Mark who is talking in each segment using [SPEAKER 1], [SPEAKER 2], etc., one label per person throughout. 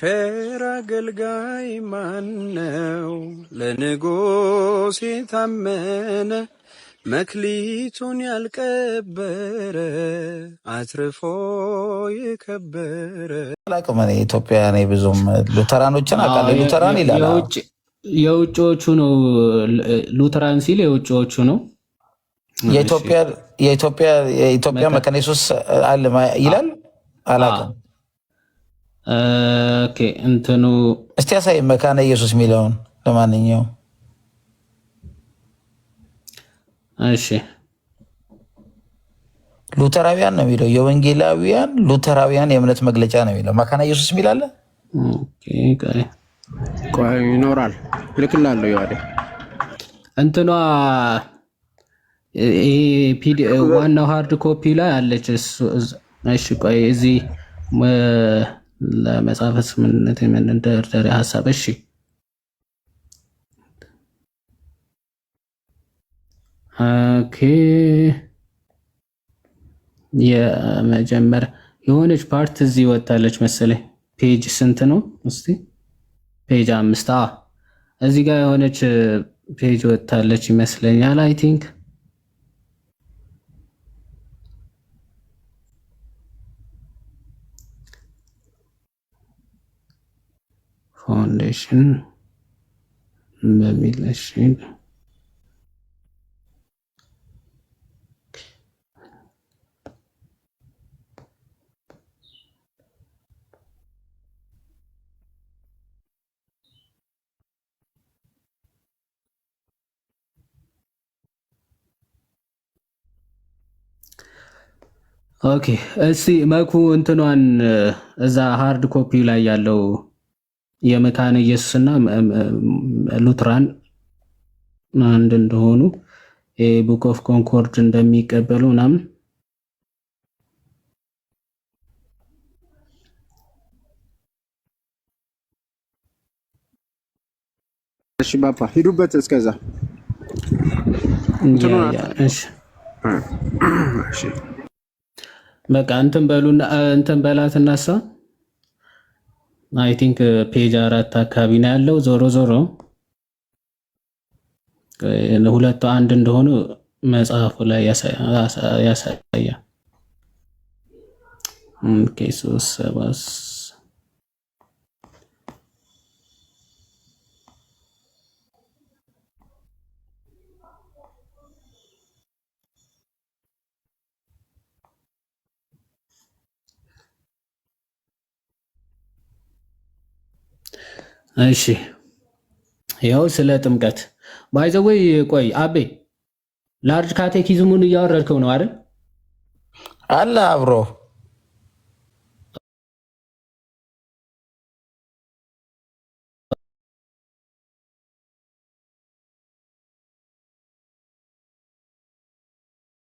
[SPEAKER 1] ቸር አገልጋይ ማነው? ለንጉሥ የታመነ መክሊቱን ያልቀበረ አትርፎ የከበረ።
[SPEAKER 2] አላውቅም እኔ ኢትዮጵያ ነኝ ብዙም ሉተራኖችን አውቃለሁ። ሉተራን ይላል
[SPEAKER 3] የውጭዎቹ ነው። ሉተራን ሲል የውጭዎቹ ነው።
[SPEAKER 2] የኢትዮጵያ መካነ ኢየሱስ አለ ይላል። አላውቅም።
[SPEAKER 3] ኦኬ እንትኑ
[SPEAKER 2] እስቲ ያሳይ መካነ ኢየሱስ የሚለውን። ለማንኛውም
[SPEAKER 3] እሺ
[SPEAKER 2] ሉተራውያን ነው የሚለው። የወንጌላውያን ሉተራውያን የእምነት መግለጫ ነው የሚለው። መካነ ኢየሱስ የሚል አለ።
[SPEAKER 1] ቆይ ይኖራል። ልክላለሁ። ይዋደ
[SPEAKER 3] እንትኗ ዋናው ሃርድ ኮፒ ላይ አለች። እሺ ቆይ እዚህ ለመጽሐፈ ስምምነት የመንደርደሪያ ሐሳብ። እሺ ኦኬ የመጀመሪያ የሆነች ፓርት እዚህ ወጣለች መሰለኝ። ፔጅ ስንት ነው እስቲ? ፔጅ 5። እዚህ ጋር የሆነች ፔጅ ወጣለች ይመስለኛል። አይ ቲንክ ፋውንዴሽን በሚለሽ ኦኬ እስቲ መኩ እንትኗን እዛ ሃርድ ኮፒ ላይ ያለው የመካነ ኢየሱስና ሉትራን አንድ እንደሆኑ ቡክ ኦፍ ኮንኮርድ እንደሚቀበሉ ምናምን
[SPEAKER 1] እሺ ባባ ሂዱበት እስከዛ
[SPEAKER 3] እሺ በቃ እንትን በሉና እንትን በላትና አይ ቲንክ ፔጅ 4 አካባቢ ነው ያለው። ዞሮ ዞሮ ሁለቱ አንድ እንደሆኑ መጽሐፉ ላይ ያሳያል። ኦኬ ሶስት እሺ ያው ስለ ጥምቀት ባይዘወይ ቆይ አቤ ላርጅ ካቴኪዝሙን እያወረድከው ነው አይደል?
[SPEAKER 2] አለ አብሮ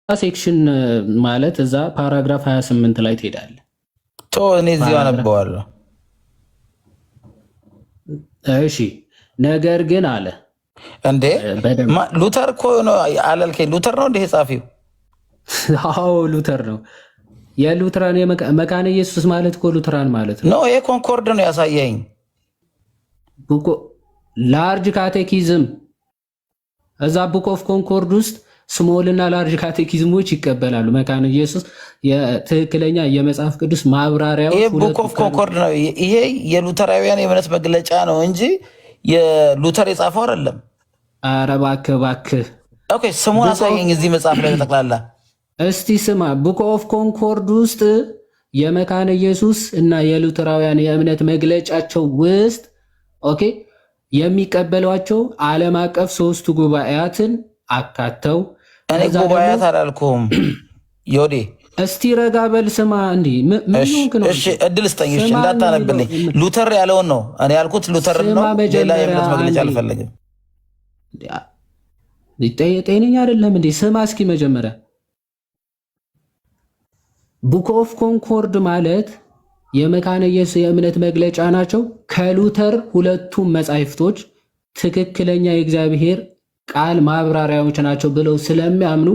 [SPEAKER 3] ሴክሽን ማለት እዛ ፓራግራፍ 28 ላይ ትሄዳለህ።
[SPEAKER 2] እኔ እዚሁ አነበዋለሁ።
[SPEAKER 3] እሺ ነገር ግን አለ
[SPEAKER 2] እንዴ ሉተር እኮ ነው አላልከኝ? ሉተር ነው እንዴ ጻፊው?
[SPEAKER 3] አዎ ሉተር ነው። የሉትራን መካነ ኢየሱስ ማለት እኮ ሉትራን ማለት ነው።
[SPEAKER 2] ይሄ ኮንኮርድ ነው ያሳየኝ።
[SPEAKER 3] ላርጅ ካቴኪዝም እዛ ቡክ ኦፍ ኮንኮርድ ውስጥ ስሞል እና ላርጅ ካቴኪዝሞች ይቀበላሉ። መካነ ኢየሱስ የትክክለኛ የመጽሐፍ ቅዱስ ማብራሪያው
[SPEAKER 2] ይሄ ቡክ ኦፍ ኮንኮርድ ነው። ይሄ የሉተራውያን የእምነት መግለጫ ነው እንጂ የሉተር የጻፈው አይደለም።
[SPEAKER 3] ኧረ እባክህ
[SPEAKER 2] ኦኬ ስሙን አሳየኝ እዚህ መጽሐፍ ላይ ተጠቅላላ።
[SPEAKER 3] እስቲ ስማ ቡክ ኦፍ ኮንኮርድ ውስጥ የመካነ ኢየሱስ እና የሉተራውያን የእምነት መግለጫቸው ውስጥ ኦኬ የሚቀበሏቸው ዓለም አቀፍ ሶስቱ ጉባኤያትን አካተው
[SPEAKER 2] እኔ ጉባኤያት አላልኩም ዮዴ።
[SPEAKER 3] እስቲ ረጋ በል ስማ። እንዴ
[SPEAKER 2] እሺ እድል ስጠኝ። እሺ እንዳታነብልኝ። ሉተር ያለውን ነው እኔ ያልኩት። ሉተር ነው ሌላ የእምነት መግለጫ አልፈልግም።
[SPEAKER 3] ጤነኛ አይደለም እንዴ? ስማ እስኪ መጀመሪያ ቡክ ኦፍ ኮንኮርድ ማለት የመካነ ኢየሱስ የእምነት መግለጫ ናቸው። ከሉተር ሁለቱም መጻሕፍቶች ትክክለኛ የእግዚአብሔር ቃል ማብራሪያዎች ናቸው ብለው ስለሚያምኑ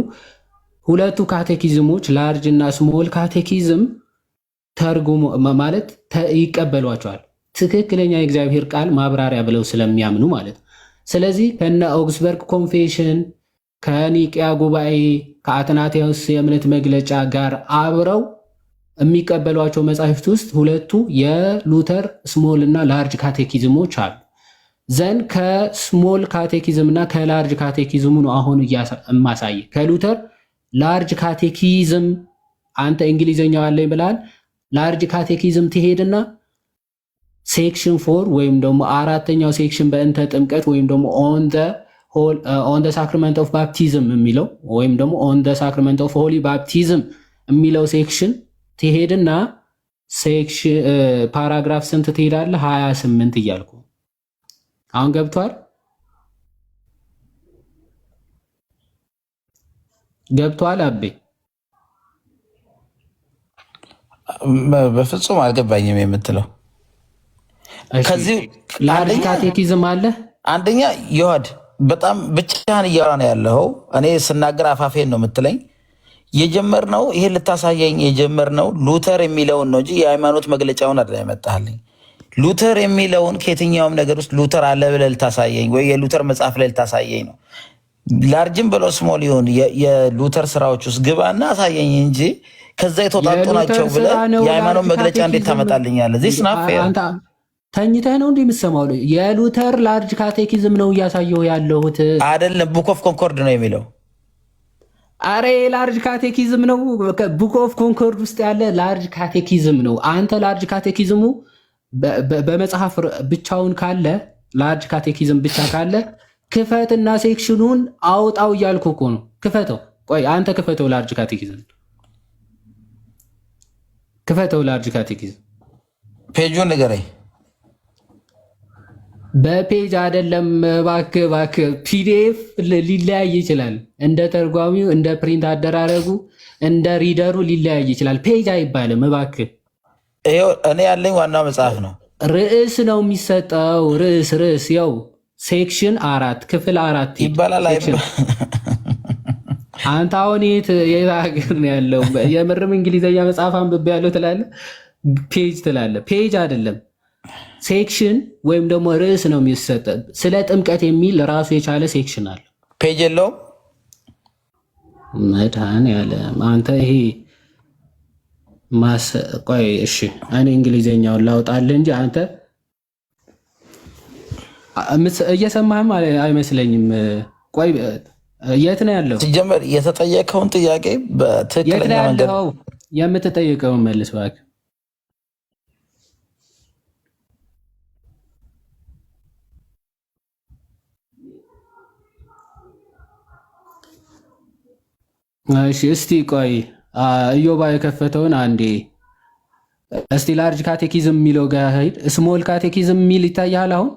[SPEAKER 3] ሁለቱ ካቴኪዝሞች ላርጅ እና ስሞል ካቴኪዝም ተርጉሞ ማለት ይቀበሏቸዋል። ትክክለኛ የእግዚአብሔር ቃል ማብራሪያ ብለው ስለሚያምኑ ማለት ነው። ስለዚህ ከነ ኦግስበርግ ኮንፌሽን ከኒቅያ ጉባኤ ከአትናቴዎስ የእምነት መግለጫ ጋር አብረው የሚቀበሏቸው መጻሕፍት ውስጥ ሁለቱ የሉተር ስሞል እና ላርጅ ካቴኪዝሞች አሉ። ዘንድ ከስሞል ካቴኪዝም እና ከላርጅ ካቴኪዝሙ ነው አሁን የማሳይ። ከሉተር ላርጅ ካቴኪዝም አንተ እንግሊዘኛው አለኝ ብላል። ላርጅ ካቴኪዝም ትሄድና ሴክሽን 4 ወይም ደግሞ አራተኛው ሴክሽን በእንተ ጥምቀት ወይም ደግሞ ኦን ዘ ሳክራመንት ኦፍ ባፕቲዝም የሚለው ወይም ደግሞ ኦን ዘ ሳክራመንት ኦፍ ሆሊ ባፕቲዝም የሚለው ሴክሽን ትሄድና ሴክሽን ፓራግራፍ ስንት ትሄዳለህ? 28 እያልኩ አሁን ገብቷል? ገብቷል አቤ?
[SPEAKER 2] በፍጹም አልገባኝም የምትለው ከዚህ
[SPEAKER 3] ላርጅ ካቴኪዝም አለ።
[SPEAKER 2] አንደኛ ይወድ በጣም ብቻህን እያወራ ነው ያለው። እኔ ስናገር አፋፌን ነው የምትለኝ። የጀመርነው ይሄን ልታሳየኝ የጀመርነው ሉተር የሚለውን ነው እንጂ የሃይማኖት መግለጫውን አይደለም ያመጣልኝ። ሉተር የሚለውን ከየትኛውም ነገር ውስጥ ሉተር አለ ብለህ ልታሳየኝ ወይ የሉተር መጽሐፍ ላይ ልታሳየኝ ነው። ላርጅም ብለው ስሞል ይሁን የሉተር ስራዎች ውስጥ ግባና አሳየኝ እንጂ ከዛ የተወጣጡ ናቸው ብለህ የሃይማኖት መግለጫ እንዴት ታመጣልኛለህ? ዚስ ናት ፌር።
[SPEAKER 3] ተኝተህ ነው እንዴ የምትሰማው? የሉተር ላርጅ ካቴኪዝም ነው እያሳየሁ ያለሁት
[SPEAKER 2] አይደለም። ቡክ ኦፍ ኮንኮርድ ነው የሚለው።
[SPEAKER 3] አሬ ላርጅ ካቴኪዝም ነው። ቡክ ኦፍ ኮንኮርድ ውስጥ ያለ ላርጅ ካቴኪዝም ነው። አንተ ላርጅ ካቴኪዝሙ በመጽሐፍ ብቻውን ካለ ላርጅ ካቴኪዝም ብቻ ካለ ክፈትና ሴክሽኑን አውጣው እያልኩ እኮ ነው። ክፈተው። ቆይ አንተ ክፈተው፣ ላርጅ ካቴኪዝም ክፈተው። ላርጅ ካቴኪዝም
[SPEAKER 2] ፔጁን ንገረኝ።
[SPEAKER 3] በፔጅ አይደለም እባክህ። ፒዲኤፍ ሊለያይ ይችላል። እንደ ተርጓሚው፣ እንደ ፕሪንት አደራረጉ፣ እንደ ሪደሩ ሊለያይ ይችላል። ፔጅ አይባልም እባክህ።
[SPEAKER 2] እኔ ያለኝ ዋናው መጽሐፍ ነው።
[SPEAKER 3] ርዕስ ነው የሚሰጠው። ርዕስ ያው ሴክሽን 4 ክፍል 4
[SPEAKER 2] ይባላል።
[SPEAKER 3] አንተ አሁን የት ሀገር ነው ያለው? የምርም እንግሊዘኛ መጽሐፍ አንብቤ ያለው ትላለህ፣ ፔጅ ትላለህ። ፔጅ አይደለም ሴክሽን ወይም ደግሞ ርዕስ ነው የሚሰጠ። ስለ ጥምቀት የሚል ራሱ የቻለ ሴክሽን አለ።
[SPEAKER 2] ፔጅ የለውም።
[SPEAKER 3] መድኃኒዓለም አንተ ይሄ ቆይ እሺ፣ እኔ እንግሊዘኛውን ላውጣልህ እንጂ አንተ እየሰማህም አይመስለኝም። ቆይ የት ነው ያለው?
[SPEAKER 2] ሲጀመር የተጠየቀውን ጥያቄ በትክክለኛ መንገድ
[SPEAKER 3] የምትጠይቀውን መልስ እባክህ። እሺ እስቲ ቆይ እዮባ የከፈተውን አንዴ እስቲ ላርጅ ካቴኪዝም የሚለው ጋር ሄድ። ስሞል ካቴኪዝም የሚል ይታያል አሁን?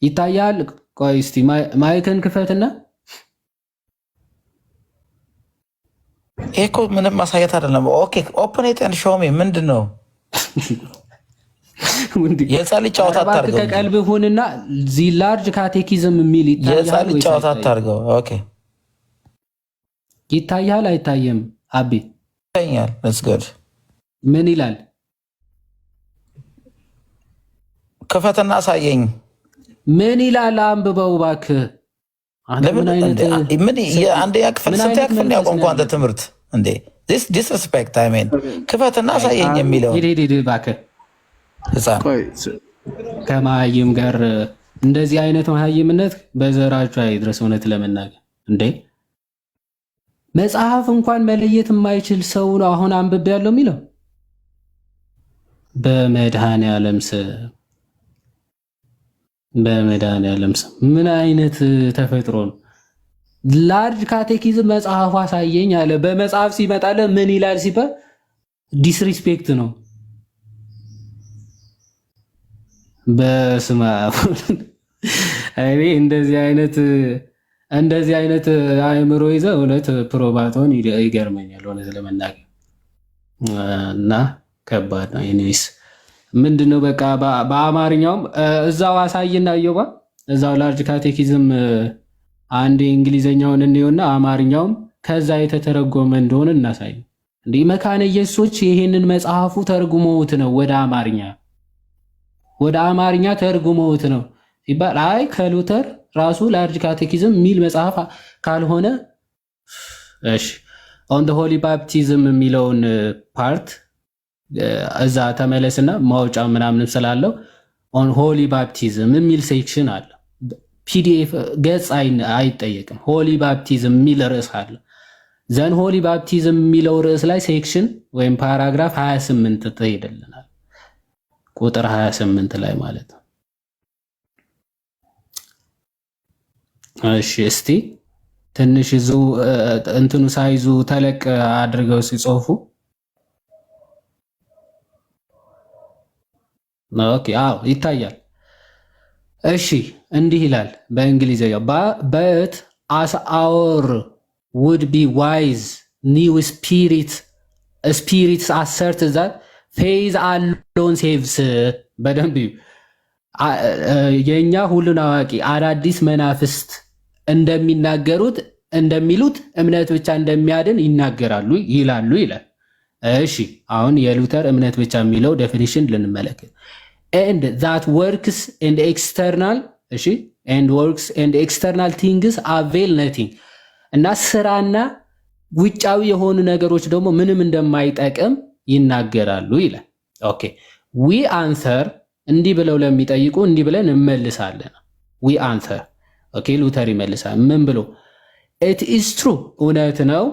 [SPEAKER 3] ይታያል? ቆይ እስቲ ማይክን ክፈትና።
[SPEAKER 2] ይሄ እኮ ምንም ማሳየት አይደለም። ኦኬ ኦፕን ኢት ኤንድ ሾው ሚ ምንድን ነው? የህፃን ልጅ ጨዋታ አታርገው።
[SPEAKER 3] ከቀልብህ ሁንና ዚ ላርጅ ካቴኪዝም የሚል ይታያል?
[SPEAKER 2] የህፃን ልጅ ጨዋታ አታርገው። ኦኬ
[SPEAKER 3] ይታያል አይታየም? አቢ
[SPEAKER 2] ይታያል። let's go።
[SPEAKER 3] ምን ይላል?
[SPEAKER 2] ክፈትና አሳየኝ።
[SPEAKER 3] ምን ይላል? አንብበው እባክህ።
[SPEAKER 2] ምን አንደኛ ክፍል ስንተኛ ክፍል ነው ያቆምከው አንተ ትምህርት እንዴ? ዲስሪስፔክት አይ ሚን ክፈትና አሳየኝ የሚለው
[SPEAKER 3] እባክህ። ከመሀይም ጋር እንደዚህ አይነት መሀይምነት በዘራችሁ አይድረስ። እውነት ለመናገር እንዴ መጽሐፍ እንኳን መለየት የማይችል ሰው ነው አሁን አንብቤ ያለው የሚለው። በመድኃኔዓለም ስም ምን አይነት ተፈጥሮ ነው? ላርጅ ካቴኪዝም መጽሐፉ አሳየኝ አለ። በመጽሐፍ ሲመጣለ ምን ይላል ሲባል ዲስሪስፔክት ነው። በስመ አብ እኔ እንደዚህ አይነት አእምሮ ይዘህ እውነት ፕሮባቶን ይገርመኛል እውነት ለመናገር እና ከባድ ነው። ኒስ ምንድነው በቃ በአማርኛውም እዛው አሳይና እየባ እዛው ላርጅ ካቴኪዝም አንድ እንግሊዘኛውን እንየውና አማርኛውም ከዛ የተተረጎመ እንደሆነ እናሳይ። እንዲህ መካነ ኢየሱሶች ይሄንን መጽሐፉ ተርጉመውት ነው ወደ አማርኛ ተርጉመውት ነው ሲባል አይ ከሉተር ራሱ ላርጅ ካቴኪዝም የሚል መጽሐፍ ካልሆነ እሺ ኦን ዘ ሆሊ ባፕቲዝም የሚለውን ፓርት እዛ ተመለስና ማውጫ ምናምን ስላለው ኦን ሆሊ ባፕቲዝም የሚል ሴክሽን አለ። ፒዲኤፍ ገጽ አይጠየቅም። ሆሊ ባፕቲዝም የሚል ርዕስ አለ። ዘን ሆሊ ባፕቲዝም የሚለው ርዕስ ላይ ሴክሽን ወይም ፓራግራፍ 28 ትሄድልናል። ቁጥር 28 ላይ ማለት ነው። እሺ እስቲ ትንሽ ይዙ እንትኑ ሳይዙ ተለቅ አድርገው ሲጽፉ ኦኬ አዎ ይታያል። እሺ እንዲህ ይላል በእንግሊዘኛው but as our would be wise new spirits assert that faith alone saves በደንብ የኛ ሁሉን አዋቂ አዳዲስ መናፍስት እንደሚሉት እምነት ብቻ እንደሚያድን ይናገራሉ ይላሉ ይላል። እሺ አሁን የሉተር እምነት ብቻ የሚለው ዴፊኒሽን ልንመለከት and that works and external things avail nothing እና ስራና ውጫዊ የሆኑ ነገሮች ደግሞ ምንም እንደማይጠቅም ይናገራሉ ይላል። ኦኬ we answer እንዲህ ብለው ለሚጠይቁ እንዲህ ብለን እንመልሳለን። we answer ኦኬ ሉተር ይመልሳል ምን ብሎ it is true እውነት ነው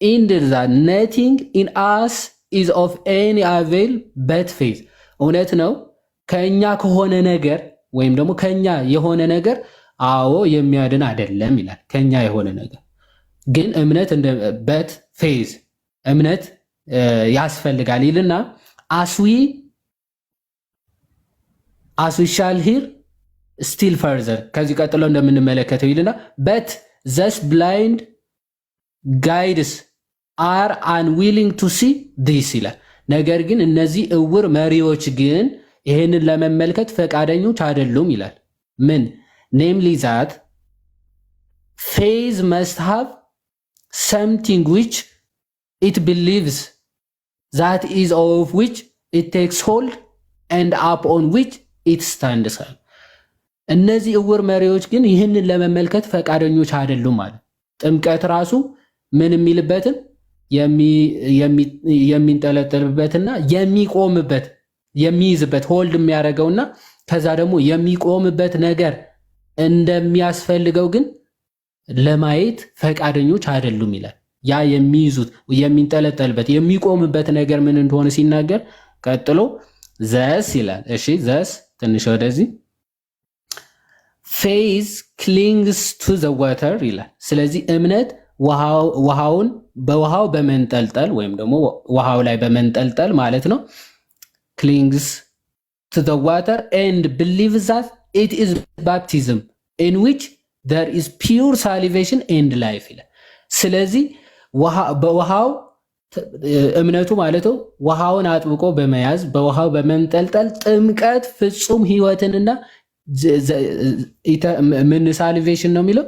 [SPEAKER 3] in that nothing in us is of any avail but faith እውነት ነው ከኛ ከሆነ ነገር ወይም ደግሞ ከኛ የሆነ ነገር አዎ የሚያድን አይደለም ይላል። ከኛ የሆነ ነገር ግን እምነት but faith እምነት ያስፈልጋል ይልና as we shall hear still further ከዚህ ቀጥሎ እንደምንመለከተው ይልና but thus blind guides are unwilling to see this ይላል። ነገር ግን እነዚህ እውር መሪዎች ግን ይሄንን ለመመልከት ፈቃደኞች አይደሉም ይላል። ምን namely that faith must have something which it believes that is of which it takes hold and upon which it stands እነዚህ እውር መሪዎች ግን ይህንን ለመመልከት ፈቃደኞች አይደሉም ማለት ጥምቀት ራሱ ምን የሚልበትን የሚንጠለጠልበትና የሚቆምበት የሚይዝበት ሆልድ የሚያደርገውና ከዛ ደግሞ የሚቆምበት ነገር እንደሚያስፈልገው ግን ለማየት ፈቃደኞች አይደሉም ይላል። ያ የሚይዙት የሚንጠለጠልበት የሚቆምበት ነገር ምን እንደሆነ ሲናገር ቀጥሎ ዘስ ይላል። እሺ ዘስ ትንሽ ወደዚህ faith clings to the water ይላል። ስለዚህ እምነት በውሃው በመንጠልጠል ወይም ደግሞ ውሃው ላይ በመንጠልጠል ማለት ነው clings to the water and believes that it is baptism in which there is pure salvation and life ይላል። ስለዚህ በውሃው እምነቱ ማለት ነው ውሃውን አጥብቆ በመያዝ በውሃው በመንጠልጠል ጥምቀት ፍጹም ሕይወትንና ምን ሳልቬሽን ነው የሚለው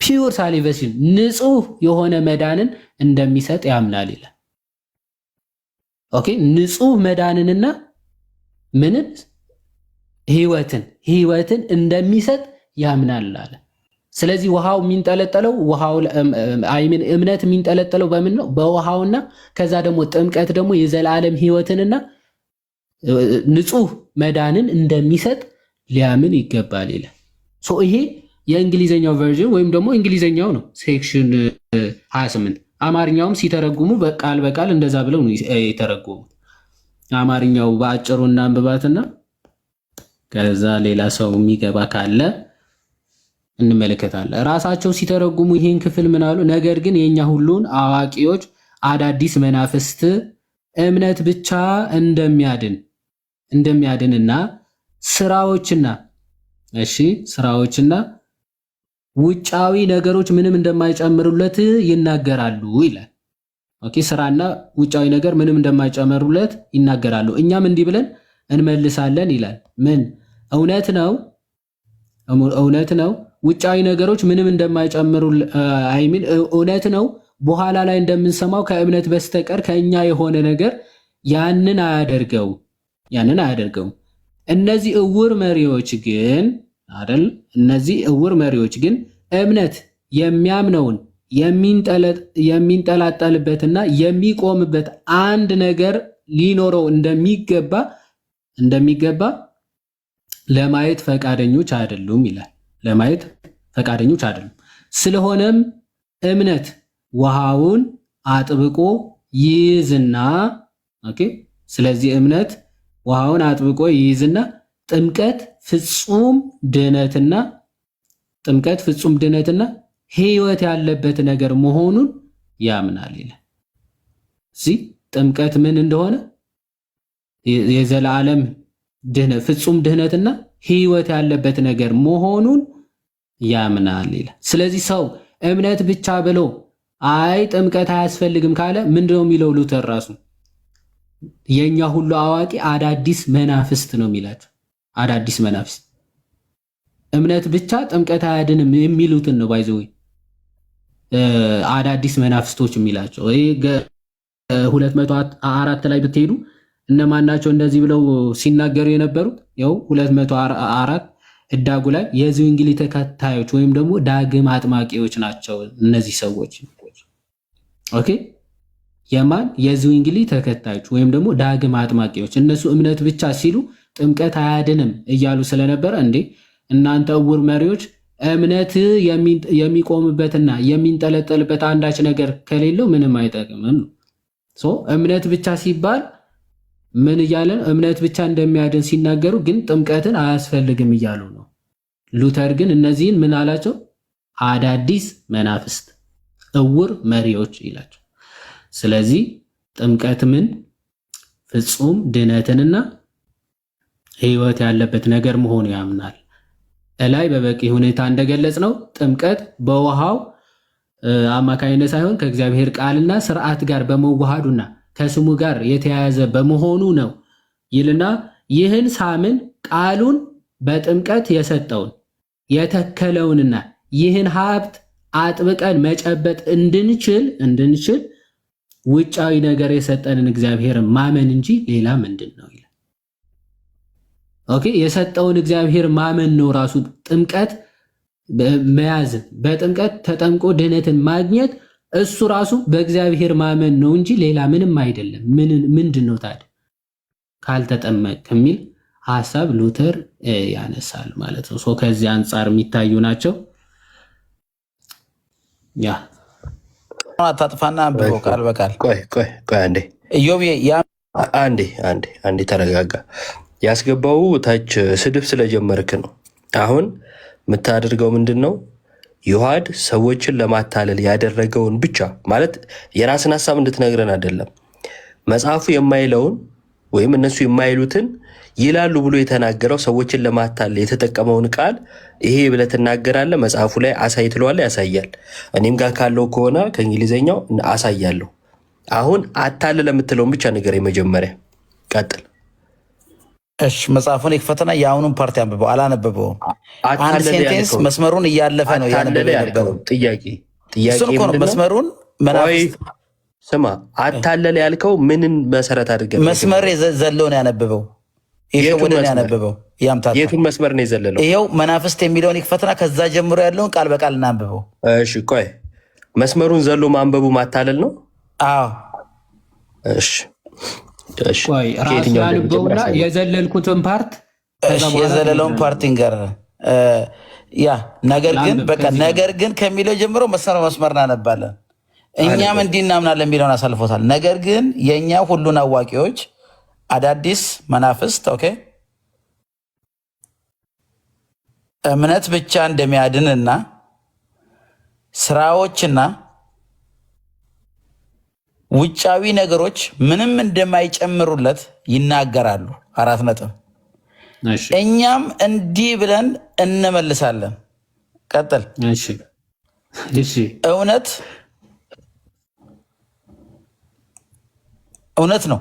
[SPEAKER 3] ፒውር ሳልቬሽን ንጹህ የሆነ መዳንን እንደሚሰጥ ያምናል ይላል። ኦኬ ንጹህ መዳንንና ምንን ህይወትን እንደሚሰጥ ያምናል አለ። ስለዚህ ውሃው የሚንጠለጠለው እምነት የሚንጠለጠለው በምን ነው? በውሃውና ከዛ ደግሞ ጥምቀት ደግሞ የዘላለም ህይወትንና ንጹህ መዳንን እንደሚሰጥ ሊያምን ይገባል ይላል። ይሄ የእንግሊዘኛው ቨርዥን ወይም ደግሞ እንግሊዘኛው ነው ሴክሽን 28። አማርኛውም ሲተረጉሙ በቃል በቃል እንደዛ ብለው ነው የተረጉሙት። አማርኛው በአጭሩ እናንብባትና ከዛ ሌላ ሰው የሚገባ ካለ እንመለከታለን። ራሳቸው ሲተረጉሙ ይሄን ክፍል ምን አሉ? ነገር ግን የኛ ሁሉን አዋቂዎች አዳዲስ መናፍስት እምነት ብቻ እንደሚያድንና ስራዎችና ውጫዊ ነገሮች ምንም እንደማይጨምሩለት ይናገራሉ ይላል። ኦኬ ስራና ውጫዊ ነገር ምንም እንደማይጨምሩለት ይናገራሉ። እኛም እንዲህ ብለን እንመልሳለን ይላል። ምን እውነት ነው ውጫዊ ነገሮች ምንም እንደማይጨምሩ እውነት ነው በኋላ ላይ እንደምንሰማው ከእምነት በስተቀር ከእኛ የሆነ ነገር ያንን አያደርገውም። እነዚህ እውር መሪዎች ግን አይደል? እነዚህ እውር መሪዎች ግን እምነት የሚያምነውን የሚንጠላጠልበትና የሚቆምበት አንድ ነገር ሊኖረው እንደሚገባ ለማየት ፈቃደኞች አይደሉም ይላል። ለማየት ፈቃደኞች አይደሉም። ስለሆነም እምነት ውሃውን አጥብቆ ይይዝና ስለዚህ እምነት ውሃውን አጥብቆ ይይዝና ጥምቀት ፍጹም ድነትና ሕይወት ያለበት ነገር መሆኑን ያምናል ይላል። እዚህ ጥምቀት ምን እንደሆነ የዘላለም ድህነት ፍጹም ድህነትና ሕይወት ያለበት ነገር መሆኑን ያምናል ይላል። ስለዚህ ሰው እምነት ብቻ ብሎ አይ ጥምቀት አያስፈልግም ካለ ምንድነው የሚለው ሉተር ራሱ? የኛ ሁሉ አዋቂ አዳዲስ መናፍስት ነው የሚላቸው። አዳዲስ መናፍስት እምነት ብቻ ጥምቀት አያድንም የሚሉትን ነው ባይዘው አዳዲስ መናፍስቶች የሚላቸው። ይሄ 204 ላይ ብትሄዱ እነማን ናቸው እንደዚህ ብለው ሲናገሩ የነበሩት? ያው 204 ህዳጉ ላይ የዝዊንግሊ ተከታዮች ወይም ደግሞ ዳግም አጥማቂዎች ናቸው እነዚህ ሰዎች። ኦኬ የማን የዝዊንግሊ ተከታዮች ወይም ደግሞ ዳግም አጥማቂዎች። እነሱ እምነት ብቻ ሲሉ ጥምቀት አያድንም እያሉ ስለነበረ እንዴ እናንተ እውር መሪዎች እምነት የሚቆምበትና የሚንጠለጠልበት አንዳች ነገር ከሌለው ምንም አይጠቅምም ነው። እምነት ብቻ ሲባል ምን እያለን እምነት ብቻ እንደሚያድን ሲናገሩ ግን ጥምቀትን አያስፈልግም እያሉ ነው። ሉተር ግን እነዚህን ምን አላቸው? አዳዲስ መናፍስት እውር መሪዎች ይላቸው። ስለዚህ ጥምቀት ምን ፍጹም ድነትንና ሕይወት ያለበት ነገር መሆኑ ያምናል። እላይ በበቂ ሁኔታ እንደገለጽ ነው ጥምቀት በውሃው አማካይነት ሳይሆን ከእግዚአብሔር ቃልና ስርዓት ጋር በመዋሃዱና ከስሙ ጋር የተያያዘ በመሆኑ ነው ይልና ይህን ሳምን ቃሉን በጥምቀት የሰጠውን የተከለውንና ይህን ሀብት አጥብቀን መጨበጥ እንድንችል ውጫዊ ነገር የሰጠንን እግዚአብሔርን ማመን እንጂ ሌላ ምንድን ነው ይላል። ኦኬ የሰጠውን እግዚአብሔር ማመን ነው ራሱ ጥምቀት መያዝ። በጥምቀት ተጠምቆ ድህነትን ማግኘት እሱ ራሱ በእግዚአብሔር ማመን ነው እንጂ ሌላ ምንም አይደለም። ምንድን ነው ታዲያ ካልተጠመቅ ከሚል ሐሳብ ሉተር ያነሳል ማለት ነው። ከዚህ አንጻር የሚታዩ ናቸው። ያ
[SPEAKER 2] አታጥፋና አንብበው ቃል በቃል።
[SPEAKER 4] ቆይ አንዴ
[SPEAKER 2] ኢዮብ
[SPEAKER 4] አንዴ ተረጋጋ። ያስገባው ታች ስድብ ስለጀመርክ ነው። አሁን የምታደርገው ምንድን ነው? ዮሐድ ሰዎችን ለማታለል ያደረገውን ብቻ ማለት የራስን ሀሳብ እንድትነግረን አይደለም። መጽሐፉ የማይለውን ወይም እነሱ የማይሉትን ይላሉ ብሎ የተናገረው ሰዎችን ለማታለል የተጠቀመውን ቃል ይሄ ብለህ ትናገራለህ። መጽሐፉ ላይ አሳይ ትለዋለህ፣ ያሳያል። እኔም ጋር ካለው ከሆነ ከእንግሊዝኛው አሳያለሁ። አሁን አታለለ የምትለውን ብቻ ነገር መጀመሪያ ቀጥል።
[SPEAKER 2] እሺ መጽሐፉን ይክፈትና የአሁኑን ፓርቲ አንብበው። አላነበበውም። አንድ ሴንቴንስ መስመሩን እያለፈ ነው ያነበበው የነበረው።
[SPEAKER 4] ጥያቄ
[SPEAKER 2] እሱን እኮ ነው መስመሩን መናፍስት
[SPEAKER 4] ስማ። አታለለ ያልከው ምንን መሰረት አድርገህ?
[SPEAKER 2] መስመር የዘለው ነው ያነበበው። ይሄውን ያነበበው ያምታታ።
[SPEAKER 4] የቱን መስመር ነው የዘለለው?
[SPEAKER 2] ይሄው መናፍስት የሚለውን ይክፈትና ከዛ ጀምሮ ያለውን ቃል በቃል እናንብበው።
[SPEAKER 4] እሺ ቆይ መስመሩን ዘሎ ማንበቡ ማታለል ነው?
[SPEAKER 2] አዎ
[SPEAKER 4] እሺ
[SPEAKER 3] ቆይ ራሱ ያልበውና የዘለልኩትን ፓርት
[SPEAKER 2] የዘለለውን ፓርቲን ጋር ያ ነገር ግን ከሚለው ጀምሮ መስመር እናነባለን። እኛም እንዲህ እናምናለን የሚለውን አሳልፎታል። ነገር ግን የእኛ ሁሉን አዋቂዎች አዳዲስ መናፍስት እምነት ብቻ እንደሚያድንና ስራዎችና ውጫዊ ነገሮች ምንም እንደማይጨምሩለት ይናገራሉ። 4 ነጥብ። እኛም እንዲህ ብለን እንመልሳለን። ቀጥል። እውነት ነው።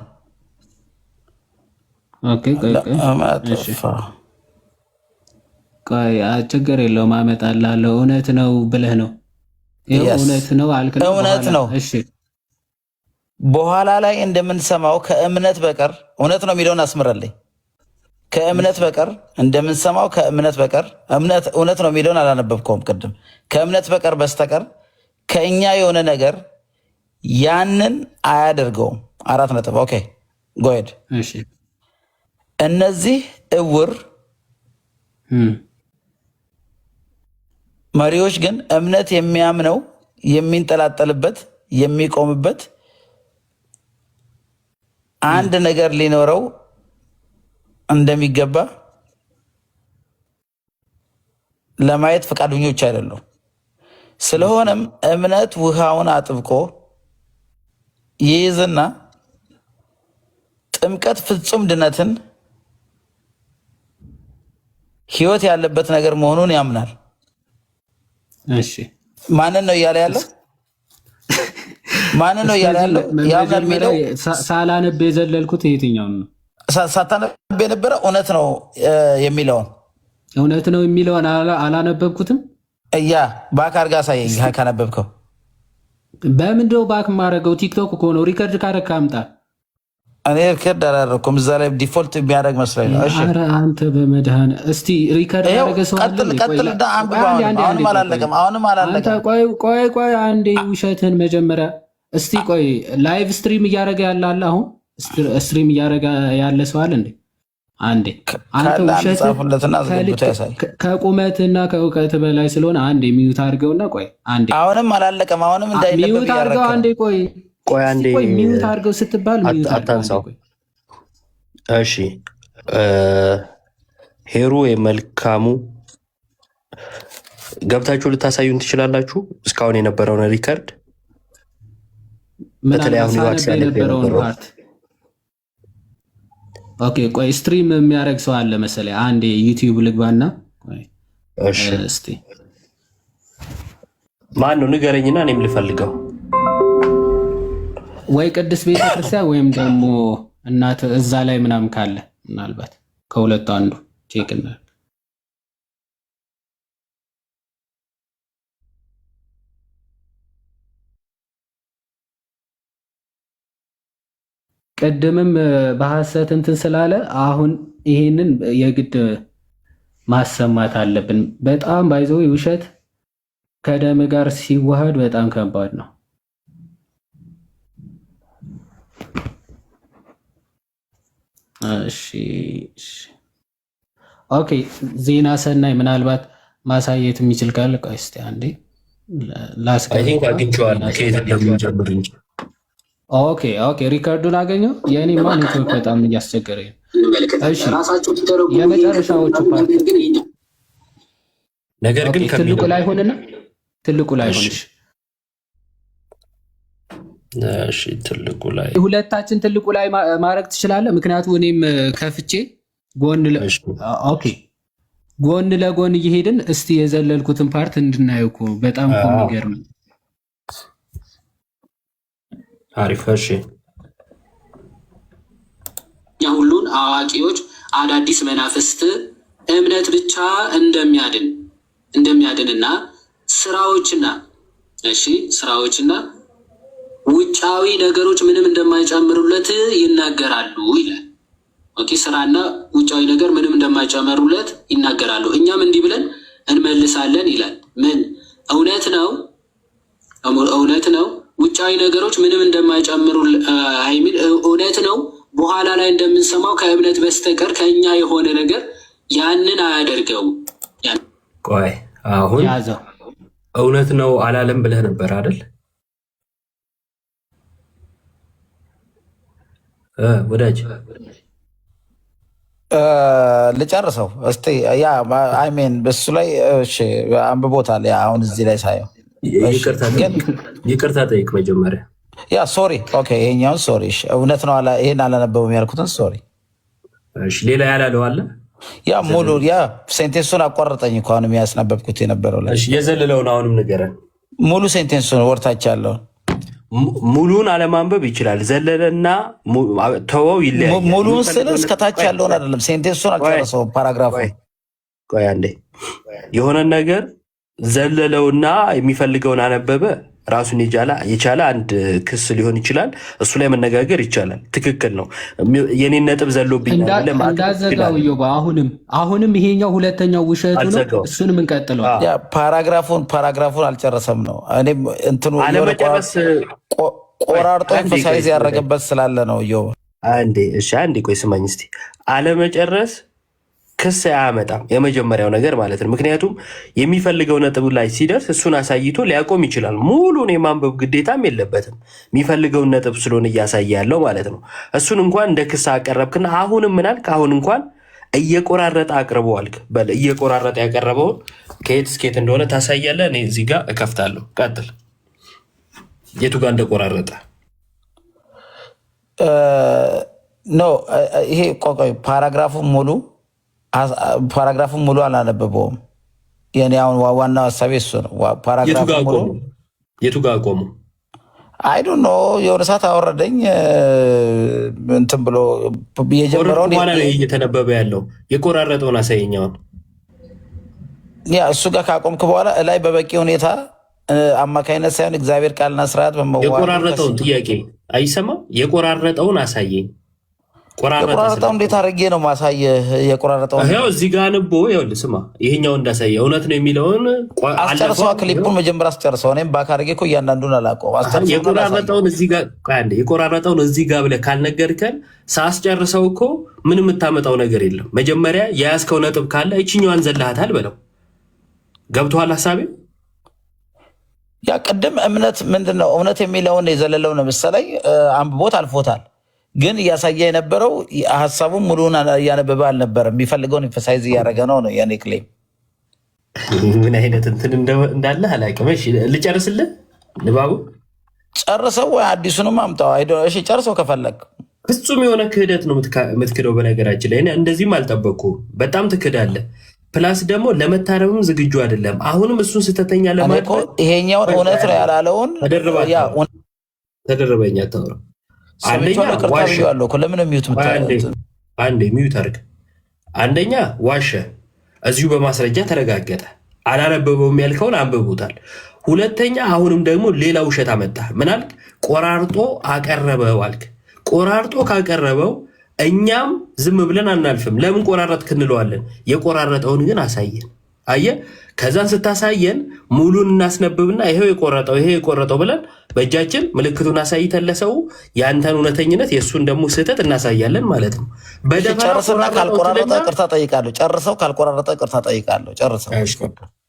[SPEAKER 3] ችግር የለውም አመጣልሃለሁ። እውነት ነው ብለህ ነው እውነት ነው አልክ።
[SPEAKER 2] እውነት ነው።
[SPEAKER 3] እሺ
[SPEAKER 2] በኋላ ላይ እንደምንሰማው ከእምነት በቀር እውነት ነው የሚለውን አስምረልኝ። ከእምነት በቀር እንደምንሰማው ከእምነት በቀር እውነት ነው የሚለውን አላነበብከውም ቅድም። ከእምነት በቀር በስተቀር ከእኛ የሆነ ነገር ያንን አያደርገውም። 4 ነጥብ። ኦኬ ጎሄድ። እነዚህ እውር መሪዎች ግን እምነት የሚያምነው የሚንጠላጠልበት የሚቆምበት አንድ ነገር ሊኖረው እንደሚገባ ለማየት ፈቃደኞች አይደሉም። ስለሆነም እምነት ውሃውን አጥብቆ ይይዝና ጥምቀት ፍጹም ድነትን ሕይወት ያለበት ነገር መሆኑን ያምናል።
[SPEAKER 3] እሺ
[SPEAKER 2] ማንን ነው እያለ ያለው? ማንን ነው እያለ ያለው? ያምናል የሚለው
[SPEAKER 3] ሳላነብ የዘለልኩት የትኛውን ነው?
[SPEAKER 2] ሳታነብ የነበረ እውነት ነው የሚለውን
[SPEAKER 3] እውነት ነው የሚለውን አላነበብኩትም።
[SPEAKER 2] ያ ባክ አድርጋ አሳየኝ ካነበብከው።
[SPEAKER 3] በምንድነው ባክ የማደርገው? ቲክቶክ እኮ ነው። ሪከርድ ካረካ አምጣ።
[SPEAKER 2] እኔ ሪከርድ አላደረኩም። እዛ ላይ ዲፎልት የሚያደርግ መስሎኝ ነው። እሺ
[SPEAKER 3] ኧረ አንተ በመድኃኒዓለም እስቲ ሪከርድ ያደረገ ሰው አለ?
[SPEAKER 2] ቀጥልና አንብብ። አሁንም አላለቀም።
[SPEAKER 3] ቆይ አንዴ ውሸትን መጀመሪያ እስቲ ቆይ። ላይቭ ስትሪም እያደረገ ያለ አለ? አሁን ስትሪም እያደረገ ያለ ሰው አለ እንዴ? አንዴ አንተ ውሸት ከቁመትና ከእውቀት በላይ ስለሆነ አንዴ ሚዩት አድርገውና ቆይ አንዴ።
[SPEAKER 2] አሁንም አላለቀም። አሁንም
[SPEAKER 3] ሚዩት አድርገው አንዴ። ቆይ
[SPEAKER 4] አንዴ
[SPEAKER 3] ሚዩት አድርገው ስትባል ሚዩት
[SPEAKER 4] አታንሳው። እሺ ሄሩ የመልካሙ ገብታችሁ ልታሳዩን ትችላላችሁ? እስካሁን የነበረውን ሪከርድ በተለይ አሁን ዋክስ ያነበረውን ፓርት።
[SPEAKER 3] ኦኬ ቆይ ስትሪም የሚያደርግ ሰው አለ መሰለኝ። አንዴ ዩቲዩብ ልግባና
[SPEAKER 4] እሺ እስቲ ማን ነው ንገረኝና እኔም ልፈልገው።
[SPEAKER 3] ወይ ቅድስት ቤተክርስቲያን ወይም ደግሞ እናት እዛ ላይ ምናምን ካለ ምናልባት ከሁለቱ አንዱ ቼክ እና ቀደምም በሐሰት እንትን ስላለ አሁን ይሄንን የግድ ማሰማት አለብን። በጣም ባይዘው ውሸት ከደም ጋር ሲዋሃድ በጣም ከባድ ነው። እሺ ኦኬ ዜና ሰናይ ምናልባት ማሳየት የሚችል ካለ ቆይ እስቲ አንዴ
[SPEAKER 4] አይ ቲንክ አግኝቼዋለሁ። ከየት እንደምንጀምር እንጂ
[SPEAKER 3] ኦኬ ሪከርዱን አገኘው። የኔማ ኔትወርክ በጣም እያስቸገረኝ ነው። እሺ የመጨረሻዎቹ ፓርት
[SPEAKER 4] ነገር ግን
[SPEAKER 3] ትልቁ ላይ ሆነና ትልቁ ላይ ሆነሽ
[SPEAKER 4] እሺ ትልቁ ላይ
[SPEAKER 3] ሁለታችን ትልቁ ላይ ማድረግ ትችላለህ። ምክንያቱም እኔም ከፍቼ ጎን ጎን ለጎን እየሄድን እስቲ የዘለልኩትን ፓርት እንድናየው እኮ በጣም እኮ የሚገርም
[SPEAKER 4] አሪፍ። እሺ
[SPEAKER 3] ሁሉን አዋቂዎች አዳዲስ መናፍስት እምነት ብቻ እንደሚያድንና ስራዎችና ውጫዊ ነገሮች ምንም እንደማይጨምሩለት ይናገራሉ ይላል። ኦኬ ስራና ውጫዊ ነገር ምንም እንደማይጨምሩለት ይናገራሉ። እኛም እንዲህ ብለን እንመልሳለን ይላል። ምን እውነት ነው ውጫዊ ነገሮች ምንም እንደማይጨምሩ አይሚን እውነት ነው። በኋላ ላይ እንደምንሰማው ከእምነት በስተቀር ከኛ የሆነ ነገር ያንን አያደርገው።
[SPEAKER 4] ቆይ አሁን እውነት ነው አላለም ብለህ ነበር አይደል? ወዳጅ
[SPEAKER 2] ልጨርሰው እስቲ። ያ አይሜን በሱ ላይ እሺ አንብቦታል። ያ አሁን እዚህ ላይ ሳየው
[SPEAKER 4] ይቅርታ ጠይቅ መጀመሪያ።
[SPEAKER 2] ያ ሶሪ ኦኬ ይሄኛውን ሶሪ እሺ እውነት ነው ይሄን አላነበበም ያልኩትን ሶሪ።
[SPEAKER 4] እሺ ሌላ ያላለው አለ?
[SPEAKER 2] ያ ሙሉ ያ ሴንቴንሱን አቋረጠኝ እኮ አሁንም ያስነበብኩት የነበረው ላይ።
[SPEAKER 4] እሺ የዘለለውን አሁንም ንገረን።
[SPEAKER 2] ሙሉ ሴንቴንሱን ወርታች ያለውን
[SPEAKER 4] ሙሉን አለማንበብ ይችላል። ዘለለና ተወው ይለያል።
[SPEAKER 2] ሙሉን ስል እስከታች ያለውን አይደለም ሴንቴንሱን አልጨረሰውም ፓራግራፉ።
[SPEAKER 4] ቆይ አንዴ የሆነ ነገር ዘለለውና የሚፈልገውን አነበበ ራሱን የቻለ አንድ ክስ ሊሆን ይችላል። እሱ ላይ መነጋገር ይቻላል። ትክክል ነው። የኔን ነጥብ ዘሎብኛል
[SPEAKER 3] እንዳዘጋው ዮባ አሁንም ይሄኛው ሁለተኛው ውሸቱ ነው። እሱንም እንቀጥለው።
[SPEAKER 2] ፓራግራፉን አልጨረሰም ነው። እኔም እንትኑ
[SPEAKER 4] አለመጨረስ
[SPEAKER 2] ቆራርጦ ኤምፋሳይዝ ያደረገበት ስላለ ነው። ዮባ
[SPEAKER 4] አንዴ ቆይ ስማኝ እስቲ። አለመጨረስ ክስ አያመጣም፣ የመጀመሪያው ነገር ማለት ነው። ምክንያቱም የሚፈልገው ነጥብ ላይ ሲደርስ እሱን አሳይቶ ሊያቆም ይችላል። ሙሉን የማንበብ ግዴታም የለበትም። የሚፈልገውን ነጥብ ስለሆነ እያሳየ ያለው ማለት ነው። እሱን እንኳን እንደ ክስ አቀረብክና አሁንም ምናልክ? አሁን እንኳን እየቆራረጠ አቅርበዋልክ። በል እየቆራረጠ ያቀረበውን ከየት እስከየት እንደሆነ ታሳያለህ። እኔ እዚህ ጋር እከፍታለሁ። ቀጥል። የቱ ጋር እንደቆራረጠ
[SPEAKER 2] ኖ ይሄ ቆቆይ ፓራግራፉን ሙሉ አላነበበውም። የኔ አሁን ዋናው ሀሳቤ እሱ ነው።
[SPEAKER 4] የቱ ጋር ቆሙ?
[SPEAKER 2] አይ ዶንት ኖ የሆነ ሰዓት አወረደኝ እንትን ብሎ የጀመረውን
[SPEAKER 4] እየተነበበ ያለው የቆራረጠውን አሳየኛውን
[SPEAKER 2] እሱ ጋር ካቆምክ በኋላ እላይ በበቂ ሁኔታ አማካይነት ሳይሆን እግዚአብሔር ቃልና ስርዓት
[SPEAKER 4] የቆራረጠውን ጥያቄ አይሰማም። የቆራረጠውን አሳየኝ።
[SPEAKER 2] የቆራረጠው እንዴት አድርጌ ነው ማሳየህ? የቆራረጠው
[SPEAKER 4] እዚህ ጋር ንቦ ይኸውልህ፣ ስማ፣ ይሄኛው እንዳሳየ እውነት ነው የሚለውን
[SPEAKER 2] አስጨርሰዋ። ክሊፑን መጀመሪያ አስጨርሰው። እኔም ባክ አድርጌ እኮ እያንዳንዱን አላውቀውም።
[SPEAKER 4] የቆራረጠውን እዚህ ጋር ብለህ ካልነገርከን ሳስጨርሰው እኮ ምንም የምታመጣው ነገር የለም። መጀመሪያ የያዝከው ነጥብ ካለ ይችኛዋን ዘለሃታል በለው። ገብቶሃል ሀሳቤ?
[SPEAKER 2] ያ ቅድም እምነት ምንድን ነው እውነት የሚለውን የዘለለው ነው መሰለኝ አንብቦት አልፎታል። ግን እያሳየ የነበረው ሀሳቡን ሙሉውን እያነበበ አልነበረም። የሚፈልገውን ኤምፋሳይዝ እያደረገ ነው የኔ ክሌም።
[SPEAKER 4] ምን አይነት እንትን እንዳለ አላውቅም። ልጨርስልህ ንባቡ?
[SPEAKER 2] ጨርሰው ወይ አዲሱንም አምጣው። እሺ ጨርሰው ከፈለግ።
[SPEAKER 4] ፍጹም የሆነ ክህደት ነው የምትክደው። በነገራችን ላይ እንደዚህም አልጠበቅኩም። በጣም ትክዳለህ። ፕላስ ደግሞ ለመታረምም ዝግጁ አይደለም። አሁንም እሱን ስህተተኛ ለማድረግ
[SPEAKER 2] ይሄኛውን እውነት ነው ያላለውን
[SPEAKER 4] ተደረበኛ ታውራ አንዴ ሚዩት አድርግ። አንደኛ ዋሸ፣ እዚሁ በማስረጃ ተረጋገጠ። አላነበበውም ያልከውን አንብቦታል። ሁለተኛ አሁንም ደግሞ ሌላ ውሸት አመጣ። ምን አልክ? ቆራርጦ አቀረበው አልክ። ቆራርጦ ካቀረበው እኛም ዝም ብለን አናልፍም። ለምን ቆራረጥክ እንለዋለን። የቆራረጠውን ግን አሳየን። አየህ፣ ከዛን ስታሳየን ሙሉን እናስነብብና ይሄው የቆረጠው ብለን በእጃችን ምልክቱን አሳይተን ለሰው ያንተን እውነተኝነት የእሱን ደግሞ ስህተት እናሳያለን ማለት ነው።
[SPEAKER 2] ጨርስና ካልቆራረጠ ቅርታ ጠይቃለሁ። ጨርሰው ካልቆራረጠ ቅርታ ጠይቃለሁ። ጨርሰው።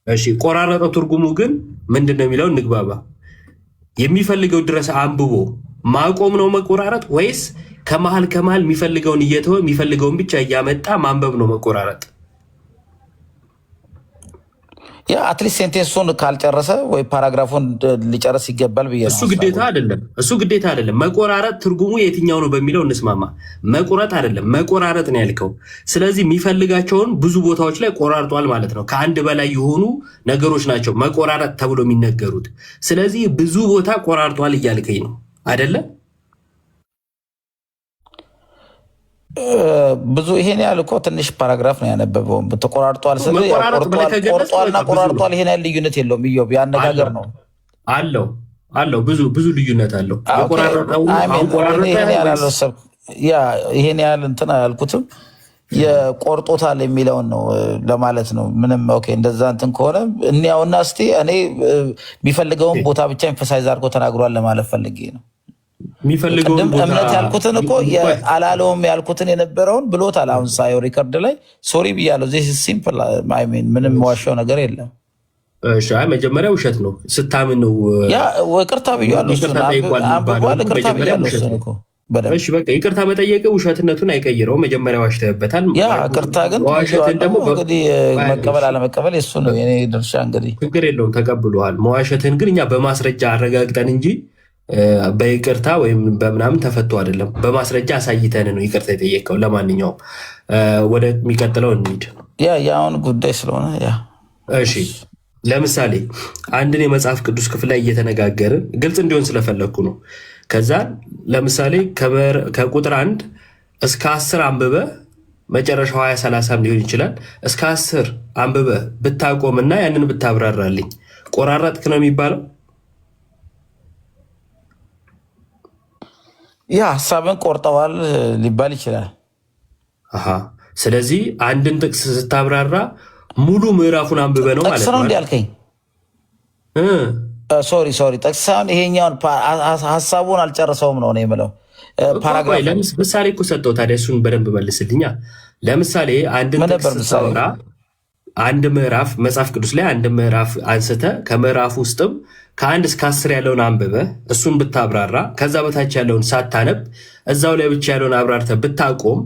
[SPEAKER 4] እሺ፣ ቆራረጠው ትርጉሙ ግን ምንድን ነው የሚለው እንግባባ። የሚፈልገው ድረስ አንብቦ ማቆም ነው መቆራረጥ፣ ወይስ ከመሃል የሚፈልገውን እየተወ የሚፈልገውን ብቻ እያመጣ ማንበብ ነው መቆራረጥ?
[SPEAKER 2] ያ አትሊስት ሴንቴንሱን ካልጨረሰ ወይ ፓራግራፉን ሊጨርስ ይገባል ብዬ ነው።
[SPEAKER 4] እሱ ግዴታ አይደለም። መቆራረጥ ትርጉሙ የትኛው ነው በሚለው እንስማማ። መቁረጥ አይደለም መቆራረጥ ነው ያልከው። ስለዚህ የሚፈልጋቸውን ብዙ ቦታዎች ላይ ቆራርጧል ማለት ነው። ከአንድ በላይ የሆኑ ነገሮች ናቸው መቆራረጥ ተብሎ የሚነገሩት። ስለዚህ ብዙ ቦታ ቆራርጧል እያልከኝ ነው አይደለ?
[SPEAKER 2] ብዙ ይሄን ያህል እኮ ትንሽ ፓራግራፍ ነው ያነበበው። ተቆራርጧል ቆርጧልና ቆራርጧል ይሄን ያህል ልዩነት የለውም። ኢዮብ ያነጋገር ነው
[SPEAKER 4] አለው ብዙ ልዩነት አለው።
[SPEAKER 2] ይሄን ያህል እንትን አያልኩትም። የቆርጦታል የሚለውን ነው ለማለት ነው። ምንም ኦኬ፣ እንደዛ እንትን ከሆነ እንያውና እስቲ እኔ የሚፈልገውን ቦታ ብቻ ኤምፋሳይዝ አድርጎ ተናግሯል ለማለት ፈልጌ ነው።
[SPEAKER 4] የሚፈልገውን
[SPEAKER 2] እምነት ያልኩትን እኮ አላለውም ያልኩትን የነበረውን ብሎታል። አሁን ሳየው ሪከርድ ላይ ሶሪ ብያለሁ። ዚህ ሲምፕል ምንም ዋሻው ነገር የለም።
[SPEAKER 4] መጀመሪያ ውሸት ነው ስታምን ነው።
[SPEAKER 2] ይቅርታ ብያለሁ። አንብቧል። ይቅርታ ብያለሁ።
[SPEAKER 4] በቃ ይቅርታ መጠየቅ ውሸትነቱን አይቀይረው። መጀመሪያ ዋሽተህበታል።
[SPEAKER 2] ይቅርታ ግን እንግዲህ መቀበል አለመቀበል የሱ ነው የኔ ድርሻ። እንግዲህ
[SPEAKER 4] ችግር የለውም ተቀብለዋል። መዋሸትህን ግን እኛ በማስረጃ አረጋግጠን እንጂ በይቅርታ ወይም በምናምን ተፈቶ አይደለም። በማስረጃ አሳይተን ነው ይቅርታ የጠየቀው። ለማንኛውም ወደሚቀጥለው እንሂድ።
[SPEAKER 2] የአሁን ጉዳይ ስለሆነ
[SPEAKER 4] እሺ፣ ለምሳሌ አንድን የመጽሐፍ ቅዱስ ክፍል ላይ እየተነጋገርን ግልጽ እንዲሆን ስለፈለግኩ ነው። ከዛ ለምሳሌ ከቁጥር 1 እስከ 10 አንብበ መጨረሻው 20 30 ሊሆን ይችላል። እስከ 10 አንብበህ ብታቆምና ያንን ብታብራራልኝ ቆራረጥክ ነው የሚባለው?
[SPEAKER 2] ያ ሀሳብን ቆርጠዋል ሊባል ይችላል።
[SPEAKER 4] ስለዚህ አንድን ጥቅስ ስታብራራ ሙሉ ምዕራፉን አንብበ ነው ማለት ነው።
[SPEAKER 2] ጥቅስ ነው እንዲ ያልከኝ? ሶሪ ጥቅስ ሳይሆን ይሄኛውን ሀሳቡን አልጨርሰውም ነው የምለው። ፓራግራፍ
[SPEAKER 4] ምሳሌ እኮ ሰጠው። ታዲያ እሱን በደንብ መልስልኛ። ለምሳሌ አንድን ጥቅስ ስታወራ አንድ ምዕራፍ መጽሐፍ ቅዱስ ላይ አንድ ምዕራፍ አንስተ ከምዕራፍ ውስጥም ከ1 እስከ 10 ያለውን አንብበ እሱን ብታብራራ ከዛ በታች ያለውን ሳታነብ እዛው ላይ ብቻ ያለውን አብራርተ ብታቆም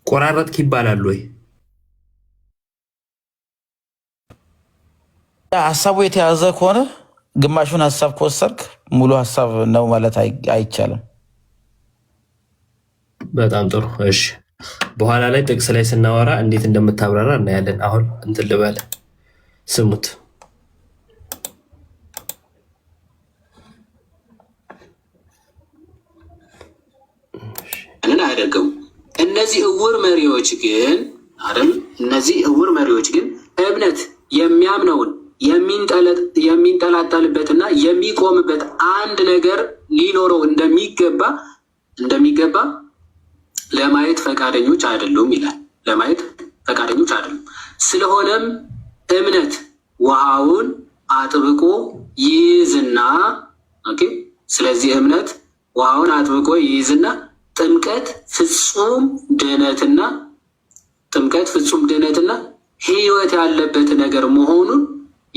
[SPEAKER 4] ቆራረጥክ ይባላል ወይ?
[SPEAKER 2] ሀሳቡ የተያዘ ከሆነ ግማሹን ሀሳብ ከወሰድክ ሙሉ ሀሳብ ነው ማለት አይቻልም።
[SPEAKER 4] በጣም ጥሩ። እሺ፣ በኋላ ላይ ጥቅስ ላይ ስናወራ እንዴት እንደምታብራራ እናያለን። አሁን እንትን ልበል፣ ስሙት።
[SPEAKER 3] አያደርገው እነዚህ እውር መሪዎች ግን አይደል? እነዚህ እውር መሪዎች ግን እምነት የሚያምነውን የሚንጠላጠልበትና የሚቆምበት አንድ ነገር ሊኖረው እንደሚገባ ለማየት ፈቃደኞች አይደሉም ይላል። ለማየት ፈቃደኞች አይደሉም። ስለሆነም እምነት ውሃውን አጥብቆ ይይዝና ስለዚህ እምነት ውሃውን አጥብቆ ይይዝና ጥምቀት ፍጹም ድህነትና ሕይወት ያለበት ነገር መሆኑን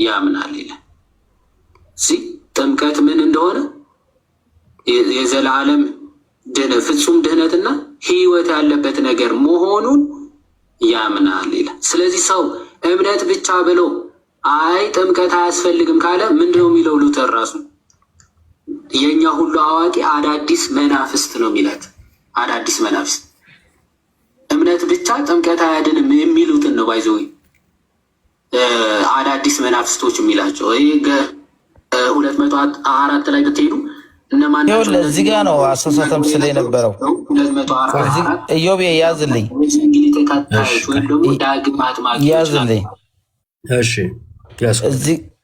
[SPEAKER 3] ያምናል ይላል። ጥምቀት ምን እንደሆነ የዘላለም ፍጹም ድህነትና ሕይወት ያለበት ነገር መሆኑን ያምናል ይላል። ስለዚህ ሰው እምነት ብቻ ብሎ አይ ጥምቀት አያስፈልግም ካለ ምንድነው የሚለው? ሉተር ራሱ የኛ ሁሉ አዋቂ አዳዲስ መናፍስት ነው የሚላት። አዳዲስ መናፍስት እምነት ብቻ ጥምቀት አያድንም የሚሉትን ነው ባይዘው አዳዲስ መናፍስቶች የሚላቸው። ይሄ 204 ላይ ብትሄዱ እነማን ናቸው?
[SPEAKER 2] እዚህ ጋር ነው አሳሳተም ስለ የነበረው
[SPEAKER 3] 204
[SPEAKER 2] ኢዮብ ያዝልኝ፣
[SPEAKER 3] እንግዲህ ተካታዮች ወይም ደግሞ ዳግም አጥማቂዎች
[SPEAKER 2] ያዝልኝ።
[SPEAKER 4] እሺ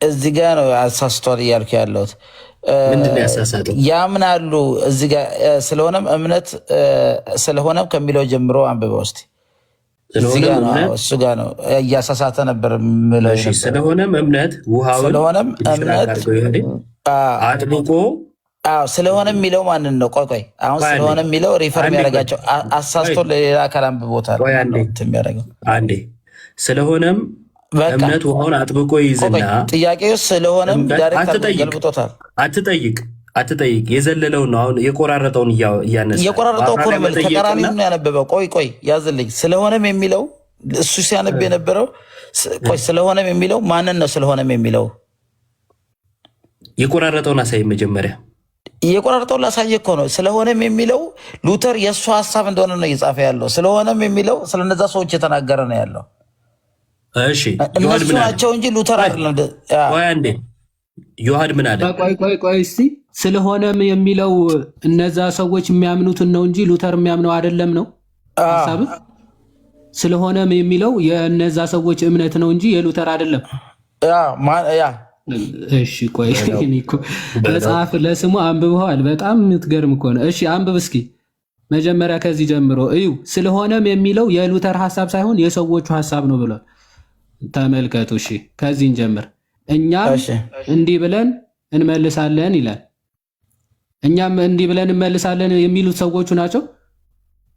[SPEAKER 2] እዚህ ጋር ነው አሳስቷል እያልኩ ያለሁት።
[SPEAKER 4] ምንድነው ያሳሳተው?
[SPEAKER 2] ያምናሉ እዚህ ጋር ስለሆነም እምነት ስለሆነም ከሚለው ጀምሮ አንብበው እስቲ። እሱ ጋር ነው እያሳሳተ ነበር የምለው።
[SPEAKER 4] ስለሆነም እምነት ውሃውን
[SPEAKER 2] ስለሆነም እምነት
[SPEAKER 4] አጥብቆ
[SPEAKER 2] ስለሆነ የሚለው ማንን ነው? ቆይ አሁን ስለሆነ የሚለው ሪፈር የሚያደርጋቸው አሳስቶ ለሌላ አካል አንብቦታል የሚያደርገው አንዴ።
[SPEAKER 4] ስለሆነም እምነት ውሃውን አጥብቆ ይዝና
[SPEAKER 2] ጥያቄው ስለሆነም ዳይሬክት ገልብጦታል።
[SPEAKER 4] አትጠይቅ የዘለለውን ነው አሁን የቆራረጠውን እያነሳ
[SPEAKER 2] የቆራረጠው እኮ ነው ተቃራኒ ነው ያነበበው። ቆይ ያዝልኝ። ስለሆነም የሚለው እሱ ሲያነብ የነበረው ስለሆነም የሚለው ማንን ነው? ስለሆነም የሚለው
[SPEAKER 4] የቆራረጠውን አሳይ መጀመሪያ።
[SPEAKER 2] የቆራረጠውን ላሳየ እኮ ነው። ስለሆነም የሚለው ሉተር የእሱ ሀሳብ እንደሆነ ነው እየጻፈ ያለው። ስለሆነም የሚለው ስለነዛ ሰዎች የተናገረ ነው ያለው።
[SPEAKER 4] እሺ
[SPEAKER 2] እነሱ ናቸው እንጂ ሉተር አይደለም።
[SPEAKER 4] አንዴ ዮሐድ ምን አለ?
[SPEAKER 3] ቆይ እስቲ ስለሆነም የሚለው እነዛ ሰዎች የሚያምኑትን ነው እንጂ ሉተር የሚያምነው አይደለም ነው ሐሳብ። ስለሆነም የሚለው የእነዛ ሰዎች እምነት ነው እንጂ የሉተር አይደለም። እሺ ቆይ መጽሐፍ ለስሙ አንብበዋል። በጣም የምትገርም እኮ ነው። እሺ አንብብ እስኪ መጀመሪያ ከዚህ ጀምሮ እዩ። ስለሆነም የሚለው የሉተር ሐሳብ ሳይሆን የሰዎቹ ሐሳብ ነው ብሏል። ተመልከቱ። እሺ ከዚህ እንጀምር። እኛም እንዲህ ብለን እንመልሳለን ይላል። እኛም እንዲህ ብለን እንመልሳለን የሚሉት ሰዎቹ ናቸው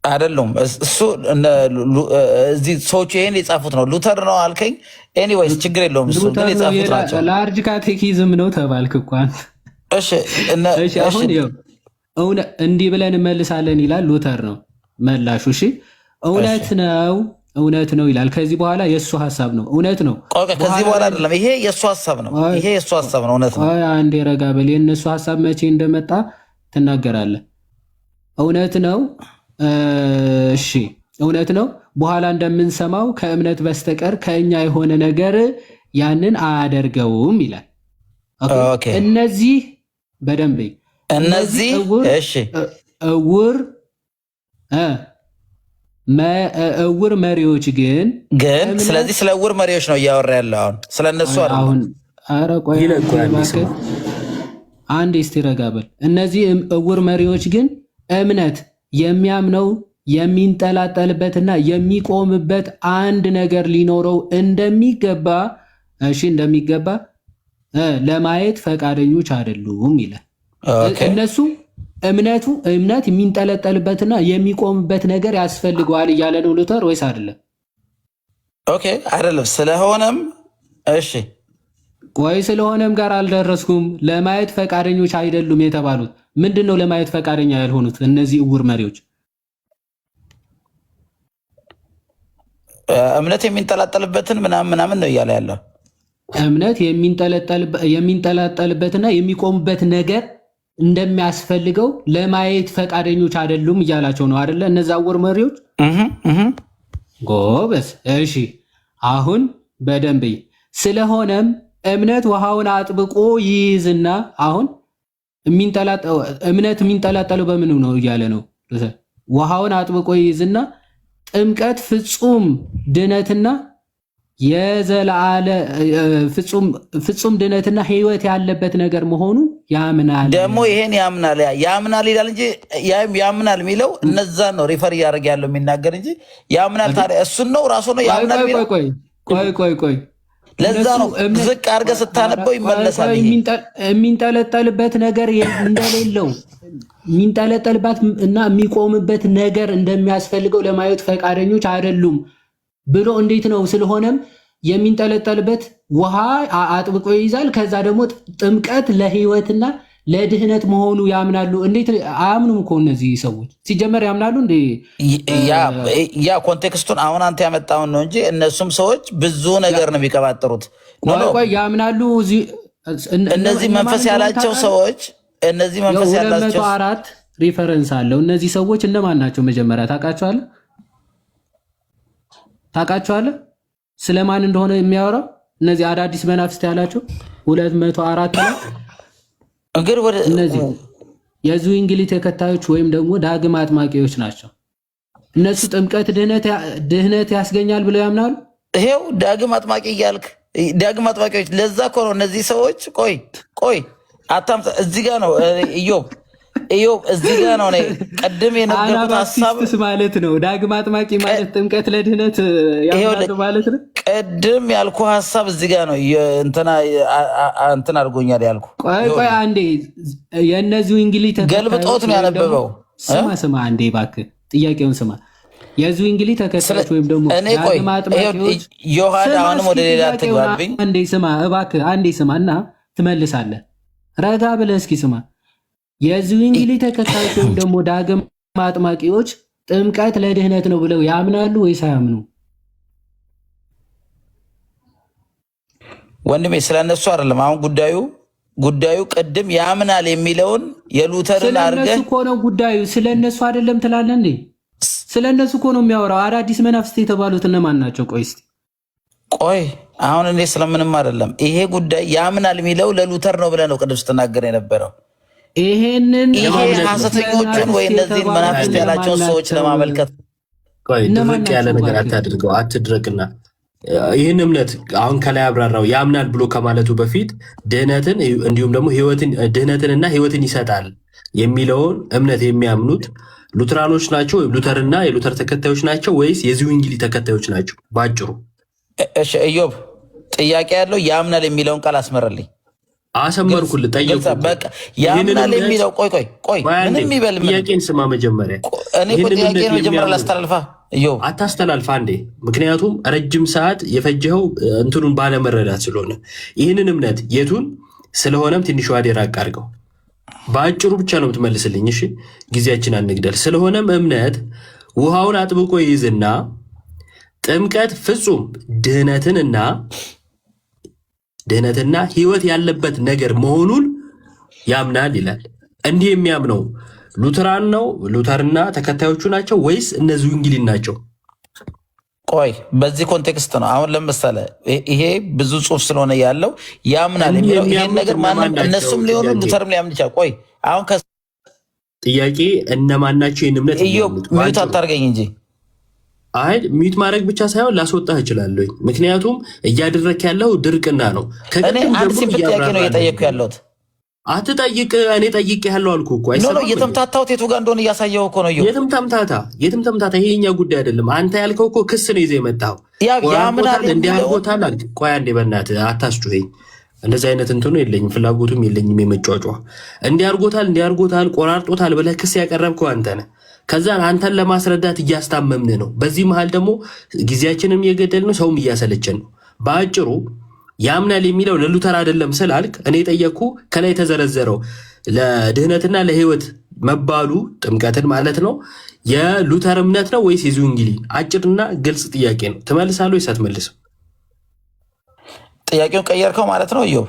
[SPEAKER 2] አይደሉም። እሱ እዚህ ሰዎቹ ይሄን የጻፉት ነው። ሉተር ነው አልከኝ። ኤኒዌይስ ችግር የለውም። እሱ ግን የጻፉት ናቸው።
[SPEAKER 3] ላርጅ ካቴኪዝም ነው ተባልክ እንኳን።
[SPEAKER 2] እሺ
[SPEAKER 3] አሁን እንዲህ ብለን እንመልሳለን ይላል። ሉተር ነው መላሹ። እሺ እውነት ነው ይላል። ከዚህ በኋላ የእሱ ሀሳብ ነው። እውነት ነው።
[SPEAKER 2] ከዚህ በኋላ አይደለም። ይሄ የእሱ ሀሳብ ነው። ይሄ የእሱ ሀሳብ ነው። እውነት ነው።
[SPEAKER 3] አንዴ ረጋ በል። የእነሱ ሀሳብ መቼ እንደመጣ ትናገራለህ። እውነት ነው። እሺ እውነት ነው። በኋላ እንደምንሰማው ከእምነት በስተቀር ከእኛ የሆነ ነገር ያንን አያደርገውም ይላል። እነዚህ በደንብ
[SPEAKER 2] እነዚህ
[SPEAKER 3] እውር እውር መሪዎች ግን
[SPEAKER 2] ስለዚህ ስለ እውር መሪዎች ነው እያወራ ያለው አሁን ስለ እነሱ
[SPEAKER 3] አሁን ኧረ ቆይ አንድ ይስተረጋበል። እነዚህ እውር መሪዎች ግን እምነት የሚያምነው የሚንጠላጠልበትና የሚቆምበት አንድ ነገር ሊኖረው እንደሚገባ ለማየት ፈቃደኞች አይደሉም ይላል። እነሱ እምነት የሚንጠለጠልበትና የሚቆምበት ነገር ያስፈልገዋል እያለ ነው ሉተር ወይስ አይደለም?
[SPEAKER 2] ኦኬ አይደለም። ስለሆነም እሺ
[SPEAKER 3] ቆይ ስለሆነም ጋር አልደረስኩም። ለማየት ፈቃደኞች አይደሉም የተባሉት ምንድን ነው? ለማየት ፈቃደኛ ያልሆኑት እነዚህ እውር መሪዎች
[SPEAKER 2] እምነት የሚንጠላጠልበትን ምናምን ነው እያለ ያለው።
[SPEAKER 3] እምነት የሚንጠላጠልበትና የሚቆምበት ነገር እንደሚያስፈልገው ለማየት ፈቃደኞች አይደሉም እያላቸው ነው አይደለ? እነዛ እውር መሪዎች ጎበዝ። እሺ አሁን በደንብ ስለሆነም እምነት ውሃውን አጥብቆ ይይዝና አሁን እምነት የሚንጠላጠለው በምን ነው እያለ ነው። ውሃውን አጥብቆ ይይዝና ጥምቀት ፍጹም ድነትና ፍጹም ድነትና ሕይወት ያለበት ነገር መሆኑ ያምናል።
[SPEAKER 2] ደግሞ ይሄን ያምናል ይላል እንጂ ያምናል የሚለው እነዛን ነው ሪፈር እያደረገ ያለው የሚናገር እንጂ ያምናል። ታዲያ እሱን ነው ራሱ ነው ያምናል የሚለው።
[SPEAKER 3] ቆይ
[SPEAKER 2] ለዛ ነው ዝቅ አድርገህ ስታነበው ይመለሳል።
[SPEAKER 3] የሚንጠለጠልበት ነገር እንደሌለው የሚንጠለጠልበት እና የሚቆምበት ነገር እንደሚያስፈልገው ለማየት ፈቃደኞች አይደሉም ብሎ እንዴት ነው? ስለሆነም የሚንጠለጠልበት ውሃ አጥብቆ ይይዛል። ከዛ ደግሞ ጥምቀት ለሕይወትና ለድህነት መሆኑ ያምናሉ። እንዴት አያምኑም እኮ እነዚህ ሰዎች ሲጀመር ያምናሉ እንዴ?
[SPEAKER 2] ያ ኮንቴክስቱን አሁን አንተ ያመጣውን ነው እንጂ እነሱም ሰዎች ብዙ ነገር ነው የሚቀባጥሩት።
[SPEAKER 3] ቆይ ያምናሉ።
[SPEAKER 2] እነዚህ መንፈስ ያላቸው ሰዎች እነዚህ መንፈስ ያላቸው
[SPEAKER 3] 204 ሪፈረንስ አለው። እነዚህ ሰዎች እነማን ናቸው? መጀመሪያ ታውቃቸዋለህ? ስለማን እንደሆነ የሚያወራው እነዚህ አዳዲስ መናፍስት ያላቸው 204 ላይ
[SPEAKER 2] እንግዲህ
[SPEAKER 3] እነዚህ የዝዊንግሊ ተከታዮች ወይም ደግሞ ዳግም አጥማቂዎች ናቸው። እነሱ ጥምቀት ድህነት ያስገኛል ብለው ያምናሉ።
[SPEAKER 2] ይሄው ዳግም አጥማቂ እያልክ ዳግም አጥማቂዎች። ለዛ እኮ ነው እነዚህ ሰዎች ቆይ አታምጣ። እዚህ ጋር ነው ኢዮብ እዚህ ጋር ነው ቅድም የነገርኩት ሀሳብ
[SPEAKER 3] ማለት ነው። ዳግም አጥማቂ ማለት ጥምቀት ለድህነት ያምናሉ ማለት ነው።
[SPEAKER 2] ቅድም ያልኩ ሀሳብ እዚህ ጋር ነው እንትን አድርጎኛል ያልኩ።
[SPEAKER 3] ቆይ አንዴ የእነዚሁ እንግሊዝ
[SPEAKER 2] ገልብጦት ነው ያነበበው።
[SPEAKER 3] ስማ አንዴ እባክህ ጥያቄውን ስማ። የዚሁ እንግሊዝ ተከታዮች ወይም ደግሞ ዳግም አጥማቂዎች
[SPEAKER 2] ዮሐድ አሁንም ወደ ሌላ ትግባብኝ።
[SPEAKER 3] አንዴ ስማ እባክህ አንዴ ስማ እና ትመልሳለህ። ረጋ ብለህ እስኪ ስማ። የዝዊንግሊ ተከታዮች ወይም ደግሞ ዳግም አጥማቂዎች ጥምቀት ለድህነት ነው ብለው ያምናሉ ወይስ አያምኑ?
[SPEAKER 2] ወንድሜ ስለነሱ አይደለም አሁን ጉዳዩ ቅድም ያምናል የሚለውን የሉተርን አድርገህ
[SPEAKER 3] ስለነሱ እኮ ነው ጉዳዩ። ስለነሱ አይደለም ትላለህ እንዴ? ስለነሱ እኮ ነው የሚያወራው። አዳዲስ መናፍስት የተባሉት እነማን ናቸው? ቆይ
[SPEAKER 2] አሁን እኔ ስለምንም አይደለም። ይሄ ጉዳይ ያምናል የሚለው ለሉተር ነው ብለህ ነው ቅድም ስትናገር የነበረው።
[SPEAKER 3] ይሄ
[SPEAKER 2] ሐሰተኞቹን ወይ እነዚህን መናፍስት ያላቸውን ሰዎች ለማመልከት
[SPEAKER 4] ድርቅ ያለ ነገር አታድርገው፣ አትድረቅና ይህን እምነት አሁን ከላይ አብራራው ያምናል ብሎ ከማለቱ በፊት ድህነትን እንዲሁም ደግሞ ድህነትንና ሕይወትን ይሰጣል የሚለውን እምነት የሚያምኑት ሉተራኖች ናቸው ወይም ሉተርና የሉተር ተከታዮች ናቸው ወይስ የዝዊንግሊ ተከታዮች ናቸው? ባጭሩ
[SPEAKER 2] እሺ ኢዮብ ጥያቄ ያለው ያምናል የሚለውን ቃል አስመረልኝ።
[SPEAKER 4] አሰመርኩልህ። ጠየቁ።
[SPEAKER 2] በቃ ያምናል የሚለው ቆይ ምንም ይበል
[SPEAKER 4] ጥያቄን ስማ መጀመሪያ።
[SPEAKER 2] እኔ ጥያቄን መጀመሪያ ላስተላልፋ ኢዮብ
[SPEAKER 4] አታስተላልፋ እንዴ? ምክንያቱም ረጅም ሰዓት የፈጀኸው እንትኑን ባለመረዳት ስለሆነ ይህንን እምነት የቱን ስለሆነም ትንሽ ዋዴ ራቅ አድርገው በአጭሩ ብቻ ነው የምትመልስልኝ። እሺ ጊዜያችን አንግደል። ስለሆነም እምነት ውሃውን አጥብቆ ይይዝና ጥምቀት ፍጹም ድህነትና ሕይወት ያለበት ነገር መሆኑን ያምናል ይላል። እንዲህ የሚያምነው ሉተራን ነው? ሉተርና ተከታዮቹ ናቸው ወይስ እነዚህ ዝዊንግሊ ናቸው?
[SPEAKER 2] ቆይ በዚህ ኮንቴክስት ነው አሁን ለምሳሌ ይሄ ብዙ ጽሑፍ ስለሆነ ያለው ያምናል የሚለው ይሄን ነገር ማንም እነሱም ሊሆኑ ሉተርም ሊያምን ይችላል። ቆይ አሁን
[SPEAKER 4] ጥያቄ እነማን ናቸው ይህን እምነት የሚያምኑት?
[SPEAKER 2] ሚዩት አታርገኝ እንጂ
[SPEAKER 4] አይ ሚዩት ማድረግ ብቻ ሳይሆን ላስወጣህ እችላለሁ። ምክንያቱም እያደረክ ያለው ድርቅና ነው።
[SPEAKER 2] እኔ አንድ ሲምፕል ጥያቄ ነው እየጠየቅኩ ያለሁት።
[SPEAKER 4] አትጠይቅ። እኔ ጠይቅ ያለው አልኩህ እኮ። አይሰማም።
[SPEAKER 2] እየተምታታሁት የቱ ጋር እንደሆነ እያሳየው እኮ ነው።
[SPEAKER 4] የትም ተምታታ። ይሄ የኛ ጉዳይ አይደለም። አንተ ያልከው እኮ ክስ ነው ይዘህ የመጣው። ያምናል እንዲያርጎታል አልክ። ቆይ አንዴ በእናትህ አታስጩኸኝ። እንደዚህ አይነት እንትኑ የለኝም፣ ፍላጎቱም የለኝም የመጫጫ። እንዲያርጎታል ቆራርጦታል ብለህ ክስ ያቀረብከው አንተ ነህ። ከዛ አንተን ለማስረዳት እያስታመምን ነው። በዚህ መሃል ደግሞ ጊዜያችንም እየገደል ነው፣ ሰውም እያሰለችን ነው። በአጭሩ ያምናል የሚለው ለሉተር አይደለም ስላልክ እኔ ጠየቅኩ። ከላይ የተዘረዘረው ለድህነትና ለህይወት መባሉ ጥምቀትን ማለት ነው የሉተር እምነት ነው ወይስ የዙንግሊ? አጭርና ግልጽ ጥያቄ ነው። ትመልሳለህ ወይስ አትመልስም?
[SPEAKER 2] ጥያቄውን ቀየርከው ማለት ነው። እዮብ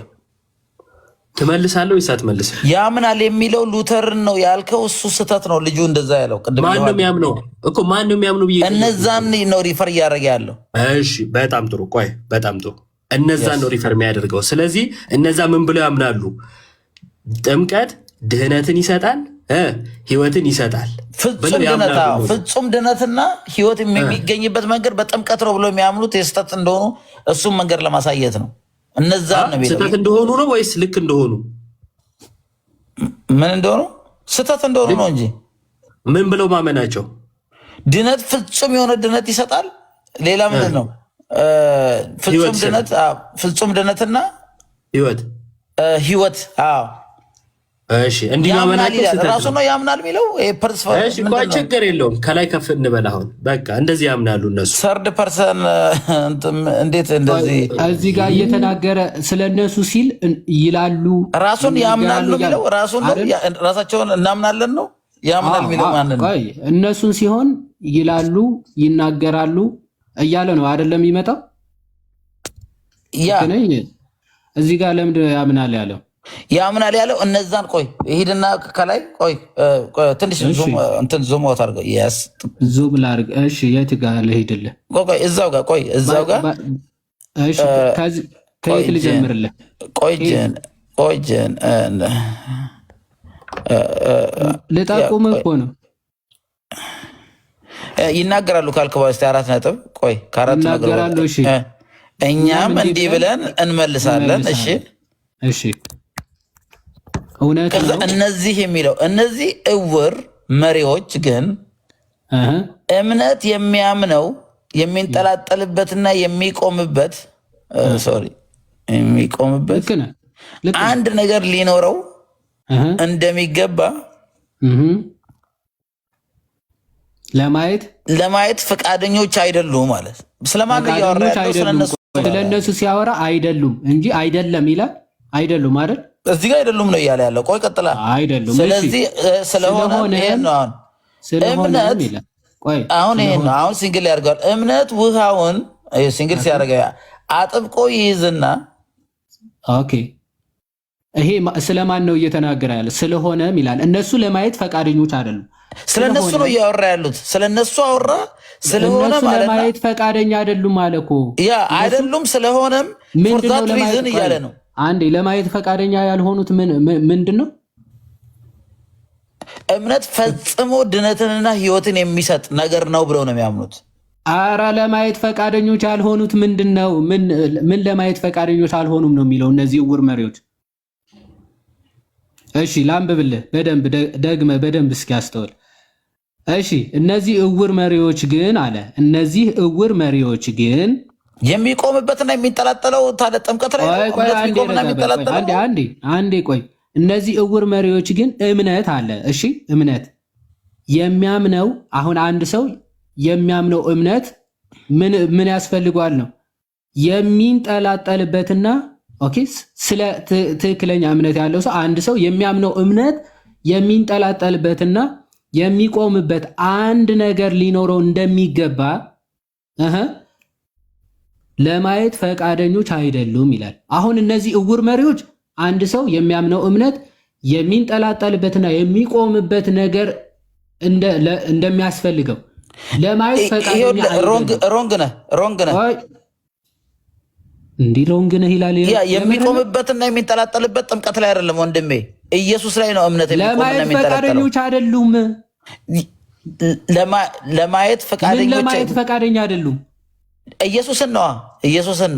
[SPEAKER 4] ትመልሳለህ ወይስ አትመልስም?
[SPEAKER 2] ያምናል የሚለው ሉተርን ነው ያልከው፣ እሱ ስህተት ነው። ልጁ እንደዛ ያለው ቅድም
[SPEAKER 4] ማን ነው የሚያምነው እኮ? ማን ነው የሚያምነው ብዬ
[SPEAKER 2] እነዛን ነው ሪፈር እያደረገ ያለው።
[SPEAKER 4] እሺ በጣም ጥሩ። ቆይ በጣም ጥሩ። እነዛን ነው ሪፈር የሚያደርገው። ስለዚህ እነዛ ምን ብለው ያምናሉ? ጥምቀት ድህነትን ይሰጣል፣ ህይወትን ይሰጣል።
[SPEAKER 2] ፍጹም ድህነትና ህይወት የሚገኝበት መንገድ በጥምቀት ነው ብሎ የሚያምኑት የስህተት እንደሆኑ እሱም መንገድ ለማሳየት ነው። እነዛን ነው
[SPEAKER 4] ስህተት እንደሆኑ ነው ወይስ ልክ እንደሆኑ?
[SPEAKER 2] ምን እንደሆኑ? ስህተት እንደሆኑ ነው እንጂ
[SPEAKER 4] ምን ብለው ማመናቸው?
[SPEAKER 2] ድህነት ፍጹም የሆነ ድህነት ይሰጣል። ሌላ ምንድን ነው? ፍጹም ድህነትና ህይወት። አዎ
[SPEAKER 4] እሺ፣ እንዲህ ማመናቸው
[SPEAKER 2] ራሱ ነው ያምናል የሚለው።
[SPEAKER 4] እሺ ቆይ ችግር የለውም። ከላይ ከፍ እንበል። አሁን በቃ እንደዚህ ያምናሉ እነሱ።
[SPEAKER 2] ሰርድ ፐርሰን እንዴት እንደዚህ
[SPEAKER 3] እዚህ ጋር እየተናገረ ስለነሱ ሲል ይላሉ።
[SPEAKER 2] ራሱን ያምናሉ የሚለው ራሱን ነው። ራሳቸውን እናምናለን ነው ያምናል የሚለው ማንን ነው?
[SPEAKER 3] እነሱን ሲሆን ይላሉ፣ ይናገራሉ እያለ ነው አይደለም የሚመጣው።
[SPEAKER 2] ያ
[SPEAKER 3] እዚህ ጋር ለምንድን ነው ያምናል ያለው?
[SPEAKER 2] ያምናል ያለው እነዛን ቆይ ሂድና ከላይ ቆይ ትንሽ ዙም አውት አድርገው። yes
[SPEAKER 3] ዙም ላድርግ። እሺ የት ጋር ልሄድልህ?
[SPEAKER 2] ቆይ እዛው ጋር
[SPEAKER 3] እሺ ከየት ልጀምርልህ? ቆይ
[SPEAKER 2] ጀን
[SPEAKER 3] ልጠቁምህ እኮ ነው።
[SPEAKER 2] ይናገራሉ ካልክ በኋላ 4 ነጥብ ቆይ ከአራት
[SPEAKER 3] ይናገራሉ። እሺ
[SPEAKER 2] እኛም እንዲህ ብለን እንመልሳለን።
[SPEAKER 3] እሺ እውነት ነው።
[SPEAKER 2] እነዚህ የሚለው እነዚህ እውር መሪዎች ግን እምነት የሚያምነው የሚንጠላጠልበትና የሚቆምበት አንድ ነገር ሊኖረው እንደሚገባ ለማየት ፈቃደኞች አይደሉም ማለት። ስለማን ያወራ ያለው?
[SPEAKER 3] ስለነሱ ሲያወራ አይደሉም እንጂ አይደለም ይላል። አይደሉም አይደል?
[SPEAKER 2] እዚህ ጋር አይደሉም ነው እያለ ያለው። ቆይ ቀጥላ
[SPEAKER 3] አይደሉም።
[SPEAKER 2] ስለዚህ ስለሆነ ይሄን ነው እምነት። አሁን ይሄን ነው አሁን ሲንግል ያደርገዋል። እምነት ውሃውን ሲንግል ሲያደርገው አጥብቆ ይይዝና
[SPEAKER 3] ኦኬ። ይሄ ስለማን ነው እየተናገረ ያለ? ስለሆነም ይላል። እነሱ ለማየት ፈቃደኞች አይደሉም።
[SPEAKER 2] ስለነሱ ነው እያወራ ያሉት። ስለነሱ አወራ። ስለሆነ ማለት
[SPEAKER 3] ለማየት ፈቃደኛ አይደሉም አለ እኮ።
[SPEAKER 2] ያ አይደሉም። ስለሆነም ፎር ዛት ሪዝን እያለ ነው።
[SPEAKER 3] አንዴ ለማየት ፈቃደኛ ያልሆኑት ምንድን ነው?
[SPEAKER 2] እምነት ፈጽሞ ድነትንና ህይወትን የሚሰጥ ነገር ነው ብለው ነው የሚያምኑት።
[SPEAKER 3] አረ ለማየት ፈቃደኞች ያልሆኑት ምንድን ነው? ምን ለማየት ፈቃደኞች አልሆኑም ነው የሚለው እነዚህ እውር መሪዎች። እሺ ላንብብልህ በደንብ ደግመህ በደንብ እስኪያስተውል። እሺ እነዚህ እውር መሪዎች ግን አለ እነዚህ እውር መሪዎች ግን
[SPEAKER 2] የሚቆምበትና የሚንጠላጠለው ታዲያ ጥምቀት ላይ
[SPEAKER 3] አንዴ ቆይ። እነዚህ እውር መሪዎች ግን እምነት አለ። እሺ እምነት የሚያምነው አሁን አንድ ሰው የሚያምነው እምነት ምን ያስፈልገዋል ነው የሚንጠላጠልበትና ኦኬ። ስለ ትክክለኛ እምነት ያለው ሰው አንድ ሰው የሚያምነው እምነት የሚንጠላጠልበትና የሚቆምበት አንድ ነገር ሊኖረው እንደሚገባ ለማየት ፈቃደኞች አይደሉም ይላል። አሁን እነዚህ እውር መሪዎች አንድ ሰው የሚያምነው እምነት የሚንጠላጠልበትና የሚቆምበት ነገር እንደሚያስፈልገው ለማየት ፈቃደኛ
[SPEAKER 2] ሮንግ ነህ
[SPEAKER 3] እንዲህ ሮንግ ነህ ይላል።
[SPEAKER 2] የሚቆምበትና የሚንጠላጠልበት ጥምቀት ላይ አይደለም ወንድሜ፣ ኢየሱስ ላይ ነው እምነት የሚቆምና
[SPEAKER 3] ለማየት ፈቃደኞች አይደሉም።
[SPEAKER 2] ለማየት ፈቃደኞች
[SPEAKER 3] ለማየት ፈቃደኛ አይደሉም።
[SPEAKER 2] ኢየሱስን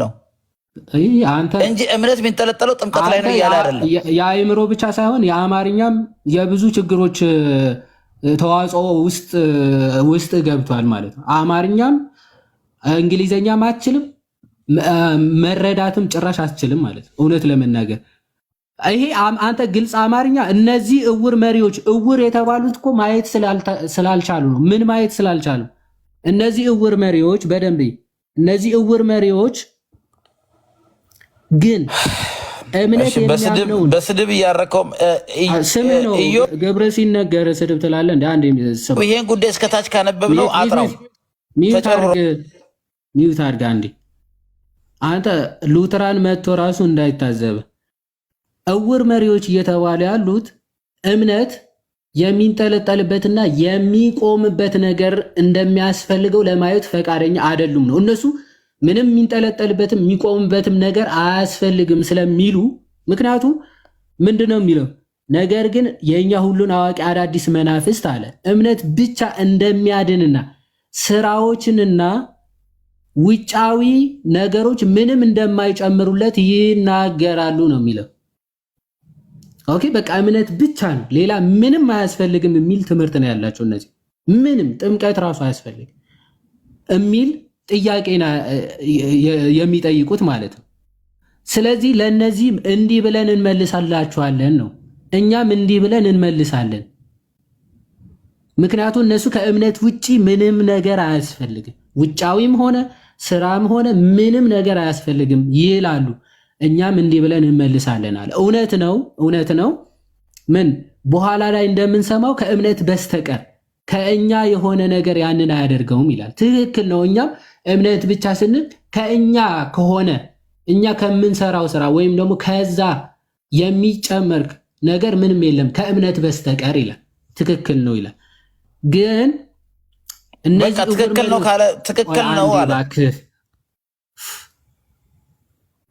[SPEAKER 2] ነው እንጂ እምነት የሚንጠለጠለው ጥምቀት ላይ ነው እያለ አይደለም።
[SPEAKER 3] የአእምሮ ብቻ ሳይሆን የአማርኛም የብዙ ችግሮች ተዋጽኦ ውስጥ ገብቷል ማለት ነው። አማርኛም እንግሊዘኛም አትችልም፣ መረዳትም ጭራሽ አትችልም ማለት ነው። እውነት ለመናገር ይሄ አንተ ግልጽ አማርኛ እነዚህ እውር መሪዎች እውር የተባሉት እኮ ማየት ስላልቻሉ ነው። ምን ማየት ስላልቻሉ? እነዚህ እውር መሪዎች በደንብ እነዚህ እውር መሪዎች ግን እምነት የሚያምነው
[SPEAKER 2] በስድብ እያረከው
[SPEAKER 3] ስም ነው። ገብረ ሲነገር ስድብ ትላለህ እንደ አንድ
[SPEAKER 2] ይሄን ጉዳይ እስከታች ካነበብነው አጥራው
[SPEAKER 3] ሚዩት አድርጋ እንዴ አንተ ሉትራን መጥቶ ራሱ እንዳይታዘብ እውር መሪዎች እየተባለ ያሉት እምነት የሚንጠለጠልበትና የሚቆምበት ነገር እንደሚያስፈልገው ለማየት ፈቃደኛ አይደሉም ነው። እነሱ ምንም የሚንጠለጠልበትም የሚቆምበትም ነገር አያስፈልግም ስለሚሉ፣ ምክንያቱም ምንድነው የሚለው ነገር ግን የኛ ሁሉን አዋቂ አዳዲስ መናፍስት አለ እምነት ብቻ እንደሚያድንና ስራዎችንና ውጫዊ ነገሮች ምንም እንደማይጨምሩለት ይናገራሉ ነው የሚለው። ኦኬ በቃ እምነት ብቻ ነው ሌላ ምንም አያስፈልግም የሚል ትምህርት ነው ያላቸው እነዚህ። ምንም ጥምቀት ራሱ አያስፈልግም የሚል ጥያቄ የሚጠይቁት ማለት ነው። ስለዚህ ለነዚህ እንዲህ ብለን እንመልሳላችኋለን ነው። እኛም እንዲህ ብለን እንመልሳለን። ምክንያቱም እነሱ ከእምነት ውጪ ምንም ነገር አያስፈልግም፣ ውጫዊም ሆነ ስራም ሆነ ምንም ነገር አያስፈልግም ይላሉ። እኛም እንዲህ ብለን እንመልሳለን አለ። እውነት ነው። ምን በኋላ ላይ እንደምንሰማው ከእምነት በስተቀር ከእኛ የሆነ ነገር ያንን አያደርገውም ይላል። ትክክል ነው። እኛም እምነት ብቻ ስንል ከእኛ ከሆነ እኛ ከምንሰራው ስራ ወይም ደግሞ ከዛ የሚጨመር ነገር ምንም የለም ከእምነት በስተቀር ይላል። ትክክል ነው ይላል። ግን እነዚህ
[SPEAKER 2] ትክክል ነው ካለ ትክክል ነው አለ።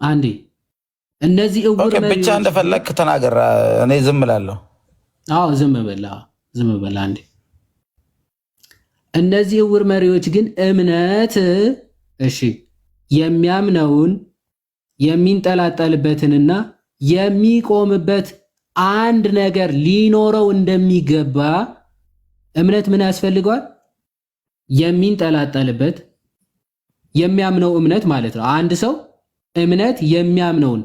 [SPEAKER 3] አንዴ እነዚህ እውር መሪዎች
[SPEAKER 2] ብቻ እንደፈለክ ተናገር፣ እኔ ዝም እላለሁ።
[SPEAKER 3] አዎ ዝም በላ አንዴ። እነዚህ እውር መሪዎች ግን እምነት እሺ የሚያምነውን የሚንጠላጠልበትንና የሚቆምበት አንድ ነገር ሊኖረው እንደሚገባ እምነት ምን ያስፈልገዋል? የሚንጠላጠልበት የሚያምነው እምነት ማለት ነው። አንድ ሰው እምነት የሚያምነውን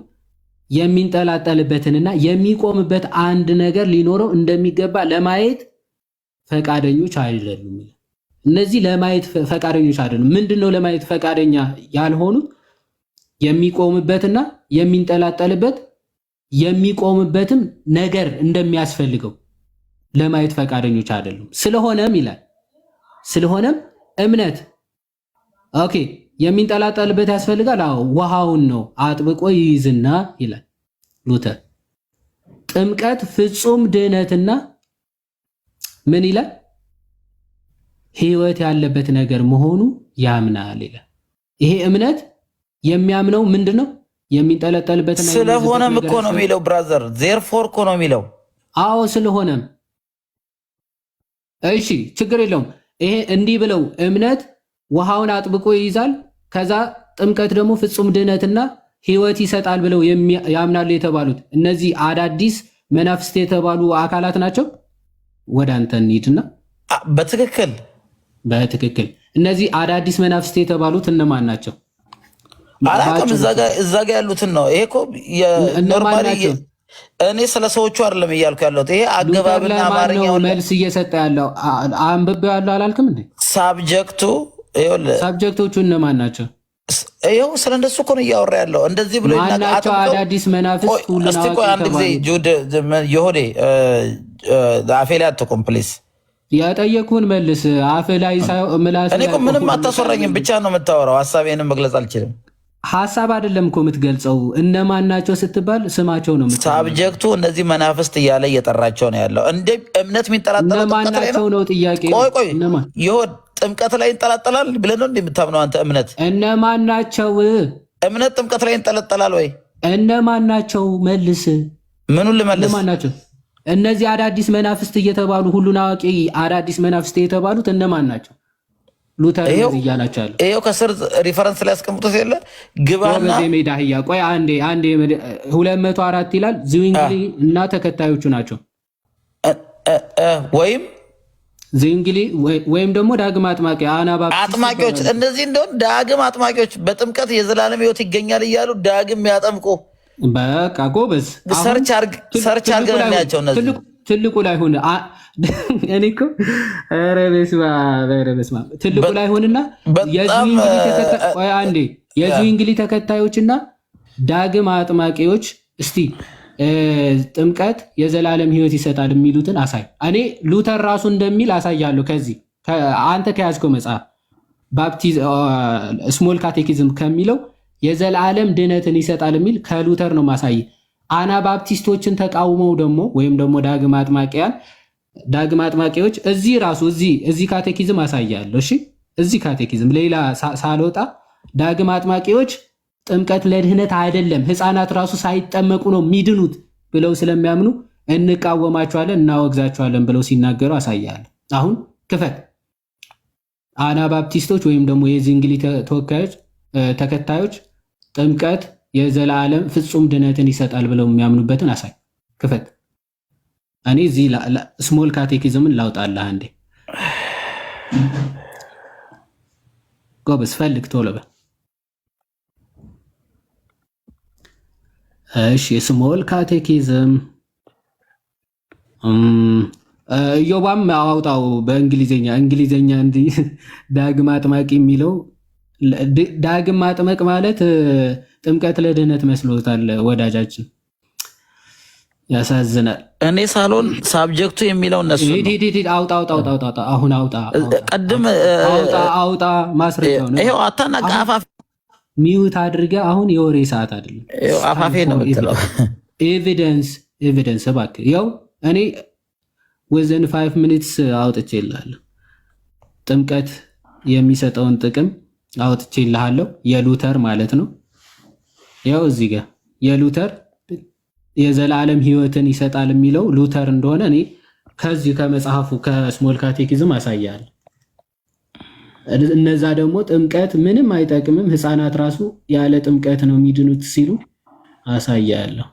[SPEAKER 3] የሚንጠላጠልበትንና የሚቆምበት አንድ ነገር ሊኖረው እንደሚገባ ለማየት ፈቃደኞች አይደሉም። እነዚህ ለማየት ፈቃደኞች አይደሉም። ምንድነው ለማየት ፈቃደኛ ያልሆኑት? የሚቆምበትና የሚንጠላጠልበት የሚቆምበትም ነገር እንደሚያስፈልገው ለማየት ፈቃደኞች አይደሉም። ስለሆነም ይላል እምነት ኦኬ የሚንጠላጠልበት ያስፈልጋል። አዎ ውሃውን ነው አጥብቆ ይይዝና ይላል ሉተር። ጥምቀት ፍጹም ድህነትና ምን ይላል? ሕይወት ያለበት ነገር መሆኑ ያምናል ይላል። ይሄ እምነት የሚያምነው ምንድነው? የሚንጠለጠልበትና
[SPEAKER 2] ስለሆነም እኮ ነው የሚለው ብራዘር፣ ዜርፎር እኮ ነው የሚለው።
[SPEAKER 3] አዎ ስለሆነም እሺ ችግር የለውም። ይሄ እንዲህ ብለው እምነት ውሃውን አጥብቆ ይይዛል፣ ከዛ ጥምቀት ደግሞ ፍጹም ድህነትና ሕይወት ይሰጣል ብለው ያምናሉ የተባሉት እነዚህ አዳዲስ መናፍስት የተባሉ አካላት ናቸው። ወደ አንተ እንሂድና
[SPEAKER 2] በትክክል
[SPEAKER 3] እነዚህ አዳዲስ መናፍስት የተባሉት እነማን ናቸው?
[SPEAKER 2] አላውቅም። እዛ ጋ ያሉትን ነው። ይሄ እኮ ኖርማሊ እኔ ስለ ሰዎቹ አይደለም እያልኩ ያለሁት። ይሄ አገባብና አማርኛውን
[SPEAKER 3] መልስ እየሰጠ ያለው አንብቤው ያለው አላልክም እንዴ? ሳብጀክቶቹ እነማን ናቸው?
[SPEAKER 2] ይኸው ስለ እንደሱ እኮ ነው እያወራ ያለው። እንደዚህ ብሎ
[SPEAKER 3] ማናቸው አዳዲስ መናፍስት?
[SPEAKER 2] እስቲ ቆይ አንድ ጊዜ ጁድ የሆዴ አፌ ላይ አትቁም ፕሊዝ።
[SPEAKER 3] ያጠየኩህን መልስ። አፍ ላይ ምላስ።
[SPEAKER 2] እኔ እኮ ምንም አታስወራኝም፣ ብቻ ነው የምታወራው። ሀሳቤንም መግለጽ አልችልም።
[SPEAKER 3] ሀሳብ አይደለም እኮ የምትገልጸው። እነማን ናቸው ስትባል ስማቸው ነው የምትገልጸው።
[SPEAKER 2] ሳብጀክቱ እነዚህ መናፍስት እያለ እየጠራቸው ነው ያለው። እንደ እምነት የሚንጠላጠለው
[SPEAKER 3] እነማን ናቸው ነው ጥያቄ።
[SPEAKER 2] ቆይ ይሁን ጥምቀት ላይ ይንጠላጠላል ብለህ ነው እንደምታምነው አንተ? እምነት
[SPEAKER 3] እነማን ናቸው?
[SPEAKER 2] እምነት ጥምቀት ላይ ይንጠላጠላል ወይ?
[SPEAKER 3] እነማን ናቸው? መልስ።
[SPEAKER 2] ምኑን ልመልስ?
[SPEAKER 3] እነማን ናቸው? እነዚህ አዳዲስ መናፍስት እየተባሉ ሁሉን አዋቂ አዳዲስ መናፍስት የተባሉት እነማን ናቸው? ሉተር እያላቸው ያለው
[SPEAKER 2] ይኸው ከስር ሪፈረንስ ላይ ያስቀምጡት የለ ግባና
[SPEAKER 3] ሜዳ አህያ። ቆይ አንዴ 204 ይላል። ዚዊንግሊ እና ተከታዮቹ ናቸው ዚዊንግሊ ወይም ደግሞ ዳግም አጥማቂ
[SPEAKER 2] አጥማቂዎች። እነዚህ እንደውም ዳግም አጥማቂዎች በጥምቀት የዘላለም ሕይወት ይገኛል እያሉ ዳግም ያጠምቁ።
[SPEAKER 3] በቃ ጎበዝ
[SPEAKER 2] ሰርች አድርገን እናያቸው። እነዚህ
[SPEAKER 3] ትልቁ ላይ ሆነ እኔ እኮ ኧረ በስመ አብ ትልቁ ላይ ሆንና የዚዊንግሊ ተከታዮችና ዳግም አጥማቂዎች እስቲ ጥምቀት የዘላለም ሕይወት ይሰጣል የሚሉትን አሳይ። እኔ ሉተር ራሱ እንደሚል አሳያለሁ። ከዚህ አንተ ከያዝከው መጽሐፍ ስሞል ካቴኪዝም ከሚለው የዘላለም ድነትን ይሰጣል የሚል ከሉተር ነው ማሳይ። አናባፕቲስቶችን ተቃውመው ደግሞ ወይም ደግሞ ዳግም አጥማቂዎች እዚህ ካቴኪዝም አሳያለሁ። እሺ እዚህ ካቴኪዝም ሌላ ሳልወጣ ዳግም አጥማቂዎች ጥምቀት ለድህነት አይደለም፣ ህፃናት ራሱ ሳይጠመቁ ነው የሚድኑት ብለው ስለሚያምኑ እንቃወማቸዋለን፣ እናወግዛቸዋለን ብለው ሲናገሩ አሳያለሁ። አሁን ክፈት። አናባፕቲስቶች ወይም ደግሞ የዚንግሊ ተከታዮች ጥምቀት የዘላለም ፍጹም ድነትን ይሰጣል ብለው የሚያምኑበትን አሳይ። ክፈት። እኔ እዚህ ስሞል ካቴኪዝምን ላውጣልህ አንዴ። ጎበዝ ፈልግ ቶሎ በል። እሺ ስሞል ካቴኪዝም ኢዮባም አውጣው በእንግሊዘኛ እንዲህ ዳግም አጥማቂ የሚለው ዳግም ማጥመቅ ማለት ጥምቀት ለድህነት መስሎታል ወዳጃችን። ያሳዝናል።
[SPEAKER 2] እኔ ሳሎን ሳብጀክቱ የሚለው እነሱ
[SPEAKER 3] አውጣ አሁን አውጣ
[SPEAKER 2] ቀድም
[SPEAKER 3] አውጣ ማስረጃው ነው።
[SPEAKER 2] ይሄው አታናጋ አፋፍ
[SPEAKER 3] ሚውት አድርገህ አሁን የወሬ ሰዓት አይደለም።
[SPEAKER 2] ይሄው አፋፌ ነው የምትለው።
[SPEAKER 3] ኤቪደንስ እባክህ። ያው እኔ within 5 minutes አውጥቼልሃለሁ። ጥምቀት የሚሰጠውን ጥቅም አውጥቼልሃለሁ። የሉተር ማለት ነው። ያው እዚህ ጋር የሉተር የዘላለም ሕይወትን ይሰጣል የሚለው ሉተር እንደሆነ እኔ ከዚህ ከመጽሐፉ ከስሞል ካቴኪዝም አሳያለሁ። እነዛ ደግሞ ጥምቀት ምንም አይጠቅምም፣ ህፃናት ራሱ ያለ ጥምቀት ነው የሚድኑት ሲሉ አሳያለሁ።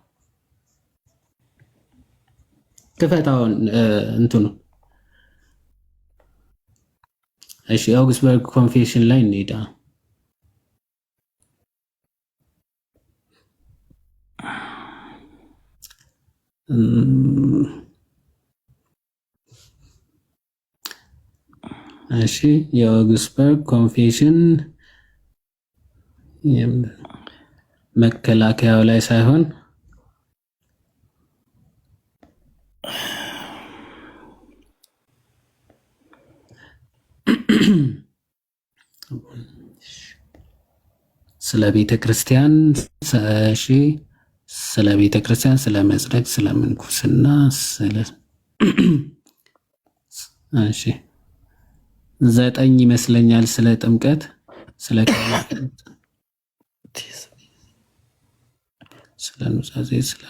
[SPEAKER 3] ክፈታውን እንትኑ እሺ፣ የአውግስበርግ ኮንፌሽን ላይ እንሄዳ። እሺ የአውግስበርግ ኮንፌሽን መከላከያው ላይ ሳይሆን ስለ ቤተ ክርስቲያን ስለ ቤተ ክርስቲያን፣ ስለ መጽደቅ፣ ስለ ምንኩስና፣ እሺ 9 ይመስለኛል። ስለ ጥምቀት፣ ስለ ኑዛዜ፣ ስለ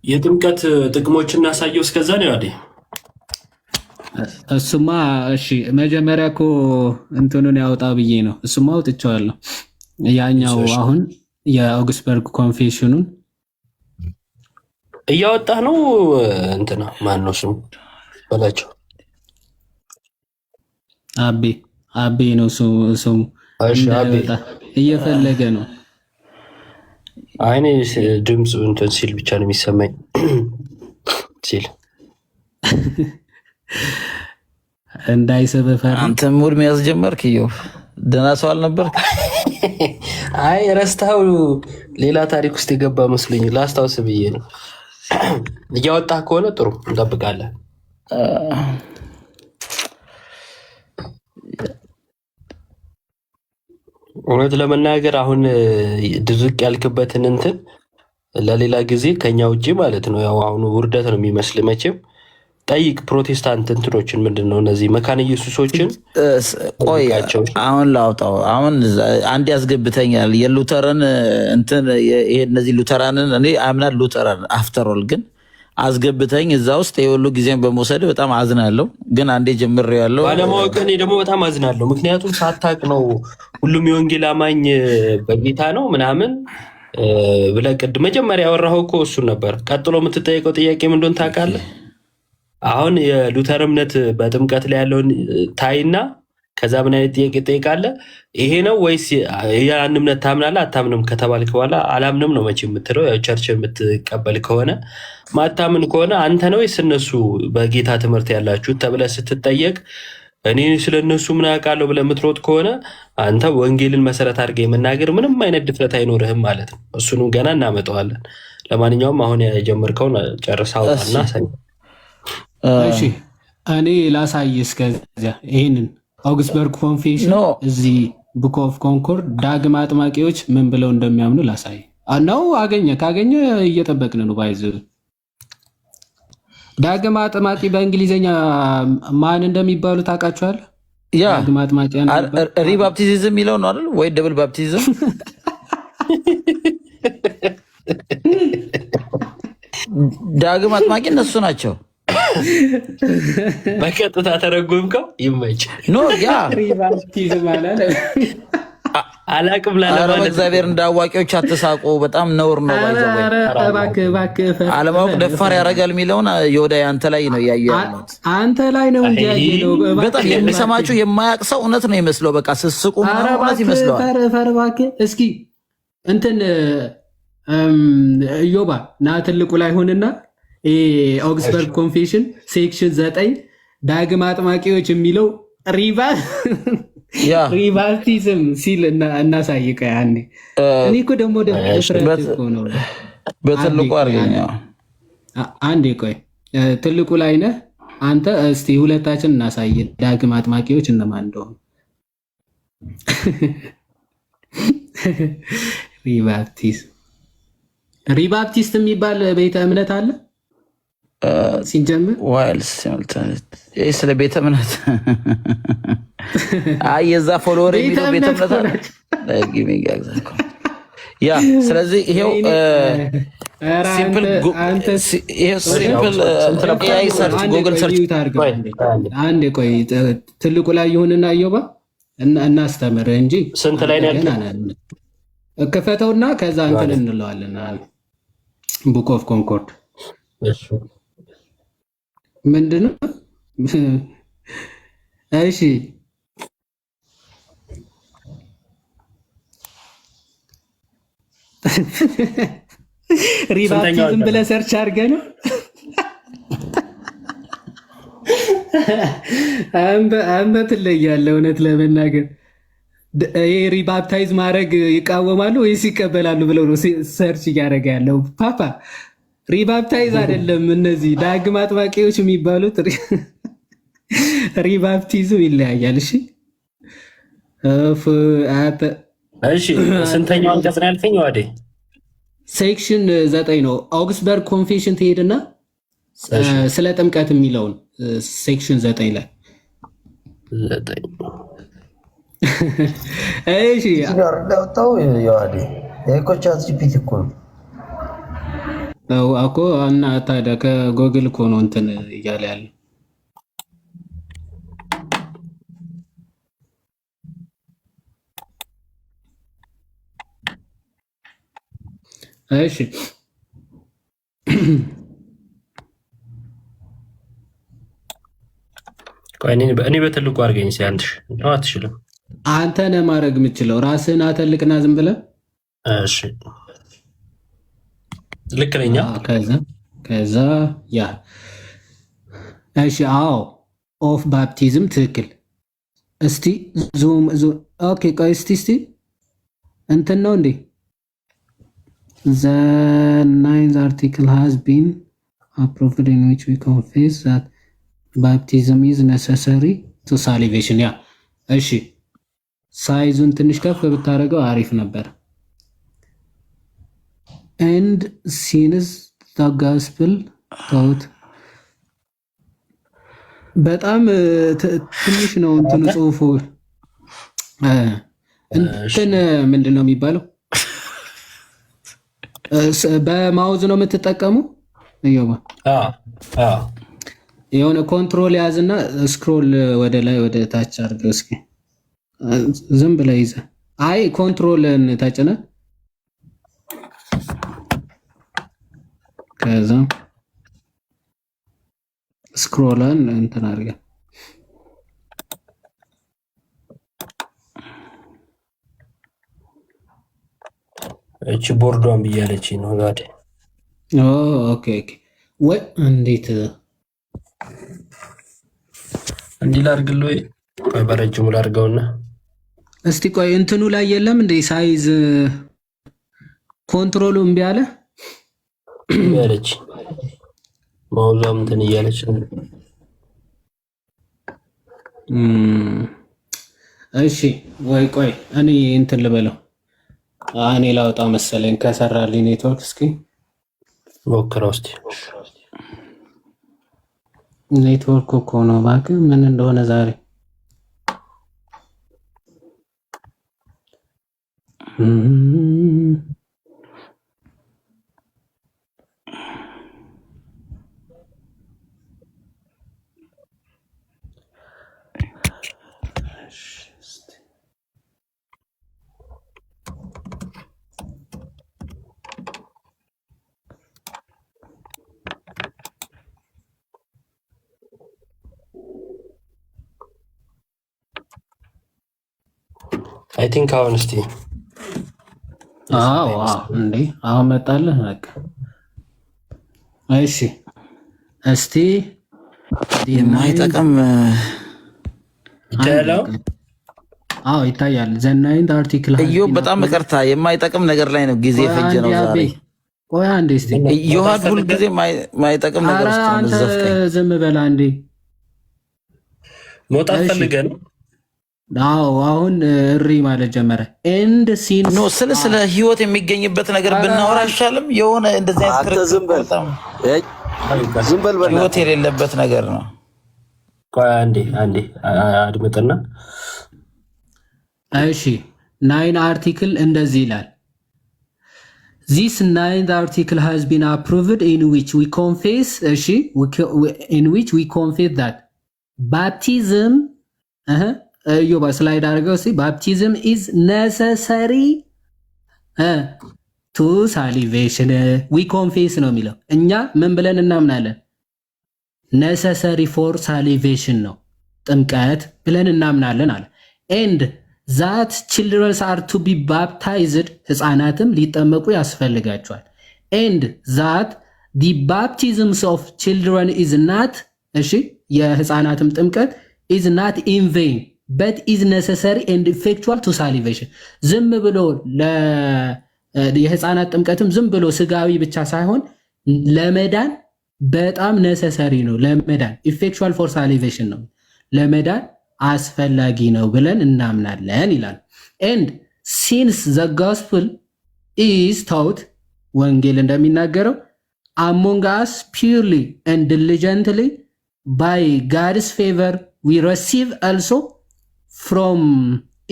[SPEAKER 4] የጥምቀት ጥቅሞች እናሳየው። እስከዛ ነው ያዴ
[SPEAKER 3] እሱማ እሺ፣ መጀመሪያ እኮ እንትኑን ያወጣ ብዬ ነው። እሱማ አውጥቼዋለሁ። ያኛው አሁን የአውግስበርግ ኮንፌሽኑን
[SPEAKER 4] እያወጣህ ነው። እንትና ማን ነው ስሙ በላቸው። አቤ ነው ስሙ።
[SPEAKER 3] እየፈለገ ነው።
[SPEAKER 4] አይኔ ድምፁ እንትን ሲል ብቻ ነው የሚሰማኝ ሲል
[SPEAKER 3] እንዳይሰበፈር
[SPEAKER 2] አንተ ሙድ መያዝ ጀመርክ። ይኸው ደህና ሰው አልነበርክ።
[SPEAKER 4] አይ ረስታው ሌላ ታሪክ ውስጥ የገባ መስሎኝ ላስታውስ ብዬ ነው። እያወጣህ ከሆነ ጥሩ እንጠብቃለን። እውነት ለመናገር አሁን ድርቅ ያልክበትን እንትን ለሌላ ጊዜ ከኛ ውጭ ማለት ነው። ያው አሁኑ ውርደት ነው የሚመስል መቼም ጠይቅ። ፕሮቴስታንት እንትኖችን ምንድን ነው እነዚህ መካነ ኢየሱሶችን
[SPEAKER 2] ቆያቸው። አሁን ላውጣው። አሁን አንድ ያስገብተኛል የሉተርን እንትን ይሄ እነዚህ ሉተራንን እኔ አምናል ሉተራን አፍተሮል ግን አስገብተኝ እዛ ውስጥ የሁሉ ጊዜን በመውሰድ በጣም አዝናለሁ። ግን አንዴ ጀምሬያለሁ።
[SPEAKER 4] ባለማወቅ እኔ ደግሞ በጣም አዝናለሁ። ምክንያቱም ሳታቅ ነው ሁሉም የወንጌል አማኝ በጌታ ነው ምናምን ብለህ ቅድም መጀመሪያ ያወራኸው እኮ እሱን ነበር። ቀጥሎ የምትጠየቀው ጥያቄ ምን እንደሆነ ታውቃለህ? አሁን የሉተር እምነት በጥምቀት ላይ ያለውን ታይና ከዛ ምን አይነት ጥያቄ ትጠይቃለህ? ይሄ ነው ወይስ ያን እምነት ታምናለህ አታምንም ከተባልክ በኋላ አላምንም ነው መቼ የምትለው። ያው ቸርች የምትቀበል ከሆነ ማታምን ከሆነ አንተ ነው ወይስ እነሱ በጌታ ትምህርት ያላችሁት ተብለህ ስትጠየቅ እኔ ስለነሱ ምን አውቃለሁ ብለህ የምትሮጥ ከሆነ አንተ ወንጌልን መሰረት አድርገህ የመናገር ምንም አይነት ድፍረት አይኖርህም ማለት ነው። እሱንም ገና እናመጣዋለን። ለማንኛውም አሁን የጀመርከውን ጨርስ አውጣና ሳይ።
[SPEAKER 3] እሺ እኔ ላሳይ እስከዚያ ይሄንን አውግስበርግ ኮንፌሽን እዚህ ቡክ ኦፍ ኮንኮርድ ዳግም አጥማቂዎች ምን ብለው እንደሚያምኑ ላሳይ ነው። ካገኘ እየጠበቅን ነው። ባይዝ ዳግም አጥማቂ በእንግሊዝኛ ማን እንደሚባሉ ታውቃቸዋል?
[SPEAKER 2] ያ
[SPEAKER 3] ዳግም አጥማቂ
[SPEAKER 2] ሪባፕቲዝም የሚለው ነው አይደል ወይ? ደብል ባፕቲዝም ዳግም አጥማቂ እነሱ ናቸው።
[SPEAKER 4] በቀጥታ ተረጎምከው ይመች
[SPEAKER 2] ኖ ያ
[SPEAKER 3] ሪባፕቲዝም አላለ
[SPEAKER 4] አላቅም
[SPEAKER 2] ላለማለት እግዚአብሔር እንዳዋቂዎች አትሳቁ፣ በጣም ነውር ነው። አለማወቅ ደፋር ያደርጋል የሚለውን የወዳይ አንተ ላይ ነው ያየው ያሉት
[SPEAKER 3] አንተ ላይ ነው እንጂ ያየው።
[SPEAKER 2] በጣም የሚሰማችሁ የማያውቅ ሰው እውነት ነው ይመስለው። በቃ ስስቁ እውነት ይመስለዋል።
[SPEAKER 3] ፈርባክ እስኪ እንትን ኢዮባ ና ትልቁ ላይ ሆንና አውግስበርግ ኮንፌሽን ሴክሽን 9 ዳግም አጥማቂዎች የሚለው ሪባፕቲዝም ሲል እናሳይቀ ያኔ እኔ እኮ ደግሞ ነው
[SPEAKER 2] በትልቁ አድርገኛ
[SPEAKER 3] አንዴ ቆይ ትልቁ ላይ ነህ አንተ። እስቲ ሁለታችን እናሳየን ዳግም አጥማቂዎች እነማን እንደሆኑ። ሪባፕቲስት የሚባል ቤተ እምነት አለ ሲጀምር
[SPEAKER 2] ዋይልስ ስለ ቤተ እምነት የዛ ፎሎወር የሚለው ቤተ እምነት ያ። ስለዚህ ይሄው ሲምፕል ጉግል ሰርች
[SPEAKER 3] አንዴ ቆይ ትልቁ ላይ ይሁንና እዮባ እናስተምር እንጂ
[SPEAKER 4] ስንት ላይ ነው
[SPEAKER 3] ክፈተውና ከዛ እንትን እንለዋለን። ቡክ ኦፍ ኮንኮርድ ምንድነው? እሺ ሪባፕቲዝም ብለህ ሰርች አድርገህ ነው አንተ ትለያለህ። እውነት ለመናገር ይሄ ሪባፕታይዝ ማድረግ ይቃወማሉ ወይስ ይቀበላሉ ብለው ነው ሰርች እያደረገ ያለው ፓፓ። ሪባፕታይዝ አይደለም። እነዚህ ዳግም አጥባቂዎች የሚባሉት ሪባፕቲዝም ይለያያል። እሺ
[SPEAKER 4] እሺ ስንተኛው አንቀጽ ነው ያልከኝ? ዋዴ
[SPEAKER 3] ሴክሽን 9 ነው። አውግስበርግ ኮንፌሽን ትሄድና ስለ ጥምቀት የሚለውን ሴክሽን 9 ላይ እሺ
[SPEAKER 5] ያወጣው ያዋዴ የኮቻት ጂፒቲ እኮ
[SPEAKER 3] ነው እኮ እና ታዲያ ከጎግል እኮ ነው እንትን እያለ ያለ። እሺ
[SPEAKER 4] እኔ በትልቁ አድርገኝ ሲያንትሽ ነው። አትችልም።
[SPEAKER 3] አንተ ነህ ማድረግ የምችለው። ራስህን አተልቅና ዝም ብለህ
[SPEAKER 4] እሺ ልክ ነኝ።
[SPEAKER 3] ከዛ ያ እሺ አዎ ኦፍ ባፕቲዝም ትክክል። እስቲ ዙም ኦኬ ቆይ እስቲ እንትን ነው እንዴ the ninth article has been approved in which we confess that baptism is necessary to salvation። ያ እሺ ሳይዙን ትንሽ ከፍ ብታደርገው አሪፍ ነበር። and since the gospel taught በጣም ትንሽ ነው እንትኑ ጽሁፉ እንትን ምንድን ነው የሚባለው? በማውዝ ነው የምትጠቀሙ? እዮባ
[SPEAKER 4] አዎ
[SPEAKER 3] የሆነ ኮንትሮል ያዝና ስክሮል ወደ ላይ ወደ ታች አድርገው እስኪ ዝም ብለህ ይዘህ አይ ኮንትሮልን ተጭነህ ከዛ ስክሮልን እንትን አድርገህ
[SPEAKER 4] እቺ ቦርዷን ብያለች ነው ጋር
[SPEAKER 3] ኦኬ ወይ እንዴት
[SPEAKER 4] እንዲህ ላድርግልህ ወይ ቆይ በረጅሙ ላድርገውና
[SPEAKER 3] እስቲ ቆይ እንትኑ ላይ የለም እንዴ ሳይዝ ኮንትሮሉ እምቢ አለ
[SPEAKER 4] ያለች ማውዛም እንትን እያለች ነው
[SPEAKER 3] እሺ ወይ ቆይ እኔ እንትን ልበለው እኔ ላውጣው መሰለኝ ከሰራልኝ ኔትወርክ እስኪ
[SPEAKER 4] ሞክረው እስቲ
[SPEAKER 3] ኔትወርክ እኮ ነው እባክህ ምን እንደሆነ ዛሬ
[SPEAKER 4] አይ ቲንክ አሁን እስቲ
[SPEAKER 3] አዎ እንዴ አሁን መጣልህ በቃ እሺ እስቲ
[SPEAKER 2] የማይጠቅም
[SPEAKER 4] ይቻላል
[SPEAKER 3] አዎ ይታያል ዘናይንት አርቲክል
[SPEAKER 2] እዩ በጣም ይቅርታ የማይጠቅም ነገር ላይ ነው ጊዜ ፈጀ ነው ዛሬ
[SPEAKER 3] ቆይ አንዴ እስቲ
[SPEAKER 2] ይሁን ሁሉ ጊዜ ማይጠቅም ነገር ውስጥ ነው ዘፍከኝ
[SPEAKER 3] ዝም በላ አንዴ
[SPEAKER 4] መውጣት ፈልገን
[SPEAKER 3] አዎ አሁን እሪ ማለት ጀመረ ኤንድ ሲን
[SPEAKER 2] ኖ ስለ ህይወት የሚገኝበት ነገር ብናወራ አይሻልም የሆነ እንደዚህ አይነት ክርክር ዝም በል ህይወት የሌለበት ነገር ነው
[SPEAKER 4] ቆይ አንዴ አድምጥና
[SPEAKER 3] እሺ ናይን አርቲክል እንደዚህ ይላል This ninth article has been approved in which we confess that baptism ዮባ ስላይድ አድርገው እስኪ baptism is necessary to salvation we confess ነው የሚለው እኛ ምን ብለን እናምናለን necessary for salvation ነው ጥምቀት ብለን እናምናለን አለ and that children are to be baptized ህፃናትም ሊጠመቁ ያስፈልጋቸዋል and that the baptisms of children is not የህፃናትም ጥምቀት is not in vain but is necessary and effectual to salvation ዝም ብሎ የህፃናት ጥምቀትም ዝም ብሎ ስጋዊ ብቻ ሳይሆን ለመዳን በጣም necessary ነው ለመዳን effectual for salvation ነው ለመዳን አስፈላጊ ነው ብለን እናምናለን ይላል and since the gospel is taught ወንጌል እንደሚናገረው among us purely and diligently by God's favor we receive also from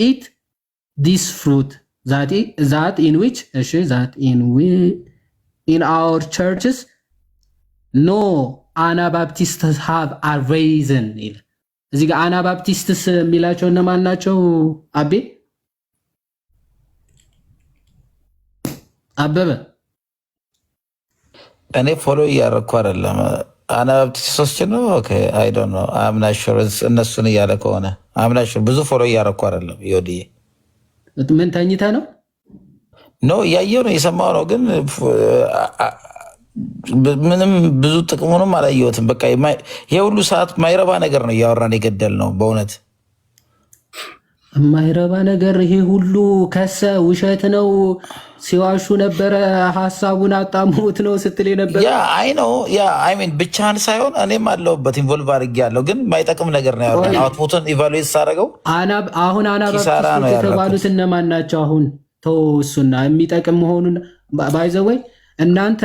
[SPEAKER 3] it this fruit that in our churches no Anabaptists have arisen እዚህ ጋር አናባፕቲስትስ የሚላቸው እነማን ናቸው አበበ
[SPEAKER 2] እኔ ፎሎ እያደረኩ አይደለም አናባፕቲስቶች ነው ኦኬ አይ ዶንት ኖ አም ናት ሹር እነሱን እያለ ከሆነ አም ናት ሹር ብዙ ፎሎ እያደረኩ አይደለም ዮዲዬ
[SPEAKER 3] ምን ተኝተህ ነው
[SPEAKER 2] ኖ እያየሁ ነው የሰማሁ ነው ግን ምንም ብዙ ጥቅሙንም አላየሁትም በቃ ይሄ ሁሉ ሰዓት ማይረባ ነገር ነው እያወራን የገደል ነው በእውነት
[SPEAKER 3] ማይረባ ነገር ይሄ ሁሉ ከሰ ውሸት ነው ሲዋሹ ነበረ ሐሳቡን አጣሙት ነው ስትል ነበር
[SPEAKER 2] አይ ነው አይ ሚን ብቻህን ሳይሆን እኔም አለሁበት ኢንቮልቭ አድርጌያለሁ ግን ማይጠቅም ነገር ነው ያወራን አውትፑትን ኢቫሉዌት ሳደርገው
[SPEAKER 3] አሁን አናባፕቲስቶች የተባሉት እነማን ናቸው አሁን ተውሱና የሚጠቅም መሆኑን ባይዘወይ እናንተ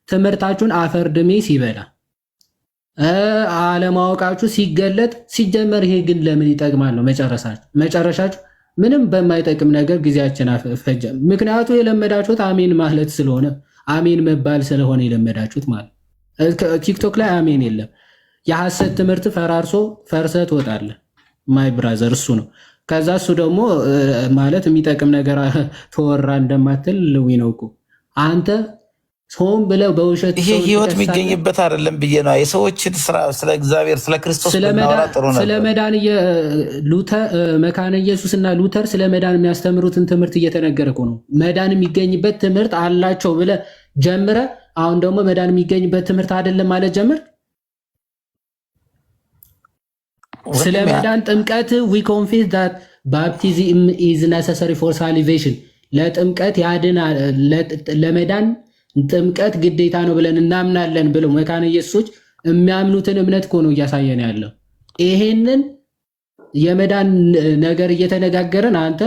[SPEAKER 3] ትምህርታችሁን አፈር ድሜ ሲበላ አለማወቃችሁ ሲገለጥ ሲጀመር ይሄ ግን ለምን ይጠቅማል ነው መጨረሻችሁ ምንም በማይጠቅም ነገር ጊዜያችን አፈጀ ምክንያቱ የለመዳችሁት አሜን ማለት ስለሆነ አሜን መባል ስለሆነ የለመዳችሁት ማለት ቲክቶክ ላይ አሜን የለም። የሐሰት ትምህርት ፈርሰህ ትወጣለህ። ማይ ብራዘር እሱ ነው። ከዛ እሱ ደግሞ ማለት የሚጠቅም ነገር ተወራ እንደማትል ልዊ ነው እኮ አንተ ሆን ብለው በውሸት
[SPEAKER 2] ይሄ ህይወት የሚገኝበት አይደለም ብዬ ነው። የሰዎችን ስራ ስለ እግዚአብሔር ስለ ክርስቶስ ብናወራ ጥሩ ነበር።
[SPEAKER 3] ስለ መዳን መካነ ኢየሱስና ሉተር ስለ መዳን የሚያስተምሩትን ትምህርት እየተነገረ እኮ ነው። መዳን የሚገኝበት ትምህርት አላቸው ብለህ ጀምረህ አሁን ደግሞ መዳን የሚገኝበት ትምህርት አይደለም ማለት ጀምር። ስለ መዳን ጥምቀት we confess that baptism is necessary for salvation ለጥምቀት ያድናል ለመዳን ጥምቀት ግዴታ ነው ብለን እናምናለን ብለው መካነ ኢየሱሶች የሚያምኑትን እምነት እኮ ነው እያሳየን ያለው። ይሄንን የመዳን ነገር እየተነጋገረን አንተ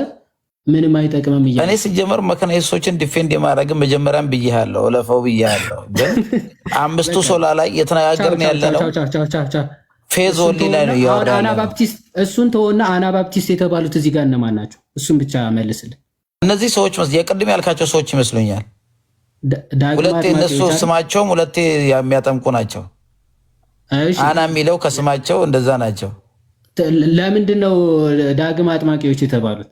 [SPEAKER 3] ምንም አይጠቅምም እያለ
[SPEAKER 2] እኔ ሲጀመር መካነ ኢየሱሶችን ዲፌንድ የማድረግ መጀመሪያም ብያለሁ፣ ለፈው ብያለሁ። ግን አምስቱ ሶላ ላይ የተነጋገርን ያለ ነው ፌዝ ኦንሊ ላይ ነው ያወራው።
[SPEAKER 3] አናባፕቲስት እሱን ተወና አናባፕቲስት የተባሉት እዚህ ጋር እነማን ናቸው? እሱን ብቻ መልስልኝ።
[SPEAKER 2] እነዚህ ሰዎች የቅድም ያልካቸው ሰዎች ይመስሉኛል። ሁለቴ እነሱ ስማቸውም ሁለቴ የሚያጠምቁ ናቸው። አና የሚለው ከስማቸው እንደዛ ናቸው።
[SPEAKER 3] ለምንድን ነው ዳግም አጥማቂዎች የተባሉት?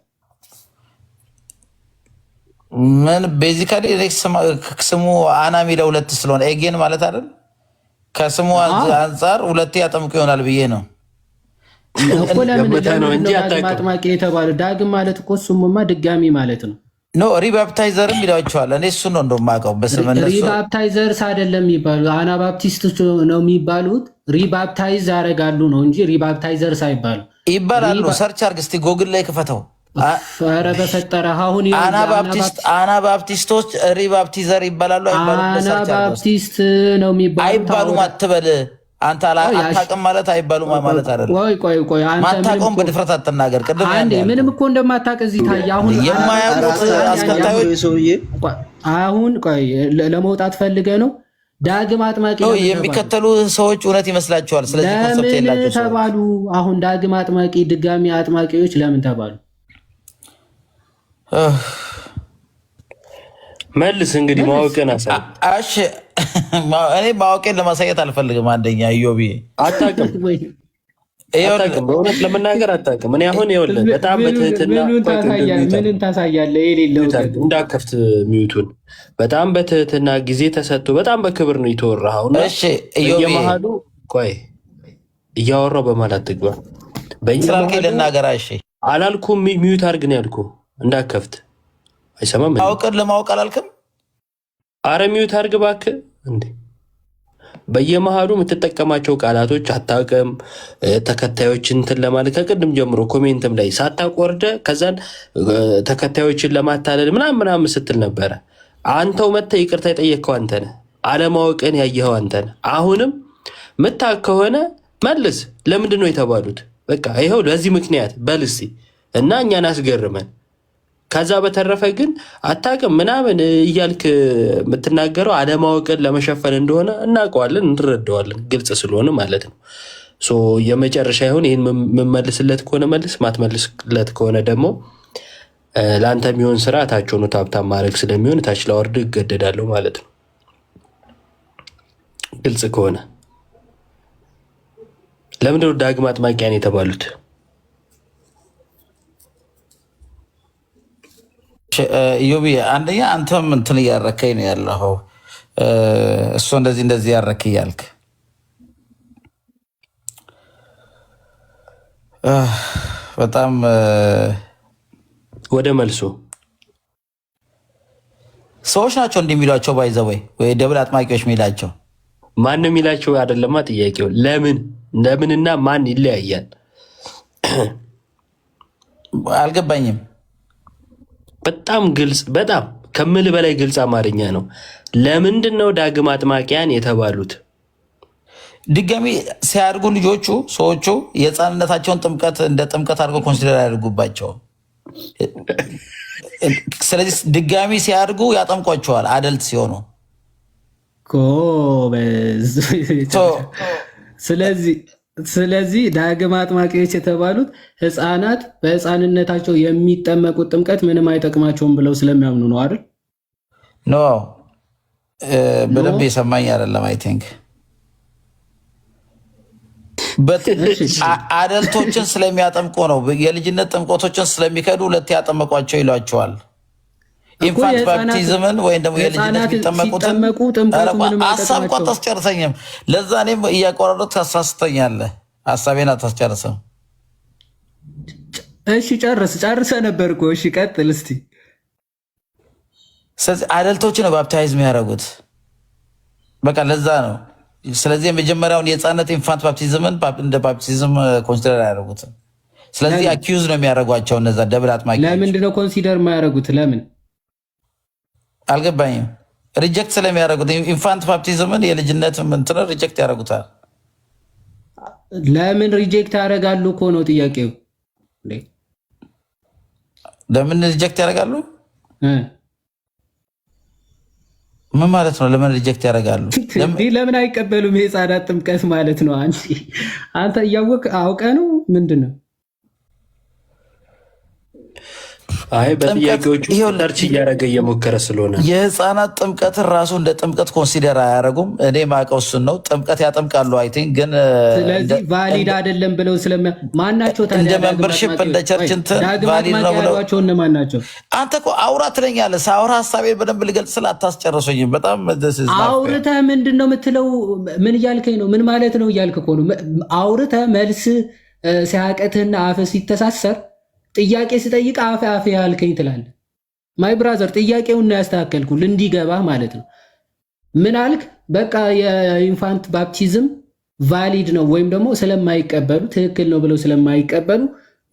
[SPEAKER 2] ምን ቤዚካሊ ስሙ አና የሚለው ሁለት ስለሆነ ኤጌን ማለት አይደል? ከስሙ አንጻር ሁለቴ ያጠምቁ ይሆናል ብዬ ነው
[SPEAKER 3] እኮ። ለምን ዳግም አጥማቂ የተባሉት? ዳግም ማለት እኮ ስሙማ ድጋሚ ማለት ነው።
[SPEAKER 2] ኖ ሪባፕታይዘርም ይሏቸዋል። እኔ እሱን ነው እንደማውቀው። በስመነሱ
[SPEAKER 3] ሪባፕታይዘርስ አይደለም የሚባሉ አናባፕቲስቶች ነው የሚባሉት። ሪባፕታይዝ ያደርጋሉ ነው እንጂ ሪባፕታይዘርስ አይባሉ
[SPEAKER 2] ይባላሉ። ሰርች አድርግ እስኪ ጎግል ላይ ክፈተው።
[SPEAKER 3] ኧረ በፈጠረ አሁን
[SPEAKER 2] አናባፕቲስቶች ሪባፕቲዘር ይባላሉ
[SPEAKER 3] አናባፕቲስት ነው የሚባሉት
[SPEAKER 2] አይባሉም አትበል አንተ አታውቅም ማለት አይባሉም ማለት አይደለም።
[SPEAKER 3] ቆይ
[SPEAKER 2] ማታውቀውም በድፍረት አትናገር። ቅድም
[SPEAKER 3] አንዴ ምንም እኮ እንደማታውቅ እዚህ ታየ። አሁን
[SPEAKER 2] የማያውቁት አስከታዮች
[SPEAKER 3] አሁን ቆይ ለመውጣት ፈልገህ ነው። ዳግም አጥማቂ
[SPEAKER 2] ነው የሚከተሉ ሰዎች እውነት ይመስላቸዋል። ስለዚህ ኮንሰፕት የላቸው
[SPEAKER 3] ተባሉ። አሁን ዳግም አጥማቂ ድጋሚ አጥማቂዎች ለምን ተባሉ?
[SPEAKER 4] መልስ እንግዲህ ማወቅን አሳይ።
[SPEAKER 2] እሺ እኔ ማወቄን ለማሳየት አልፈልግም። አንደኛ ኢዮብ
[SPEAKER 4] አታውቅም፣ በእውነት ለመናገር አታውቅም። እኔ አሁን ይኸውልህ በጣም በትህትና
[SPEAKER 3] ምንን ታሳያለህ? የሌለው
[SPEAKER 4] እንዳከፍት ሚዩቱን በጣም በትህትና ጊዜ ተሰጥቶ በጣም በክብር ነው የተወራኸው። በየመሀሉ ቆይ እያወራሁ በመሀል አትግባ።
[SPEAKER 2] ስላልከኝ ልናገር። እሺ
[SPEAKER 4] አላልኩም፣ ሚዩት አድርግ ነው ያልኩህ። እንዳከፍት አይሰማም።
[SPEAKER 2] ማወቅን ለማወቅ አላልክም?
[SPEAKER 4] አረ ሚዩት አድርግ እባክህ። እንዴ በየመሃሉ የምትጠቀማቸው ቃላቶች አታውቅም። ተከታዮችን እንትን ለማለት ከቅድም ጀምሮ ኮሜንትም ላይ ሳታቆርደ ከዛን ተከታዮችን ለማታለል ምናምን ስትል ነበረ። አንተው መተህ ይቅርታ የጠየቅከው አንተ ነህ። አለማወቅን ያየኸው አንተ ነህ። አሁንም ምታውቅ ከሆነ መልስ። ለምንድን ነው የተባሉት? በቃ ይኸው ለዚህ ምክንያት በል እስኪ እና እኛን አስገርመን። ከዛ በተረፈ ግን አታውቅም ምናምን እያልክ የምትናገረው አለማወቅን ለመሸፈን እንደሆነ እናውቀዋለን፣ እንረዳዋለን፣ ግልጽ ስለሆነ ማለት ነው። የመጨረሻ ይሁን። ይህን የምመልስለት ከሆነ መልስ፣ ማትመልስለት ከሆነ ደግሞ ለአንተ የሚሆን ስራ ታች ሆኖ ታብታብ ማድረግ ስለሚሆን ታች ላወርድ እገደዳለሁ ማለት ነው። ግልጽ ከሆነ ለምንድነው ዳግም አጥማቂያን የተባሉት?
[SPEAKER 2] ኢዮብ አንደኛ አንተም እንትን እያረከኝ ነው ያለኸው። እሱ እንደዚህ ያረክ እያልክ በጣም
[SPEAKER 4] ወደ መልሶ
[SPEAKER 2] ሰዎች ናቸው እንደሚሏቸው ባይዘወይ ወይ ደብል አጥማቂዎች የሚላቸው
[SPEAKER 4] ማንም የሚላቸው አይደለማ። ጥያቄው ለምንና ማን ይለያያል?
[SPEAKER 2] አልገባኝም።
[SPEAKER 4] በጣም ግልጽ፣ በጣም ከምል በላይ ግልጽ አማርኛ ነው። ለምንድን ነው ዳግም አጥማቂያን የተባሉት?
[SPEAKER 2] ድጋሚ ሲያድጉ ልጆቹ ሰዎቹ የህፃንነታቸውን ጥምቀት እንደ ጥምቀት አድርገው ኮንሲደር ያደርጉባቸው። ስለዚህ ድጋሚ ሲያድጉ ያጠምቋቸዋል አደልት ሲሆኑ።
[SPEAKER 3] ስለዚህ ዳግም አጥማቂዎች የተባሉት ህፃናት በህፃንነታቸው የሚጠመቁት ጥምቀት ምንም አይጠቅማቸውም ብለው ስለሚያምኑ ነው አይደል?
[SPEAKER 2] ኖ በደንብ የሰማኝ አይደለም። አይ ቲንክ አደልቶችን ስለሚያጠምቁ ነው። የልጅነት ጥምቀቶችን ስለሚከዱ ሁለት ያጠመቋቸው ይሏቸዋል። ኢንፋንት ባፕቲዝምን ወይም ደግሞ የልጅነት የሚጠመቁትን ሀሳብ እኮ አታስጨርሰኝም። ለዛ እኔም እያቆራረጥ ታሳስተኛለህ። ሀሳቤን አታስጨርሰም።
[SPEAKER 3] እሺ ጨርሰ ነበር እኮ። እሺ ቀጥል እስቲ።
[SPEAKER 2] ስለዚህ አደልቶች ነው ባፕታይዝ የሚያደርጉት። በቃ ለዛ ነው። ስለዚህ የመጀመሪያውን የህፃነት ኢንፋንት ባፕቲዝምን እንደ ባፕቲዝም ኮንሲደር አያደርጉትም። ስለዚህ አኪዩዝ ነው የሚያደርጓቸው እነዛ ደብል አጥማቂ።
[SPEAKER 3] ለምንድነው ኮንሲደር የማያደርጉት? ለምን
[SPEAKER 2] አልገባኝም። ሪጀክት ስለሚያደርጉት ኢንፋንት ባፕቲዝምን የልጅነት እንትን ሪጀክት ያደርጉታል።
[SPEAKER 3] ለምን ሪጀክት ያደርጋሉ እኮ ነው ጥያቄው።
[SPEAKER 2] ለምን ሪጀክት ያደርጋሉ? ምን ማለት ነው? ለምን ሪጀክት ያደርጋሉ?
[SPEAKER 3] ለምን አይቀበሉም? የህፃናት ጥምቀት ማለት ነው። አንተ እያወቅህ አውቀህ ነው ምንድን ነው?
[SPEAKER 4] አይ በጥያቄዎቹ ሰርች እያደረገ እየሞከረ ስለሆነ
[SPEAKER 2] የህፃናት ጥምቀትን ራሱ እንደ ጥምቀት ኮንሲደር አያደርጉም። እኔ ማውቀው እሱን ነው። ጥምቀት ያጠምቃሉ አይ ቲንክ፣ ግን
[SPEAKER 3] ስለዚህ ቫሊድ አይደለም ብለው ማናቸው
[SPEAKER 2] እንደ ሜምበርሺፕ እንደ ቸርች እንትን ቫሊድ ነው ብለው
[SPEAKER 3] እነማን ናቸው?
[SPEAKER 2] አንተ እኮ አውራ ትለኛለህ። ሳውራ ሀሳቤን በደንብ ልገልጽ ስላታስጨርሰኝም በጣም
[SPEAKER 3] አውርተህ ምንድን ነው የምትለው? ምን እያልከኝ ነው? ምን ማለት ነው እያልክ እኮ ነው። አውርተህ መልስ ሲያቀትህና አፍህ ሲተሳሰር ጥያቄ ስጠይቅ አፌ ያልከኝ ትላለህ። ማይ ብራዘር ጥያቄውን ያስተካከልኩል እንዲገባህ ማለት ነው። ምን አልክ? በቃ የኢንፋንት ባፕቲዝም ቫሊድ ነው ወይም ደግሞ ስለማይቀበሉ ትክክል ነው ብለው ስለማይቀበሉ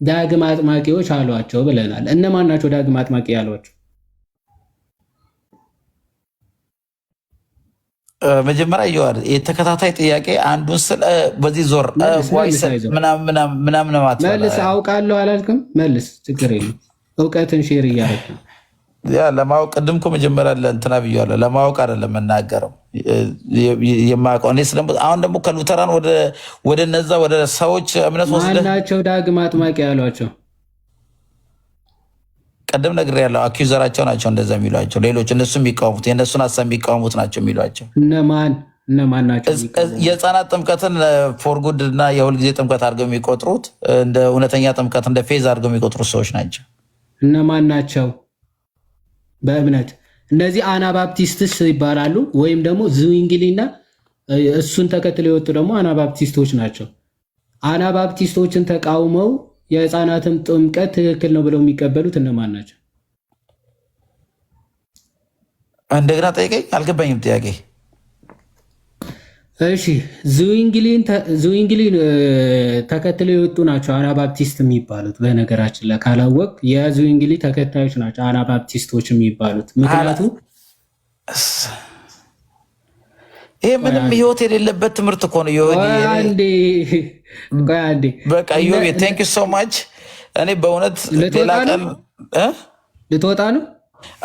[SPEAKER 3] ዳግም አጥማቂዎች አሏቸው ብለናል። እነማን ናቸው ዳግም አጥማቂ ያሏቸው?
[SPEAKER 2] መጀመሪያ ይዋር የተከታታይ ጥያቄ አንዱን ስለ በዚህ ዞር ምናምን
[SPEAKER 3] መልስ። አውቃለሁ አላልክም? መልስ። ችግር የለም እውቀትን ሼር እያደረግ ነው።
[SPEAKER 2] ያ ለማወቅ ቅድም እኮ መጀመሪያ ለእንትና ብያለሁ። ለማወቅ አይደለም የምናገረው የማውቀው እኔ አሁን ደግሞ ከሉተራን ወደ እነዛ ወደ ሰዎች እምነት ወስደህ
[SPEAKER 3] ማናቸው ዳግም አጥማቂ ያሏቸው?
[SPEAKER 2] ቀደም ነገር ያለው አኪዩዘራቸው ናቸው እንደዛ የሚሏቸው። ሌሎች እነሱ የሚቃወሙት የእነሱን ሀሳብ የሚቃወሙት ናቸው የሚሏቸው።
[SPEAKER 3] እነማን ናቸው?
[SPEAKER 2] የህፃናት ጥምቀትን ፎር ጉድ እና የሁልጊዜ ጥምቀት አድርገው የሚቆጥሩት እንደ እውነተኛ ጥምቀት እንደ ፌዝ አድርገው የሚቆጥሩት ሰዎች ናቸው።
[SPEAKER 3] እነማን ናቸው? በእምነት እነዚህ አናባፕቲስትስ ይባላሉ። ወይም ደግሞ ዝዊንግሊና እሱን ተከትለው የወጡ ደግሞ አናባፕቲስቶች ናቸው። አናባፕቲስቶችን ተቃውመው የህፃናትን ጥምቀት ትክክል ነው ብለው የሚቀበሉት እነማን ናቸው?
[SPEAKER 2] እንደገና ጠይቀኝ፣ አልገባኝም ጥያቄ።
[SPEAKER 3] እሺ ዝዊንግሊን ተከትለው የወጡ ናቸው አናባፕቲስት የሚባሉት። በነገራችን ላይ ካላወቅ የዝዊንግሊ ተከታዮች ናቸው አናባፕቲስቶች የሚባሉት። ምክንያቱም ይሄ ምንም ህይወት የሌለበት ትምህርት እኮ ነው። በቃ ዮቤ ቴንክ ዩ ሶ ማች። እኔ በእውነት ሌላ ቀን ልትወጣ ነው።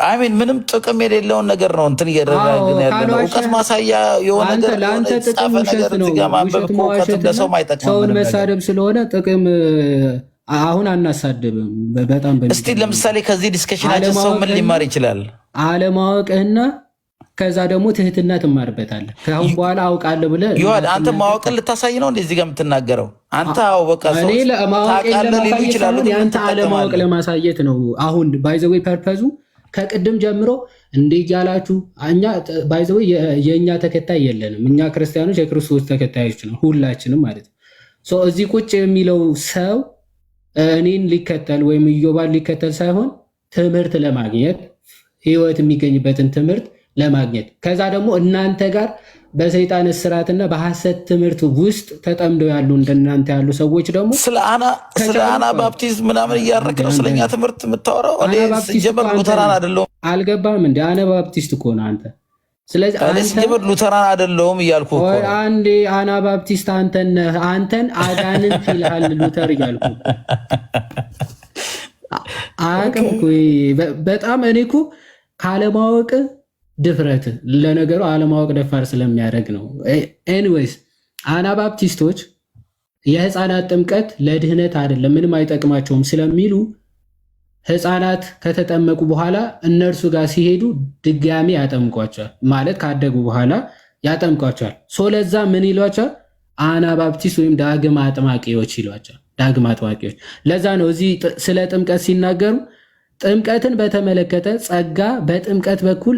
[SPEAKER 2] አሚን ምንም ጥቅም የሌለውን ነገር ነው እንትን እያደረግን ያለ ነው። እውቀት ማሳያ የሆነ ነገር
[SPEAKER 3] ለአንተ ጥቅም ውሸት ነው። ሰውን መሳደብ ስለሆነ ጥቅም አሁን አናሳድብም። በጣም
[SPEAKER 2] እስቲ ለምሳሌ ከዚህ ዲስከሽናችን ሰው ምን ሊማር ይችላል?
[SPEAKER 3] አለማወቅህና ከዛ ደግሞ ትህትና ትማርበታለህ። ከአሁን በኋላ አውቃለሁ ብለህ
[SPEAKER 2] ይዋድ አንተ ማወቅን ልታሳይ ነው እንደዚህ ጋር የምትናገረው አንተ። አዎ በቃ
[SPEAKER 3] እኔ ለማወቅ ይችላል። ያንተ አለማወቅ ለማሳየት ነው። አሁን ባይ ዘ ዌይ ፐርፐዙ ከቅድም ጀምሮ እንደ እያላችሁ እኛ ባይ ዘ ዌይ የእኛ ተከታይ የለንም። እኛ ክርስቲያኖች የክርስቶስ ተከታዮች ነው ሁላችንም ማለት ነው። እዚህ ቁጭ የሚለው ሰው እኔን ሊከተል ወይም ኢዮባን ሊከተል ሳይሆን ትምህርት ለማግኘት ህይወት የሚገኝበትን ትምህርት ለማግኘት ከዛ ደግሞ እናንተ ጋር በሰይጣን እስራትና በሐሰት ትምህርት ውስጥ ተጠምደው ያሉ እንደናንተ ያሉ ሰዎች ደግሞ
[SPEAKER 2] ስለ አና ባፕቲዝም ምናምን እያደረክ ነው ስለኛ ትምህርት የምታወራው። እኔ ሲጀመር ሉተራን አይደለሁም።
[SPEAKER 3] አልገባም እንደ አና ባፕቲስት እኮ ነው አንተ። ስለዚህ
[SPEAKER 2] እኔ ሲጀመር ሉተራን አይደለሁም እያልኩ እኮ
[SPEAKER 3] ነው። አንዴ አና ባፕቲስት አንተን አጋንንት ይልሃል ሉተር እያልኩ አቅም እኮ በጣም እኔ እኮ ካለማወቅ ድፍረት ለነገሩ አለማወቅ ደፋር ስለሚያደርግ ነው። ኤኒዌይስ አናባፕቲስቶች የህፃናት ጥምቀት ለድህነት አይደለም ምንም አይጠቅማቸውም ስለሚሉ ህፃናት ከተጠመቁ በኋላ እነርሱ ጋር ሲሄዱ ድጋሚ ያጠምቋቸዋል። ማለት ካደጉ በኋላ ያጠምቋቸዋል። ለዛ ምን ይሏቸዋል? አናባፕቲስት ወይም ዳግም አጥማቂዎች ይሏቸዋል። ዳግም አጥማቂዎች። ለዛ ነው እዚህ ስለ ጥምቀት ሲናገሩ ጥምቀትን በተመለከተ ጸጋ በጥምቀት በኩል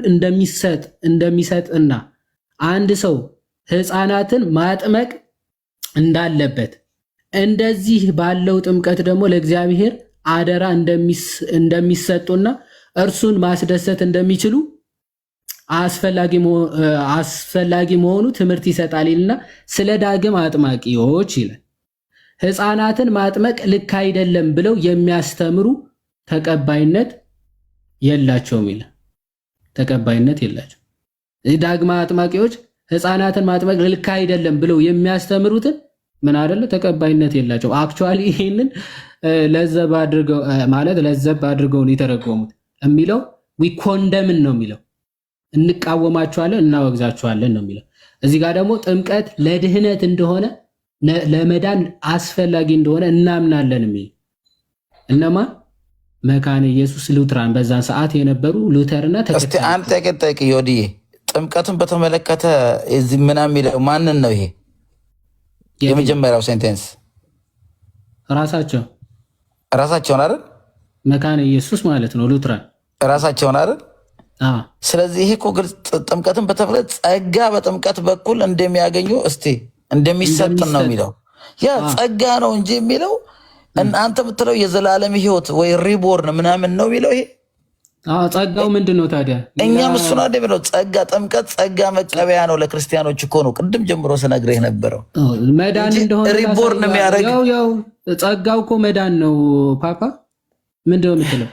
[SPEAKER 3] እንደሚሰጥና አንድ ሰው ሕፃናትን ማጥመቅ እንዳለበት እንደዚህ ባለው ጥምቀት ደግሞ ለእግዚአብሔር አደራ እንደሚሰጡና እርሱን ማስደሰት እንደሚችሉ አስፈላጊ መሆኑ ትምህርት ይሰጣል ይልና ስለ ዳግም አጥማቂዎች ይላል። ሕፃናትን ማጥመቅ ልክ አይደለም ብለው የሚያስተምሩ ተቀባይነት የላቸውም ይላል። ተቀባይነት የላቸው። ዳግም አጥማቂዎች ሕፃናትን ማጥመቅ ልክ አይደለም ብለው የሚያስተምሩትን ምን አይደለ ተቀባይነት የላቸው። አክቹአሊ ይሄንን ለዘብ አድርገው ነው የተረጎሙት። የሚለው ዊ ኮንደምን ነው የሚለው እንቃወማቸዋለን፣ እናወግዛቸዋለን ነው የሚለው። እዚህ ጋር ደግሞ ጥምቀት ለድህነት እንደሆነ ለመዳን አስፈላጊ እንደሆነ እናምናለን የሚል እነማ መካነ ኢየሱስ ሉትራን በዛን ሰዓት የነበሩ ሉተርና
[SPEAKER 2] እስቲ አንተ ጠይቅ ዮዲዬ ጥምቀትን በተመለከተ እዚህ ምናምን የሚለው ማንን ነው? ይሄ የመጀመሪያው ሴንቴንስ ራሳቸውን አይደል?
[SPEAKER 3] መካነ ኢየሱስ ማለት ነው ሉትራን ራሳቸውን
[SPEAKER 2] አይደል? ስለዚህ ይሄ እኮ ግልጽ ጥምቀትን በተመለከተ ጸጋ በጥምቀት በኩል እንደሚያገኙ እስቲ እንደሚሰጥ ነው የሚለው። ያ ጸጋ ነው እንጂ የሚለው አንተ የምትለው የዘላለም ሕይወት ወይ ሪቦርን ምናምን ነው የሚለው። ይሄ
[SPEAKER 3] ጸጋው ምንድን ነው ታዲያ?
[SPEAKER 2] እኛም እሱ ነው የሚለው ጸጋ ጥምቀት ጸጋ መቀበያ ነው ለክርስቲያኖች እኮ ነው። ቅድም ጀምሮ ስነግርህ ነበረው
[SPEAKER 3] መዳን እንደሆነ
[SPEAKER 2] ሪቦርን የሚያደርግ
[SPEAKER 3] ያው ጸጋው እኮ መዳን ነው። ፓፓ ምንድን ነው የምትለው?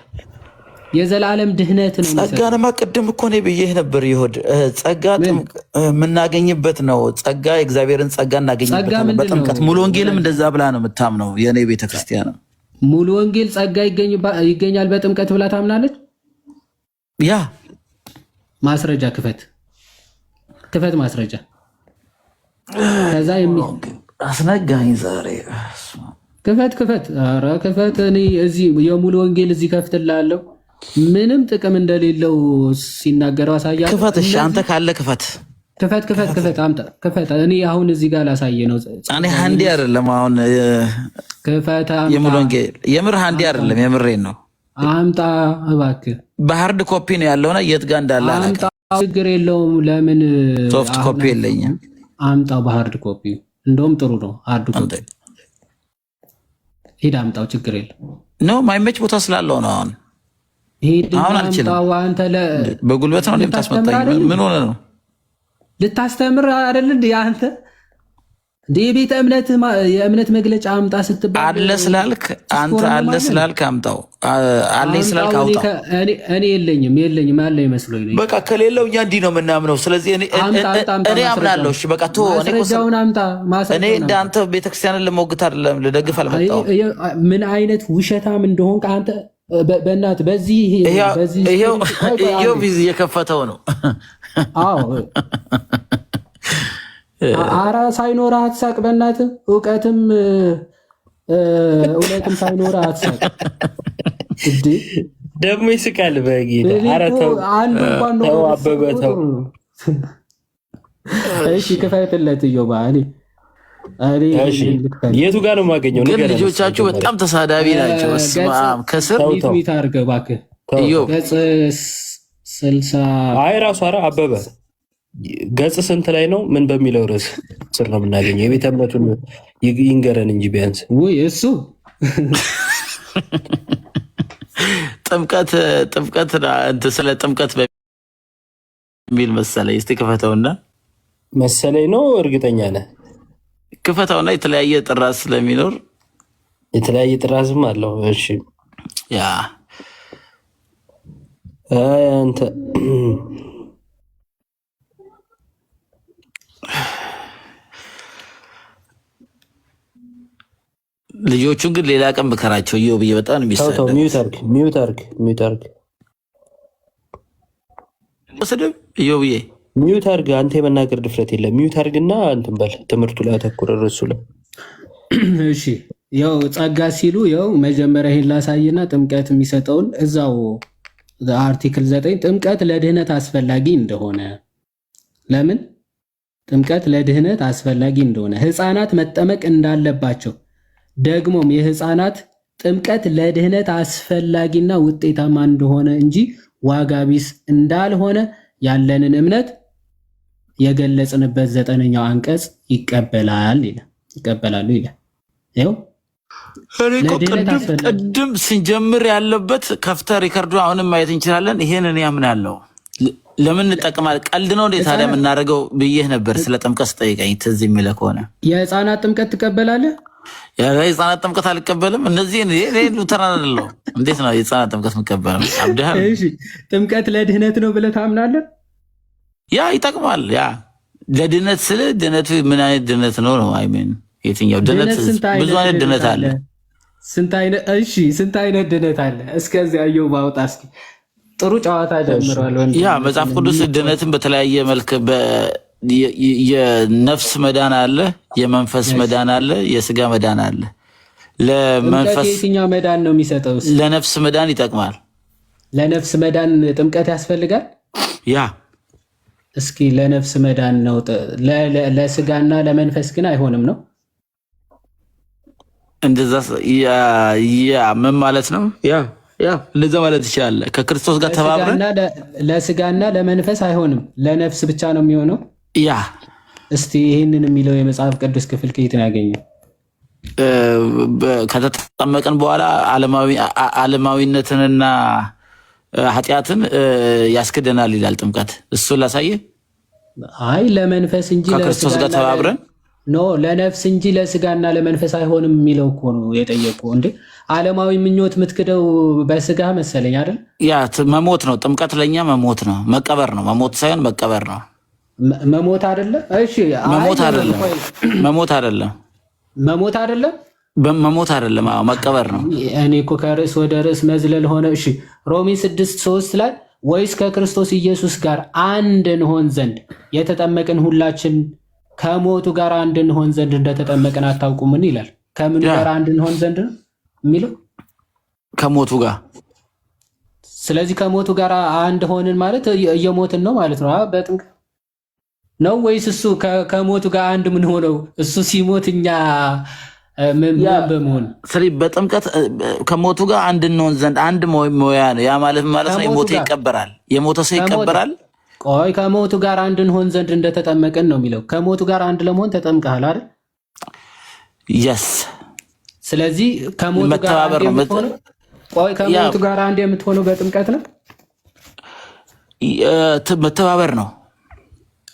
[SPEAKER 3] የዘላለም ድህነት ነው።
[SPEAKER 2] ጸጋንማ ቅድም እኮ እኔ ብዬህ ነበር። ይሁድ ጸጋ የምናገኝበት ነው። ጸጋ የእግዚአብሔርን ጸጋ እናገኝበት ነው በጥምቀት። ሙሉ ወንጌልም እንደዛ ብላ ነው የምታምነው የእኔ ቤተክርስቲያን።
[SPEAKER 3] ሙሉ ወንጌል ጸጋ ይገኛል በጥምቀት ብላ ታምናለች።
[SPEAKER 2] ያ
[SPEAKER 3] ማስረጃ ክፈት ማስረጃ። ከዛ
[SPEAKER 2] አስነጋኝ ዛሬ
[SPEAKER 3] ክፈት። ኧረ ክፈት። እኔ እዚህ የሙሉ ወንጌል እዚህ ከፍትላለሁ። ምንም ጥቅም እንደሌለው ሲናገረው አሳያለሁ።
[SPEAKER 2] ክፈት። እሺ አንተ ካለ ክፈት
[SPEAKER 3] አምጣ ክፈት። እኔ አሁን እዚህ ጋር ላሳየ ነው።
[SPEAKER 2] እኔ ሃንዲ አይደለም አሁን
[SPEAKER 3] ክፈት።
[SPEAKER 2] የሙሉ ወንጌል የምር ሃንዲ አይደለም፣ የምሬን ነው።
[SPEAKER 3] አምጣ እባክህ።
[SPEAKER 2] በሃርድ ኮፒ ነው ያለውና የት ጋር እንዳለ
[SPEAKER 3] አምጣ። ችግር የለውም። ለምን
[SPEAKER 2] ሶፍት ኮፒ የለኝም።
[SPEAKER 3] አምጣው በሃርድ ኮፒ። እንደውም ጥሩ ነው ሃርድ ኮፒ። ሂድ አምጣው። ችግር የለም።
[SPEAKER 2] ኖ ማይመች ቦታ ስላለው ነው አሁን
[SPEAKER 3] አሁን አልችልም።
[SPEAKER 2] በጉልበት ነው እንደምታስመጣኝ። ምን ሆነ ነው
[SPEAKER 3] ልታስተምር አይደል እንዴ አንተ? የቤተ የእምነት መግለጫ አምጣ ስትባል
[SPEAKER 2] አለ ስላልክ አንተ አለ ስላልክ አምጣው፣ አለኝ ስላልክ አውጣው።
[SPEAKER 3] እኔ የለኝም አለ ይመስሎኝ ነው።
[SPEAKER 2] በቃ ከሌለው እኛ እንዲህ ነው የምናምነው። ስለዚህ እኔ አምናለሁ። እሺ በቃ
[SPEAKER 3] ማስረጃውን አምጣ።
[SPEAKER 2] እኔ እንዳንተ ቤተክርስቲያንን ለመውግት አይደለም ልደግፍ አልመጣሁም።
[SPEAKER 3] ምን አይነት ውሸታም እንደሆንክ አንተ በእናትህ
[SPEAKER 2] ይኸው ቢዚ እየከፈተው ነው።
[SPEAKER 3] አዎ አራ ሳይኖር አትሳቅ በእናትህ። እውቀትም እውነትም ሳይኖር አትሳቅ።
[SPEAKER 4] ደግሞ ይስቃል በጌታ። ኧረ ተው አበበ ተው።
[SPEAKER 3] እሺ ክፈትለት እዮባ።
[SPEAKER 4] የቱ ጋር ነው የማገኘው?
[SPEAKER 2] ግን ልጆቻችሁ በጣም ተሳዳቢ ናቸው። ከስር
[SPEAKER 3] ሚት አድርገህ እባክህ። ገጽ 60
[SPEAKER 4] አይ ራሱ ኧረ አበበ ገጽ ስንት ላይ ነው? ምን በሚለው ርዕስ ስር ነው የምናገኘው? የቤተ እምነቱን ይንገረን እንጂ ቢያንስ።
[SPEAKER 3] ውይ እሱ
[SPEAKER 2] ጥምቀት ስለ ጥምቀት በሚል መሰለኝ። እስቲ ክፈተውና
[SPEAKER 4] መሰለኝ ነው እርግጠኛ ነህ?
[SPEAKER 2] ክፈተውና የተለያየ ጥራዝ ስለሚኖር
[SPEAKER 4] የተለያየ ጥራዝም አለው። እሺ
[SPEAKER 2] ያ
[SPEAKER 4] አንተ
[SPEAKER 2] ልጆቹን ግን ሌላ ቀን ብከራቸው ይኸው ብዬ በጣም የሚሰደው
[SPEAKER 4] ሚውት አርግ
[SPEAKER 2] ስድብ ይኸው ብዬ
[SPEAKER 4] ሚውት አርግ። አንተ የመናገር ድፍረት የለም። ሚውት አርግና እንትን በል። ትምህርቱ ላይ አተኩር፣ እርሱ ላይ።
[SPEAKER 3] እሺ ያው ጸጋ ሲሉ ያው መጀመሪያ ይሄን ላሳይና ጥምቀት የሚሰጠውን እዛው አርቲክል 9 ጥምቀት ለድህነት አስፈላጊ እንደሆነ ለምን ጥምቀት ለድህነት አስፈላጊ እንደሆነ ሕፃናት መጠመቅ እንዳለባቸው ደግሞም የሕፃናት ጥምቀት ለድህነት አስፈላጊና ውጤታማ እንደሆነ እንጂ ዋጋ ቢስ እንዳልሆነ ያለንን እምነት የገለጽንበት 9ኛው አንቀጽ ይቀበላሉ ይላል። ይኸው
[SPEAKER 2] ቅድም ስንጀምር ያለበት ከፍተ ሪከርዱ አሁንም ማየት እንችላለን። ይሄን እኔ ያምናለሁ። ለምን እንጠቅማል? ቀልድ ነው እንዴ ታዲያ የምናደርገው ብዬህ ነበር። ስለ ጥምቀት ስጠይቀኝ ትዝ የሚልህ ከሆነ
[SPEAKER 3] የሕፃናት ጥምቀት ትቀበላለህ?
[SPEAKER 2] የሕፃናት ጥምቀት አልቀበልም። እነዚህ ሉተራን አይደለሁ። እንዴት ነው የሕፃናት ጥምቀት የምቀበለው? አብደሃል።
[SPEAKER 3] እሺ ጥምቀት ለድህነት ነው ብለህ ታምናለህ?
[SPEAKER 2] ያ ይጠቅማል። ያ ለድህነት ስለ ድህነቱ ምን አይነት ድህነት ነው ነው? አይ ሚን የትኛው ድህነት? ብዙ አይነት ድህነት አለ። ስንት
[SPEAKER 3] አይነት ድህነት አለ? እስከዚህ አየው ባውጣ እስኪ። ጥሩ ጨዋታ ጀምሯል።
[SPEAKER 2] ያ መጽሐፍ ቅዱስ ድህነትን በተለያየ መልክ የነፍስ መዳን አለ፣ የመንፈስ መዳን አለ፣ የስጋ መዳን አለ። ለመንፈስ
[SPEAKER 3] የትኛው መዳን ነው የሚሰጠው?
[SPEAKER 2] ለነፍስ መዳን ይጠቅማል።
[SPEAKER 3] ለነፍስ መዳን ጥምቀት ያስፈልጋል?
[SPEAKER 2] ያ
[SPEAKER 3] እስኪ ለነፍስ መዳን ነው፣ ለስጋና ለመንፈስ ግን አይሆንም ነው?
[SPEAKER 2] እንደዛ ያ ምን ማለት ነው? ያ እንደዛ ማለት ይችላል። ከክርስቶስ ጋር ተባብረን
[SPEAKER 3] ለስጋና ለመንፈስ አይሆንም፣ ለነፍስ ብቻ ነው የሚሆነው። ያ እስቲ ይህንን የሚለው የመጽሐፍ ቅዱስ ክፍል ከየት ነው ያገኘው?
[SPEAKER 2] ከተጠመቅን በኋላ ዓለማዊነትንና ኃጢአትን ያስክደናል ይላል ጥምቀት። እሱን ላሳየ።
[SPEAKER 3] አይ ለመንፈስ እንጂ
[SPEAKER 2] ከክርስቶስ ጋር ተባብረን
[SPEAKER 3] ለነፍስ እንጂ ለስጋና ለመንፈስ አይሆንም የሚለው እኮ ነው የጠየቁ። እንዴ ዓለማዊ ምኞት የምትክደው በስጋ መሰለኝ አይደል?
[SPEAKER 2] ያ መሞት ነው። ጥምቀት ለኛ መሞት ነው፣ መቀበር ነው። መሞት ሳይሆን መቀበር ነው።
[SPEAKER 3] መሞት አይደለም። እሺ
[SPEAKER 2] መሞት አይደለም። መሞት አይደለም።
[SPEAKER 3] መሞት አይደለም።
[SPEAKER 2] መሞት አይደለም። አዎ መቀበር ነው።
[SPEAKER 3] እኔ እኮ ከርዕስ ወደ ርዕስ መዝለል ሆነ። እሺ ሮሜ 6:3 ላይ ወይስ ከክርስቶስ ኢየሱስ ጋር አንድ እንሆን ዘንድ የተጠመቅን ሁላችን ከሞቱ ጋር አንድ እንሆን ዘንድ እንደተጠመቅን አታውቁምን ይላል። ከምን ጋር አንድ እንሆን ዘንድ ነው የሚለው? ከሞቱ ጋር። ስለዚህ ከሞቱ ጋር አንድ ሆንን ማለት እየሞትን ነው ማለት ነው በጥምቀት ነው ወይስ እሱ ከሞቱ ጋር አንድ ምን ሆነው እሱ ሲሞት እኛ ምን በመሆን?
[SPEAKER 2] ስለዚህ በጥምቀት ከሞቱ ጋር አንድ እንሆን ዘንድ አንድ ሞያ ነው። ያ ማለት ነው የሞተ ይቀበራል። የሞተ ሰው ይቀበራል።
[SPEAKER 3] ቆይ ከሞቱ ጋር አንድ እንሆን ዘንድ እንደተጠመቅን ነው የሚለው። ከሞቱ ጋር አንድ ለመሆን ተጠምቀሃል አይደል?
[SPEAKER 2] yes።
[SPEAKER 3] ስለዚህ ከሞቱ ጋር አንድ የምትሆነው ቆይ ከሞቱ ጋር አንድ የምትሆነው በጥምቀት ነው።
[SPEAKER 2] መተባበር ነው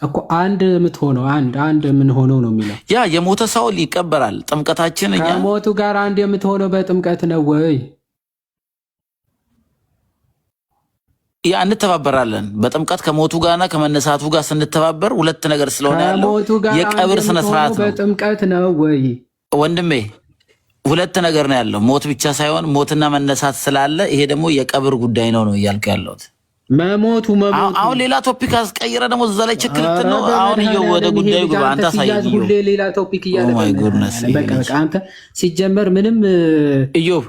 [SPEAKER 3] እኮ አንድ የምትሆነው አንድ የምንሆነው ነው የሚለው።
[SPEAKER 2] ያ የሞተ ሰው ይቀበራል። ጥምቀታችን እኛ
[SPEAKER 3] ከሞቱ ጋር አንድ የምትሆነው በጥምቀት ነው ወይ?
[SPEAKER 2] ያ እንተባበራለን በጥምቀት ከሞቱ ጋርና ከመነሳቱ ጋር ስንተባበር ሁለት ነገር ስለሆነ ያለው የቀብር ስነ ስርዓት ነው።
[SPEAKER 3] በጥምቀት ነው ወይ
[SPEAKER 2] ወንድሜ? ሁለት ነገር ነው ያለው፣ ሞት ብቻ ሳይሆን ሞትና መነሳት ስላለ ይሄ ደግሞ የቀብር ጉዳይ ነው እያልኩ ያለሁት።
[SPEAKER 3] መሞቱ
[SPEAKER 2] አሁን ሌላ ቶፒክ አስቀይረ ደግሞ እዛ ላይ ችክልት ነው። አሁን ወደ ጉዳዩ ግባ። አንተ አሳየኝ።
[SPEAKER 3] ሁሌ ሌላ ቶፒክ እያለ በቃ አንተ ሲጀመር ምንም
[SPEAKER 2] ኢዮብ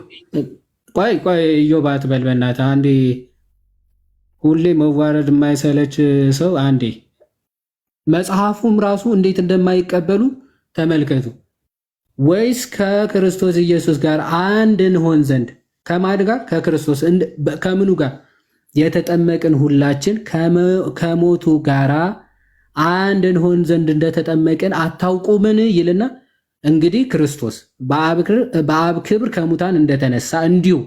[SPEAKER 3] ቆይ ኢዮብ አትበል በእናትህ አንዴ። ሁሌ መዋረድ የማይሰለች ሰው አንዴ መጽሐፉም ራሱ እንዴት እንደማይቀበሉ ተመልከቱ። ወይስ ከክርስቶስ ኢየሱስ ጋር አንድ እንሆን ዘንድ ከማን ጋር? ከክርስቶስ ከምኑ ጋር? የተጠመቅን ሁላችን ከሞቱ ጋራ አንድ እንሆን ዘንድ እንደተጠመቅን አታውቁምን ይልና እንግዲህ ክርስቶስ በአብ ክብር ከሙታን እንደተነሳ እንዲሁ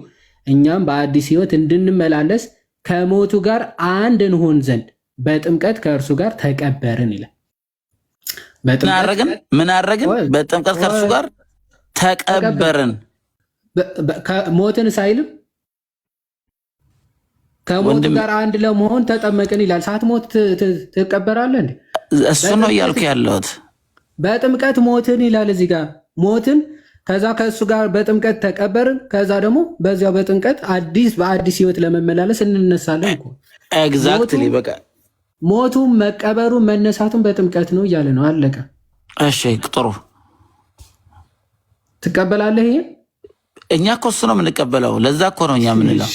[SPEAKER 3] እኛም በአዲስ ሕይወት እንድንመላለስ ከሞቱ ጋር አንድ እንሆን ዘንድ በጥምቀት ከእርሱ ጋር ተቀበርን ይላል።
[SPEAKER 2] ምን አረግን? በጥምቀት ከእርሱ ጋር ተቀበርን።
[SPEAKER 3] ሞትን ሳይልም ከሞቱ ጋር አንድ ለመሆን ተጠመቅን ይላል። ሳትሞት ትቀበራለህ እንዴ?
[SPEAKER 2] እሱ ነው እያልኩ ያለሁት።
[SPEAKER 3] በጥምቀት ሞትን ይላል እዚህ ጋር ሞትን፣ ከዛ ከእሱ ጋር በጥምቀት ተቀበርን፣ ከዛ ደግሞ በዚያው በጥምቀት በአዲስ ህይወት ለመመላለስ እንነሳለን እኮ።
[SPEAKER 2] ኤግዛክትሊ በቃ
[SPEAKER 3] ሞቱም መቀበሩ መነሳቱም በጥምቀት ነው እያለ ነው። አለቀ።
[SPEAKER 2] እሺ ጥሩ
[SPEAKER 3] ትቀበላለህ? ይሄ
[SPEAKER 2] እኛ እኮ እሱ ነው የምንቀበለው። ለዛ እኮ ነው እኛ የምንለው።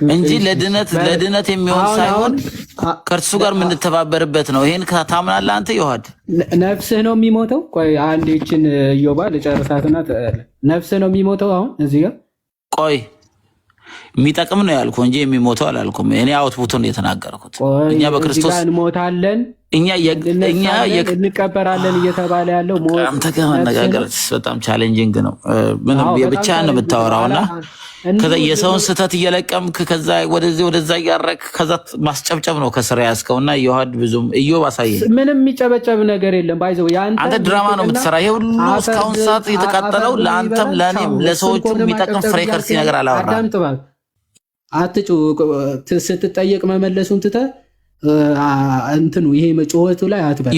[SPEAKER 2] እንጂ ለድነት የሚሆን ሳይሆን ከእርሱ ጋር የምንተባበርበት ነው። ይሄን ታምናለህ አንተ ዮሐድ?
[SPEAKER 3] ነፍስህ ነው የሚሞተው። ቆይ አንድ ይችን እዮባ ልጨርሳትና ነፍስህ ነው የሚሞተው። አሁን እዚህ ጋር
[SPEAKER 2] ቆይ የሚጠቅም ነው ያልኩህ እንጂ የሚሞተው አላልኩም። እኔ አውትፑቱን ነው የተናገርኩት። እኛ በክርስቶስ
[SPEAKER 3] እንሞታለን፣ እኛ እንቀበራለን እየተባለ ያለው
[SPEAKER 2] አንተ ጋር መነጋገር በጣም ቻሌንጂንግ ነው። ምንም የብቻህን ነው የምታወራውና ከዛ የሰውን ስህተት እየለቀምክ ከዛ ወደዛ እያረክ ከዛ ማስጨብጨብ ነው ከስራ ያዝከውና ዮሐድ ብዙም ኢዮብ አሳየኝ።
[SPEAKER 3] ምንም የሚጨበጨብ ነገር የለም። ባይዘው
[SPEAKER 2] አንተ ድራማ ነው የምትሰራ። ይሄ ሁሉ እስካሁን ሰዓት የተቃጠለው ለአንተም ለእኔም ለሰዎቹ የሚጠቅም ፍሬከርሲ ነገር አላወራም።
[SPEAKER 3] አትጩ። ስትጠየቅ መመለሱን ትተህ እንትኑ ይሄ መጮኸቱ ላይ አትበል።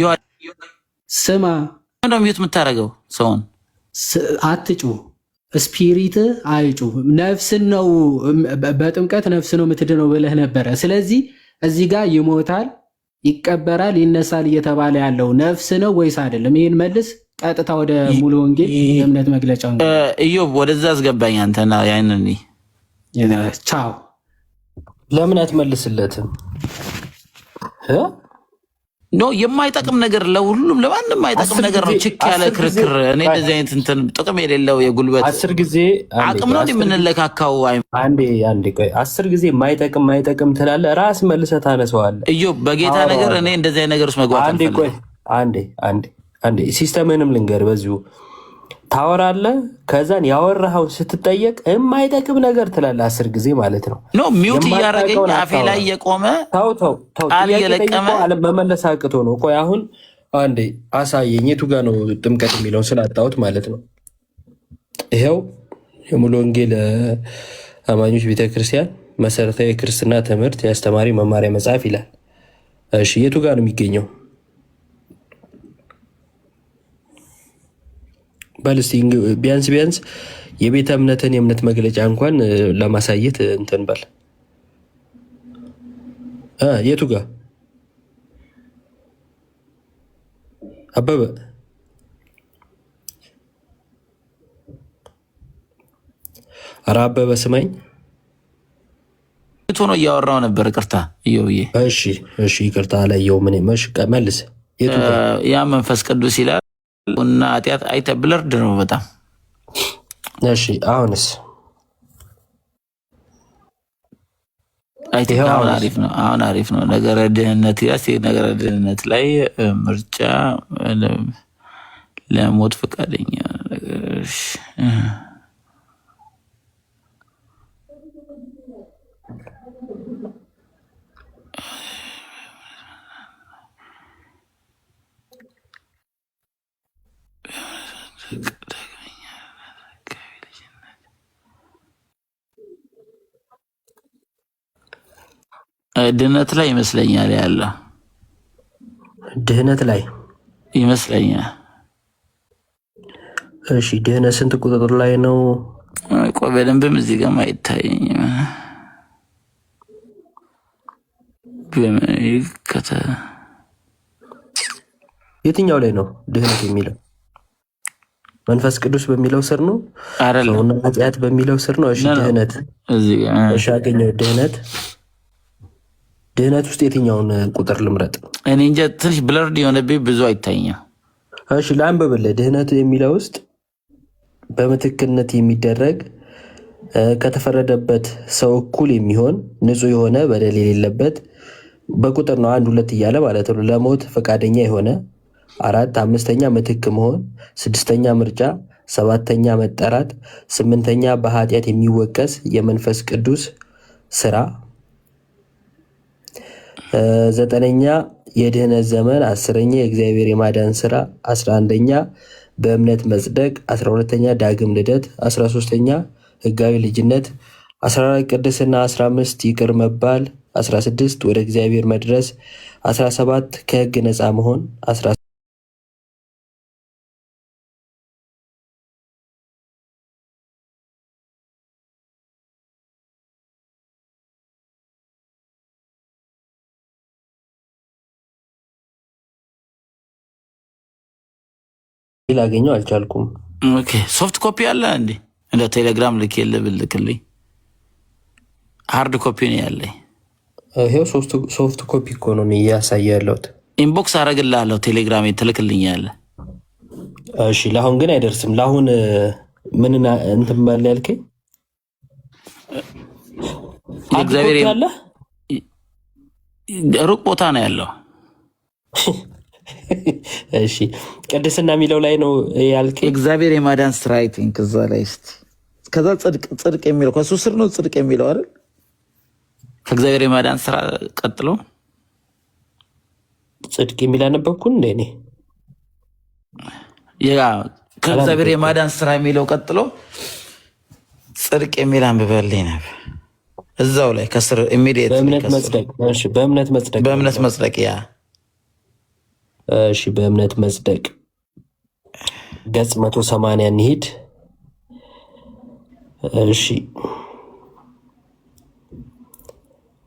[SPEAKER 3] ስማ
[SPEAKER 2] ነው ሚዩት የምታደርገው ሰውን
[SPEAKER 3] አትጩ። ስፒሪት አይጩ። ነፍስን ነው በጥምቀት ነፍስ ነው የምትድነው ብለህ ነበረ። ስለዚህ እዚህ ጋር ይሞታል፣ ይቀበራል፣ ይነሳል እየተባለ ያለው ነፍስ ነው ወይስ አይደለም? ይህን መልስ። ቀጥታ ወደ ሙሉ ወንጌል የእምነት መግለጫው
[SPEAKER 2] ኢዮብ ወደዛ አስገባኝ። አንተና ያንን
[SPEAKER 3] ቻው።
[SPEAKER 4] ለምን አትመልስለትም?
[SPEAKER 2] ኖ የማይጠቅም ነገር ለሁሉም ለማንም የማይጠቅም ነገር ነው። ችክ ያለ ክርክር። እኔ እንደዚህ አይነት እንትን ጥቅም የሌለው የጉልበት
[SPEAKER 4] 10 ጊዜ
[SPEAKER 2] አቅም ነው የምንለካካው።
[SPEAKER 4] አንዴ ቆይ 10 ጊዜ ማይጠቅም ትላለህ፣ ራስ መልሰህ ታነሳዋለህ።
[SPEAKER 2] ኢዮብ በጌታ ነገር እኔ እንደዚህ አይነት ነገር ውስጥ መግባት
[SPEAKER 4] አልፈልግም። አንዴ ሲስተምንም ልንገር። በዚሁ ታወራለህ፣ ከዛን ያወራኸውን ስትጠየቅ የማይጠቅም ነገር ትላለህ 10 ጊዜ ማለት ነው።
[SPEAKER 2] ኖ ሚውት እያደረገኝ አፌ ላይ የቆመ
[SPEAKER 4] ተው
[SPEAKER 2] ቃል እየለቀመ
[SPEAKER 4] መመለስ አቅቶ ነው። ቆይ አሁን አንዴ አሳየኝ፣ የቱ ጋር ነው ጥምቀት የሚለውን ስላጣሁት ማለት ነው። ይኸው የሙሉ ወንጌል አማኞች ቤተክርስቲያን መሰረታዊ የክርስትና ትምህርት የአስተማሪ መማሪያ መጽሐፍ ይላል። እሺ የቱ ጋር ነው የሚገኘው? በልስቲ ቢያንስ የቤተ እምነትን የእምነት መግለጫ እንኳን ለማሳየት እንትን በል። የቱ ጋር አበበ? ኧረ አበበ ስማኝ።
[SPEAKER 2] የቱ ነው እያወራው ነበር? ይቅርታ እየውዬ።
[SPEAKER 4] እሺ ይቅርታ አላየሁም። ምን መልስ። የቱ ጋር?
[SPEAKER 2] ያ መንፈስ ቅዱስ ይላል እና ኃጢአት አይተ ብለርድ ነው በጣም።
[SPEAKER 4] እሺ አሁንስ?
[SPEAKER 2] አሁን አሪፍ ነው። ነገረ ድህነት ነገረ ድህነት ላይ ምርጫ ለሞት ፈቃደኛ ድህነት ላይ ይመስለኛል ያለው።
[SPEAKER 4] ድህነት ላይ
[SPEAKER 2] ይመስለኛል።
[SPEAKER 4] እሺ ድህነት ስንት ቁጥር ላይ ነው?
[SPEAKER 2] ቆይ በደንብም እዚህ ጋር አይታየኝም።
[SPEAKER 4] የትኛው ላይ ነው ድህነት የሚለው? መንፈስ ቅዱስ በሚለው ስር ነው ሰውና ኃጢአት በሚለው ስር ነው? እሺ ድህነት እሺ አገኘው። ድህነት ውስጥ የትኛውን ቁጥር ልምረጥ?
[SPEAKER 2] እኔ እንጃ ትንሽ ብለርድ የሆነብኝ ብዙ አይታየኝም።
[SPEAKER 4] እሺ ላንብብልህ። ድህነት የሚለው ውስጥ በምትክነት የሚደረግ ከተፈረደበት ሰው እኩል የሚሆን ንጹሕ የሆነ በደል የሌለበት በቁጥር ነው 1 2 እያለ ማለት ነው። ለሞት ፈቃደኛ የሆነ 4 5ኛ ምትክ መሆን 6ኛ ምርጫ 7ኛ መጠራት 8ኛ በኃጢአት የሚወቀስ የመንፈስ ቅዱስ ስራ 9ኛ የድህነት ዘመን 10ኛ የእግዚአብሔር የማዳን ስራ 11ኛ በእምነት መጽደቅ 12ኛ ዳግም ልደት 13ኛ ህጋዊ ልጅነት 14 ቅድስና 15 ይቅር መባል 16 ወደ እግዚአብሔር መድረስ 17 ከህግ ነፃ መሆን ላገኘው አልቻልኩም።
[SPEAKER 2] ኦኬ ሶፍት ኮፒ አለ እንዴ? እንደ ቴሌግራም ልኬልህ ብልክልኝ ሃርድ ኮፒ ነው ያለኝ።
[SPEAKER 4] ይሄው ሶፍት ኮፒ እኮ ነው እያሳየ ያለሁት።
[SPEAKER 2] ኢንቦክስ አረግልሃለሁ፣ ቴሌግራም ትልክልኛለህ።
[SPEAKER 4] እሺ ለአሁን ግን አይደርስም። ለአሁን ምን እንትን ባለ ያልከኝ
[SPEAKER 2] እግዚአብሔር ያለ ሩቅ ቦታ ነው ያለው።
[SPEAKER 4] እሺ ቅድስና የሚለው ላይ ነው ያልከኝ።
[SPEAKER 2] እግዚአብሔር የማዳን ስራ አይ ቲንክ እዛ ላይ እስቲ ከዛ ጽድቅ የሚለው ከሱ ስር ነው ጽድቅ የሚለው አይደል? ከእግዚአብሔር የማዳን ስራ ቀጥሎ
[SPEAKER 4] ጽድቅ የሚል አነበብኩን እንደ እኔ
[SPEAKER 2] ያ ከእግዚአብሔር የማዳን ስራ የሚለው ቀጥሎ ጽድቅ የሚል አንብበልኝ ነበር እዛው ላይ ከስር ኢሚዲየት በእምነት መጽደቅ ያ
[SPEAKER 4] እሺ በእምነት መጽደቅ ገጽ 180 እንሂድ። እሺ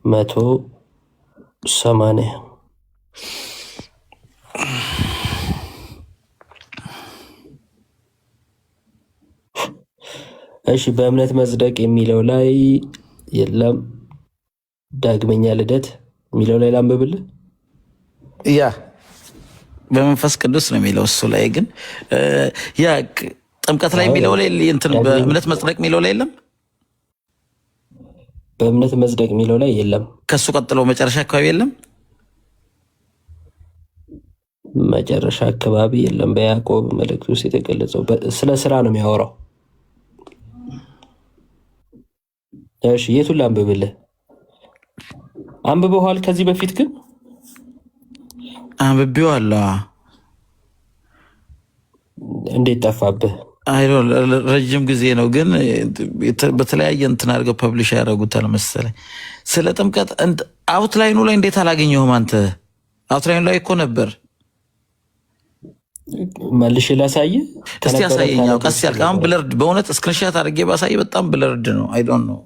[SPEAKER 4] 180 እሺ በእምነት መጽደቅ የሚለው ላይ የለም። ዳግመኛ ልደት የሚለው ላይ ላንብብልህ።
[SPEAKER 2] ያ በመንፈስ ቅዱስ ነው የሚለው እሱ ላይ ግን ያ ጥምቀት ላይ የሚለው ላይ እንትን በእምነት መጽደቅ የሚለው ላይ የለም።
[SPEAKER 4] በእምነት መጽደቅ የሚለው ላይ የለም።
[SPEAKER 2] ከሱ ቀጥሎ መጨረሻ አካባቢ የለም።
[SPEAKER 4] መጨረሻ አካባቢ የለም። በያዕቆብ መልእክት ውስጥ የተገለጸው ስለ ስራ ነው የሚያወራው። እሺ የቱን ላንብብልህ? አንብበዋል ከዚህ በፊት ግን?
[SPEAKER 2] አንብቤዋለሁ።
[SPEAKER 4] እንዴት ጠፋብህ?
[SPEAKER 2] ረጅም ጊዜ ነው ግን በተለያየ እንትን አድርገው ፐብሊሽ ያደረጉታል መሰለኝ። ስለ ጥምቀት አውትላይኑ ላይ እንዴት አላገኘሁም አንተ? አውትላይኑ ላይ እኮ ነበር።
[SPEAKER 4] መልሽ ላሳይህ።
[SPEAKER 2] እስቲ ያሳየኛው ቀስ ያልክ። አሁን ብለርድ በእውነት ስክሪንሻት አድርጌ ባሳይ በጣም ብለርድ ነው። አይ ዶንት ኖ።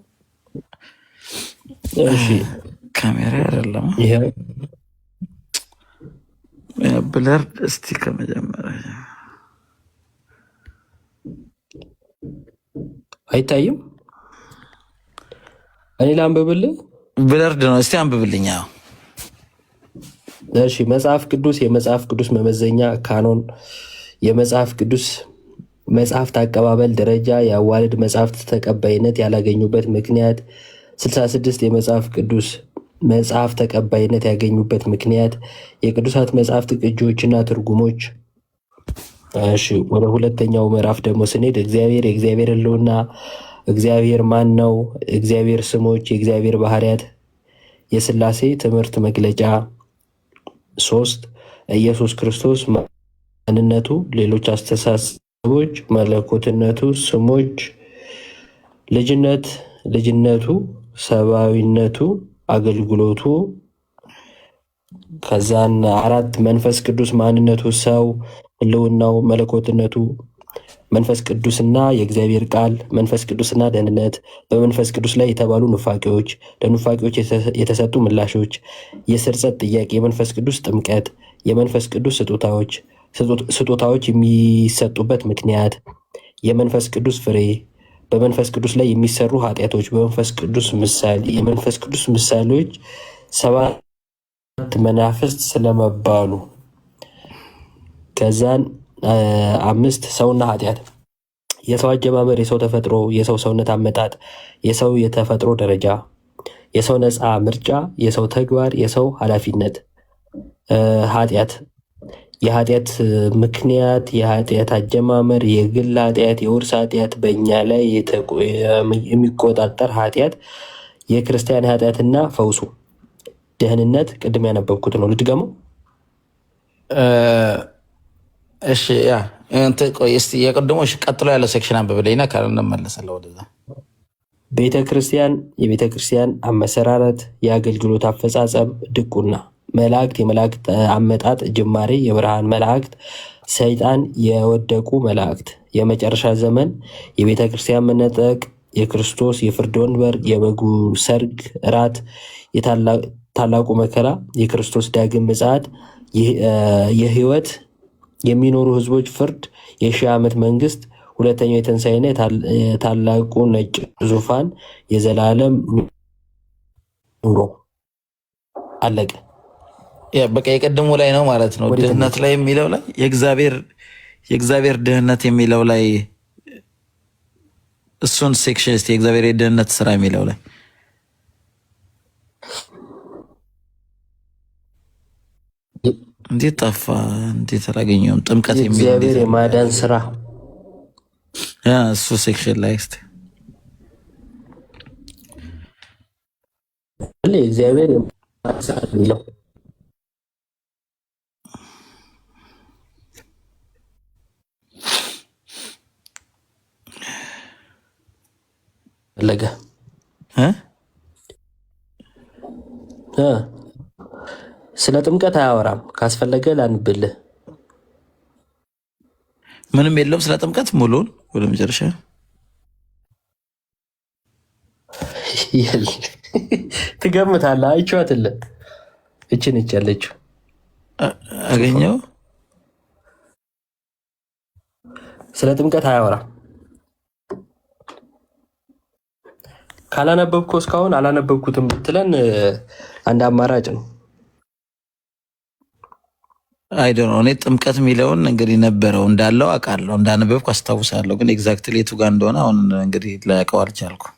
[SPEAKER 4] እሺ
[SPEAKER 2] ካሜራ አይደለም ይሄ ብለርድ። እስቲ ከመጀመሪያ
[SPEAKER 4] አይታይም። እኔ ላንብብልህ።
[SPEAKER 2] ብለርድ ነው። እስቲ አንብብልኝ።
[SPEAKER 4] እሺ መጽሐፍ ቅዱስ፣ የመጽሐፍ ቅዱስ መመዘኛ ካኖን፣ የመጽሐፍ ቅዱስ መጽሐፍት አቀባበል ደረጃ፣ የአዋልድ መጽሐፍት ተቀባይነት ያላገኙበት ምክንያት 66 የመጽሐፍ ቅዱስ መጽሐፍ ተቀባይነት ያገኙበት ምክንያት፣ የቅዱሳት መጽሐፍት ቅጂዎችና ትርጉሞች። እሺ ወደ ሁለተኛው ምዕራፍ ደግሞ ስንሄድ እግዚአብሔር፣ የእግዚአብሔር ሕልውና፣ እግዚአብሔር ማን ነው፣ እግዚአብሔር ስሞች፣ የእግዚአብሔር ባህሪያት፣ የሥላሴ ትምህርት መግለጫ 3 ኢየሱስ ክርስቶስ ማንነቱ፣ ሌሎች አስተሳሰቦች፣ መለኮትነቱ፣ ስሞች፣ ልጅነቱ፣ ሰብአዊነቱ፣ አገልግሎቱ። ከዛን 4 መንፈስ ቅዱስ ማንነቱ፣ ሰው፣ ህልውናው፣ መለኮትነቱ፣ መንፈስ ቅዱስና የእግዚአብሔር ቃል፣ መንፈስ ቅዱስና ደህንነት፣ በመንፈስ ቅዱስ ላይ የተባሉ ኑፋቄዎች፣ ለኑፋቄዎች የተሰጡ ምላሾች፣ የስርጸት ጥያቄ፣ የመንፈስ ቅዱስ ጥምቀት፣ የመንፈስ ቅዱስ ስጦታዎች የሚሰጡበት ምክንያት፣ የመንፈስ ቅዱስ ፍሬ፣ በመንፈስ ቅዱስ ላይ የሚሰሩ ኃጢአቶች፣ የመንፈስ ቅዱስ ምሳሌዎች፣ 7 መናፍስት ስለመባሉ። ከዛን 5 ሰውና ኃጢአት፣ የሰው አጀማመር፣ የሰው ተፈጥሮ፣ የሰው ሰውነት አመጣጥ፣ የሰው የተፈጥሮ ደረጃ፣ የሰው ነፃ ምርጫ፣ የሰው ተግባር፣ የሰው ኃላፊነት። ኃጢአት፣ የኃጢአት ምክንያት፣ የኃጢአት አጀማመር፣ የግል ኃጢአት፣ የውርስ ኃጢአት፣ በእኛ ላይ የሚቆጣጠር ኃጢአት፣ የክርስቲያን ኃጢአትና ፈውሱ፣ ደህንነት። ቅድም ያነበብኩት ነው፣ ልድገመው።
[SPEAKER 2] እሺ ያ እንትን ቆይ እስቲ የቅድሞሽ ቀጥሎ ያለው ሴክሽን አንብብልኝና ካለ እንመለሳለን ወደዛ።
[SPEAKER 4] ቤተ ክርስቲያን፣ የቤተ ክርስቲያን አመሰራረት፣ የአገልግሎት አፈጻጸም፣ ድቁና፣ መላእክት፣ የመላእክት አመጣጥ ጅማሬ፣ የብርሃን መላእክት፣ ሰይጣን፣ የወደቁ መላእክት፣ የመጨረሻ ዘመን፣ የቤተ ክርስቲያን መነጠቅ፣ የክርስቶስ የፍርድ ወንበር፣ የበጉ ሰርግ እራት፣ ታላቁ መከራ፣ የክርስቶስ ዳግም ምጽአት፣ የህይወት የሚኖሩ ህዝቦች ፍርድ፣ የ1000 ዓመት መንግስት፣ ሁለተኛው የትንሣኤና የታላቁ ነጭ ዙፋን፣ የዘላለም ኑሮ አለቀ።
[SPEAKER 2] በቃ የቀድሞ ላይ ነው ማለት ነው። ድህነት ላይ የሚለው ላይ የእግዚአብሔር ድህነት የሚለው ላይ እሱን ሴክሽን እስቲ የእግዚአብሔር የድህነት ስራ የሚለው ላይ እንዴት ጠፋ? እንዴት አላገኘውም? ጥምቀት የሚለው
[SPEAKER 4] የእግዚአብሔር የማዳን ስራ
[SPEAKER 2] እሱ ሴክሽን ላይ እስቲ
[SPEAKER 4] የእግዚአብሔር የማዳን ስራ የሚለው ፈለገ ስለ ጥምቀት አያወራም። ካስፈለገ ላንብልህ።
[SPEAKER 2] ምንም የለውም ስለ ጥምቀት ሙሉን ወደ መጨረሻ
[SPEAKER 4] ትገምታለህ። አይቼዋትልህ እችን ያለችው
[SPEAKER 2] አገኘው።
[SPEAKER 4] ስለ ጥምቀት አያወራም። ካላነበብኩ እስካሁን አላነበብኩትም ብትለን አንድ አማራጭ ነው።
[SPEAKER 2] አይደል ነው። እኔ ጥምቀት የሚለውን እንግዲህ ነበረው እንዳለው አውቃለሁ፣ እንዳነበብኩ አስታውሳለሁ። ግን ኤግዛክትሊ የቱ ጋር እንደሆነ አሁን እንግዲህ ላውቀው አልቻልኩም።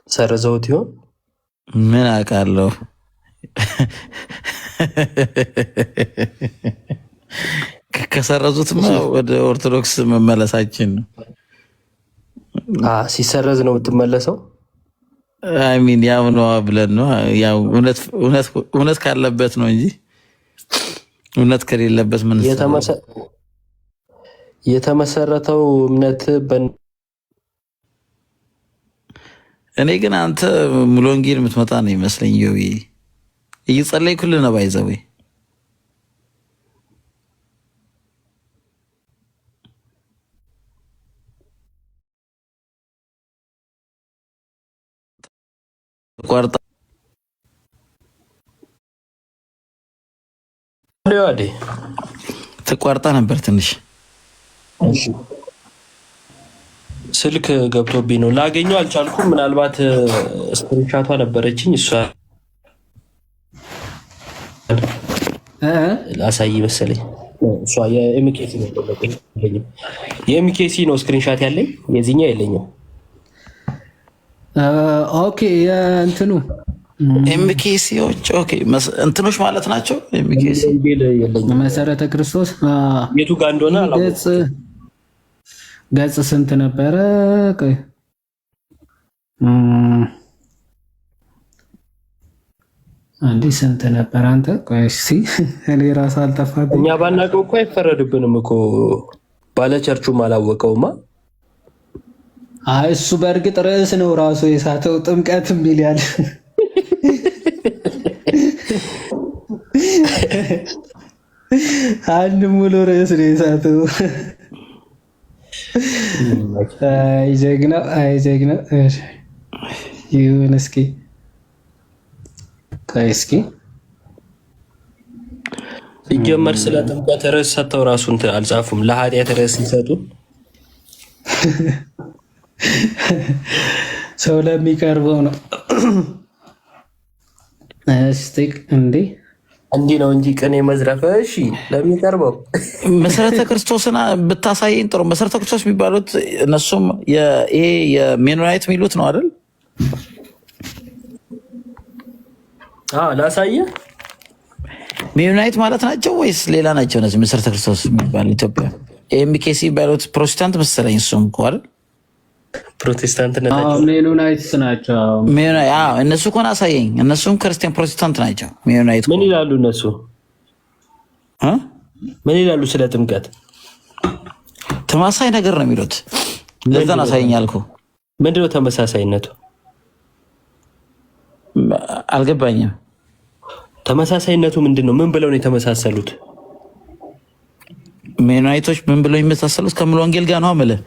[SPEAKER 4] ሰርዘውት ይሆን
[SPEAKER 2] ምን አውቃለሁ። ከሰረዙትማ ወደ ኦርቶዶክስ መመለሳችን ነው።
[SPEAKER 4] ሲሰረዝ ነው የምትመለሰው።
[SPEAKER 2] አይሚን ያው ነው ብለን ነው ያው እውነት ካለበት ነው እንጂ እውነት ከሌለበት ምን
[SPEAKER 4] የተመሰረተው እምነት
[SPEAKER 2] እኔ ግን አንተ ሙሉ ወንጌል የምትመጣ ነው ይመስለኝ። ዮቢ እየጸለይኩልህ ነው ባይዘው ቋርጣ ተቋርጣ ነበር ትንሽ
[SPEAKER 4] ስልክ ገብቶብኝ ነው ላገኘው አልቻልኩም። ምናልባት ስክሪንሻቷ ነበረችኝ እሷ ላሳይ መሰለኝ። እሷ የኤምኬሲ ነው የኤምኬሲ ነው ስክሪንሻት ያለኝ፣ የዚህኛው የለኝም።
[SPEAKER 3] ኦኬ የእንትኑ
[SPEAKER 2] ኤምኬሲዎች ኦኬ እንትኖች ማለት ናቸው። ኤምኬሲ
[SPEAKER 3] መሰረተ ክርስቶስ
[SPEAKER 4] የቱ ጋር እንደሆነ አላውቅም።
[SPEAKER 3] ገጽ ስንት ነበረ? አንዴ ስንት ነበር? አንተ ቆይ እስኪ እኔ ራስ አልጠፋብኝ።
[SPEAKER 4] እኛ ባናውቀው እኮ አይፈረድብንም እኮ ባለቸርቹም አላወቀውማ።
[SPEAKER 3] እሱ በእርግጥ ርዕስ ነው ራሱ የሳተው ጥምቀት የሚል ያለ አንድ ሙሉ ርዕስ ነው የሳተው። አይ ጀግና ይሁን። እስኪ
[SPEAKER 4] ሲጀመር ስለ ጥምቀት ርዕስ ሰጥተው ራሱን አልጻፉም። ለኃጢአት ርዕስ ሲሰጡ
[SPEAKER 3] ሰው ለሚቀርበው ነው።
[SPEAKER 4] እንዲህ ነው እንጂ ቅኔ መዝረፍ። እሺ ለሚቀርበው
[SPEAKER 2] መሰረተ ክርስቶስን ብታሳየኝ ጥሩ። መሰረተ ክርስቶስ የሚባሉት እነሱም ይሄ የሜኖናይት የሚሉት ነው አይደል?
[SPEAKER 4] ላሳየ።
[SPEAKER 2] ሜኖናይት ማለት ናቸው ወይስ ሌላ ናቸው? እነዚህ መሰረተ ክርስቶስ የሚባል ኢትዮጵያ ኤምኬሲ የሚባሉት ፕሮቴስታንት መሰለኝ። እሱም እኮ አይደል
[SPEAKER 4] ፕሮቴስታንት
[SPEAKER 3] ሜኖናይትስ ናቸው።
[SPEAKER 2] እነሱ እኮ አሳየኝ። እነሱም ክርስቲያን ፕሮቴስታንት ናቸው። ሜኖናይት
[SPEAKER 4] ምን ይላሉ እነሱ? ምን ይላሉ ስለ ጥምቀት?
[SPEAKER 2] ተመሳሳይ ነገር ነው የሚሉት። ለዛን አሳየኝ አልኩ።
[SPEAKER 4] ምንድነው ተመሳሳይነቱ?
[SPEAKER 2] አልገባኝም።
[SPEAKER 4] ተመሳሳይነቱ ምንድነው? ምን ብለው ነው የተመሳሰሉት?
[SPEAKER 2] ሜኖናይቶች ምን ብለው የሚመሳሰሉት ከሙሉ ወንጌል ጋር ነው የምልህ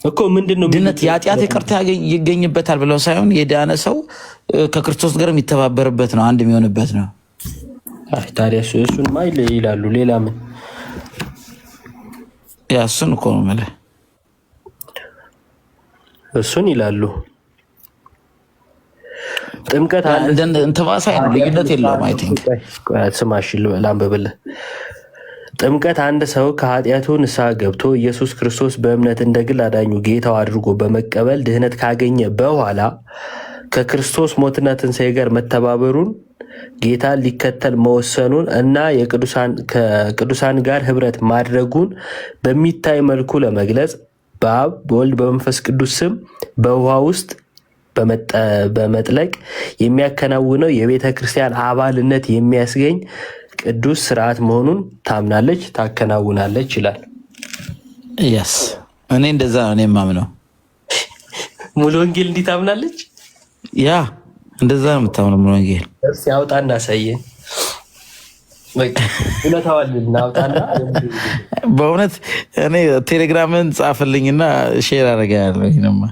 [SPEAKER 2] እኮ። ምንድነው ድነት የኃጢአት ይቅርታ ይገኝበታል ብለው ሳይሆን የዳነ ሰው ከክርስቶስ ጋር የሚተባበርበት ነው፣ አንድ የሚሆንበት ነው።
[SPEAKER 4] ታዲያ እሱን ማይል ይላሉ። ሌላ ምን?
[SPEAKER 2] ያ እሱን እኮ ነው የምልህ።
[SPEAKER 4] እሱን ይላሉ። ጥምቀት
[SPEAKER 2] ተመሳሳይ ነው፣ ልዩነት የለውም። አይ ቲንክ
[SPEAKER 4] ስማሽ ላንብብልህ። ጥምቀት አንድ ሰው ከኃጢአቱ ንስሐ ገብቶ ኢየሱስ ክርስቶስ በእምነት እንደ ግል አዳኙ ጌታው አድርጎ በመቀበል ድህነት ካገኘ በኋላ ከክርስቶስ ሞትና ትንሣኤ ጋር መተባበሩን ጌታን ሊከተል መወሰኑን እና ከቅዱሳን ጋር ህብረት ማድረጉን በሚታይ መልኩ ለመግለጽ በአብ በወልድ በመንፈስ ቅዱስ ስም በውሃ ውስጥ በመጥለቅ የሚያከናውነው የቤተ ክርስቲያን አባልነት የሚያስገኝ ቅዱስ ስርዓት መሆኑን ታምናለች፣ ታከናውናለች ይላል።
[SPEAKER 2] ያስ እኔ እንደዛ ነው እኔ የማምነው።
[SPEAKER 4] ሙሉ ወንጌል እንዲህ ታምናለች።
[SPEAKER 2] ያ እንደዛ ነው የምታምነው ሙሉ ወንጌል።
[SPEAKER 4] ሲያውጣ እናሳየን። እውነታዋን እናውጣና
[SPEAKER 2] በእውነት እኔ ቴሌግራምን ጻፍልኝና ሼር አደርጋለሁ። ይሄንማ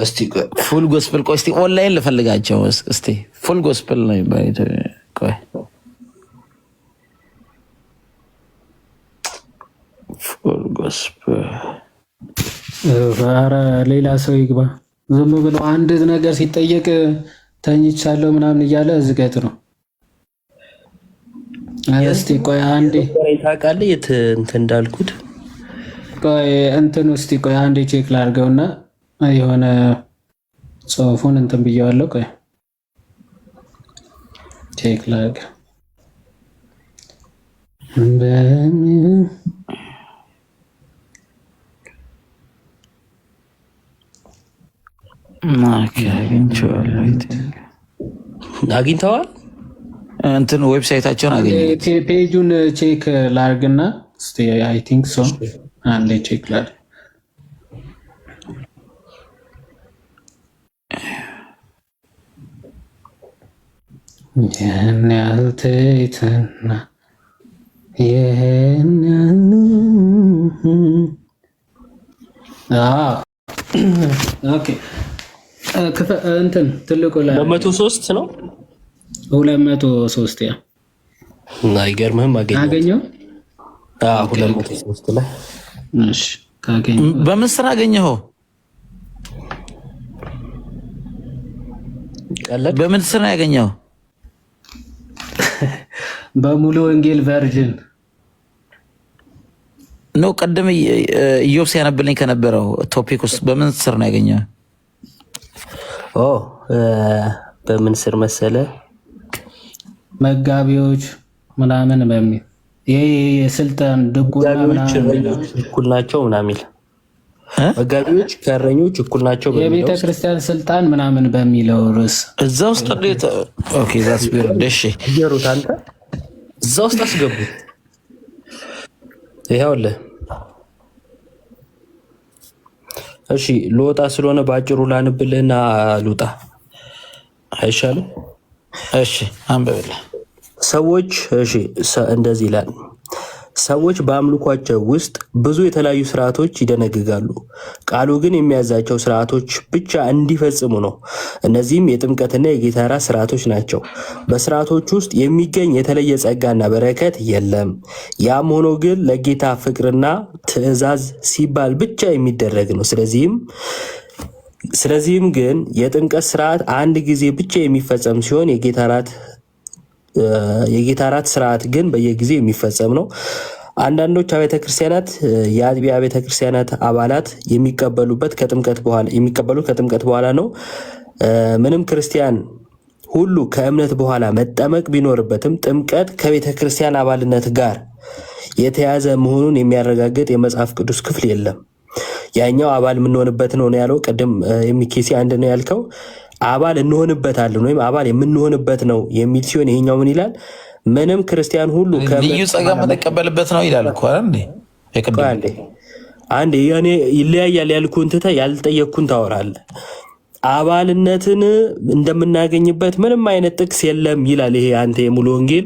[SPEAKER 4] እስቲ
[SPEAKER 2] ፉል ጎስፕል ቆይ እስቲ ኦንላይን ልፈልጋቸው እስቲ ፉል ጎስፕል ነው ይባላል። ቆይ ፉል ጎስፕል
[SPEAKER 3] ኧረ ሌላ ሰው ይግባ። ዝም ብሎ አንድ ነገር ሲጠየቅ ተኝቻለሁ ምናምን እያለ እዝገት ነው። እስቲ ቆይ አንዴ
[SPEAKER 4] ታውቃለህ የት እንትን እንዳልኩት
[SPEAKER 3] ቆይ እንትን እስቲ ቆይ አንዴ ቼክ ላድርገውና የሆነ ጽሑፉን እንትን ብየዋለሁ። ቆይ ቼክ ላድርግ።
[SPEAKER 4] አግኝተዋል።
[SPEAKER 2] እንትን ዌብሳይታቸውን
[SPEAKER 3] ፔጁን ቼክ ላድርግና እስቲ አይ ቲንክ ሶ አንዴ ቼክ ላድርግ። ይህን ያህል ትህትና ይህን ኦኬ እንትን ትልቁ ላይ
[SPEAKER 4] 203 ነው
[SPEAKER 3] 203 ያ
[SPEAKER 4] አይገርምህም? አገኘው 203 ላይ
[SPEAKER 3] እሺ ካገኘው
[SPEAKER 2] በምን ስራ አገኘኸው? በምን ስራ ያገኘው?
[SPEAKER 3] በሙሉ ወንጌል ቨርዥን
[SPEAKER 2] ነው። ቀደም ኢዮብ ሲያነብልኝ ከነበረው ቶፒክ ውስጥ በምን ስር ነው ያገኘው?
[SPEAKER 4] በምን ስር መሰለ?
[SPEAKER 3] መጋቢዎች ምናምን በሚል ይሄ የስልጣን ድቁና ምናምን
[SPEAKER 4] እኩል ናቸው ምናምን መጋቢዎች ከእረኞች እኩል ናቸው በሚለው
[SPEAKER 3] የቤተ ክርስቲያን ስልጣን ምናምን በሚለው ርዕስ
[SPEAKER 2] እዛ ውስጥ እንዴት ኦኬ ዛስ ቢሮ ደሽ
[SPEAKER 4] ይሩት አንተ እዛ ውስጥ አስገቡት። ይኸውልህ እሺ ልወጣ ስለሆነ ባጭሩ ላንብልህና ልውጣ አይሻልም?
[SPEAKER 2] እሺ አንብብልህ።
[SPEAKER 4] ሰዎች እሺ እንደዚህ ይላል። ሰዎች በአምልኳቸው ውስጥ ብዙ የተለያዩ ስርዓቶች ይደነግጋሉ። ቃሉ ግን የሚያዛቸው ስርዓቶች ብቻ እንዲፈጽሙ ነው። እነዚህም የጥምቀትና የጌታ እራት ስርዓቶች ናቸው። በስርዓቶች ውስጥ የሚገኝ የተለየ ጸጋና በረከት የለም። ያም ሆኖ ግን ለጌታ ፍቅርና ትእዛዝ ሲባል ብቻ የሚደረግ ነው። ስለዚህም ግን የጥምቀት ስርዓት አንድ ጊዜ ብቻ የሚፈጸም ሲሆን የጌታ እራት ስርዓት ግን በየጊዜው የሚፈጸም ነው። አንዳንዶች አብያተ ክርስቲያናት የአጥቢያ አብያተ ክርስቲያናት አባላት የሚቀበሉት ከጥምቀት በኋላ ነው። ምንም ክርስቲያን ሁሉ ከእምነት በኋላ መጠመቅ ቢኖርበትም ጥምቀት ከቤተ ክርስቲያን አባልነት ጋር የተያዘ መሆኑን የሚያረጋግጥ የመጽሐፍ ቅዱስ ክፍል የለም። ያኛው አባል የምንሆንበት ነው ያለው። ቅድም የሚኬሲ አንድ ነው ያልከው አባል እንሆንበታለን ወይም አባል የምንሆንበት ነው የሚል ሲሆን ይሄኛው ምን ይላል? ምንም ክርስቲያን ሁሉ
[SPEAKER 2] ልዩ ጸጋ የምንቀበልበት ነው ይላል እኮ አይደል?
[SPEAKER 4] አንዴ ያኔ ይለያያል ያልኩህን ትተህ ያልጠየቅኩህን ታወራለህ። አባልነትን እንደምናገኝበት ምንም አይነት ጥቅስ የለም ይላል። ይሄ አንተ የሙሉ ወንጌል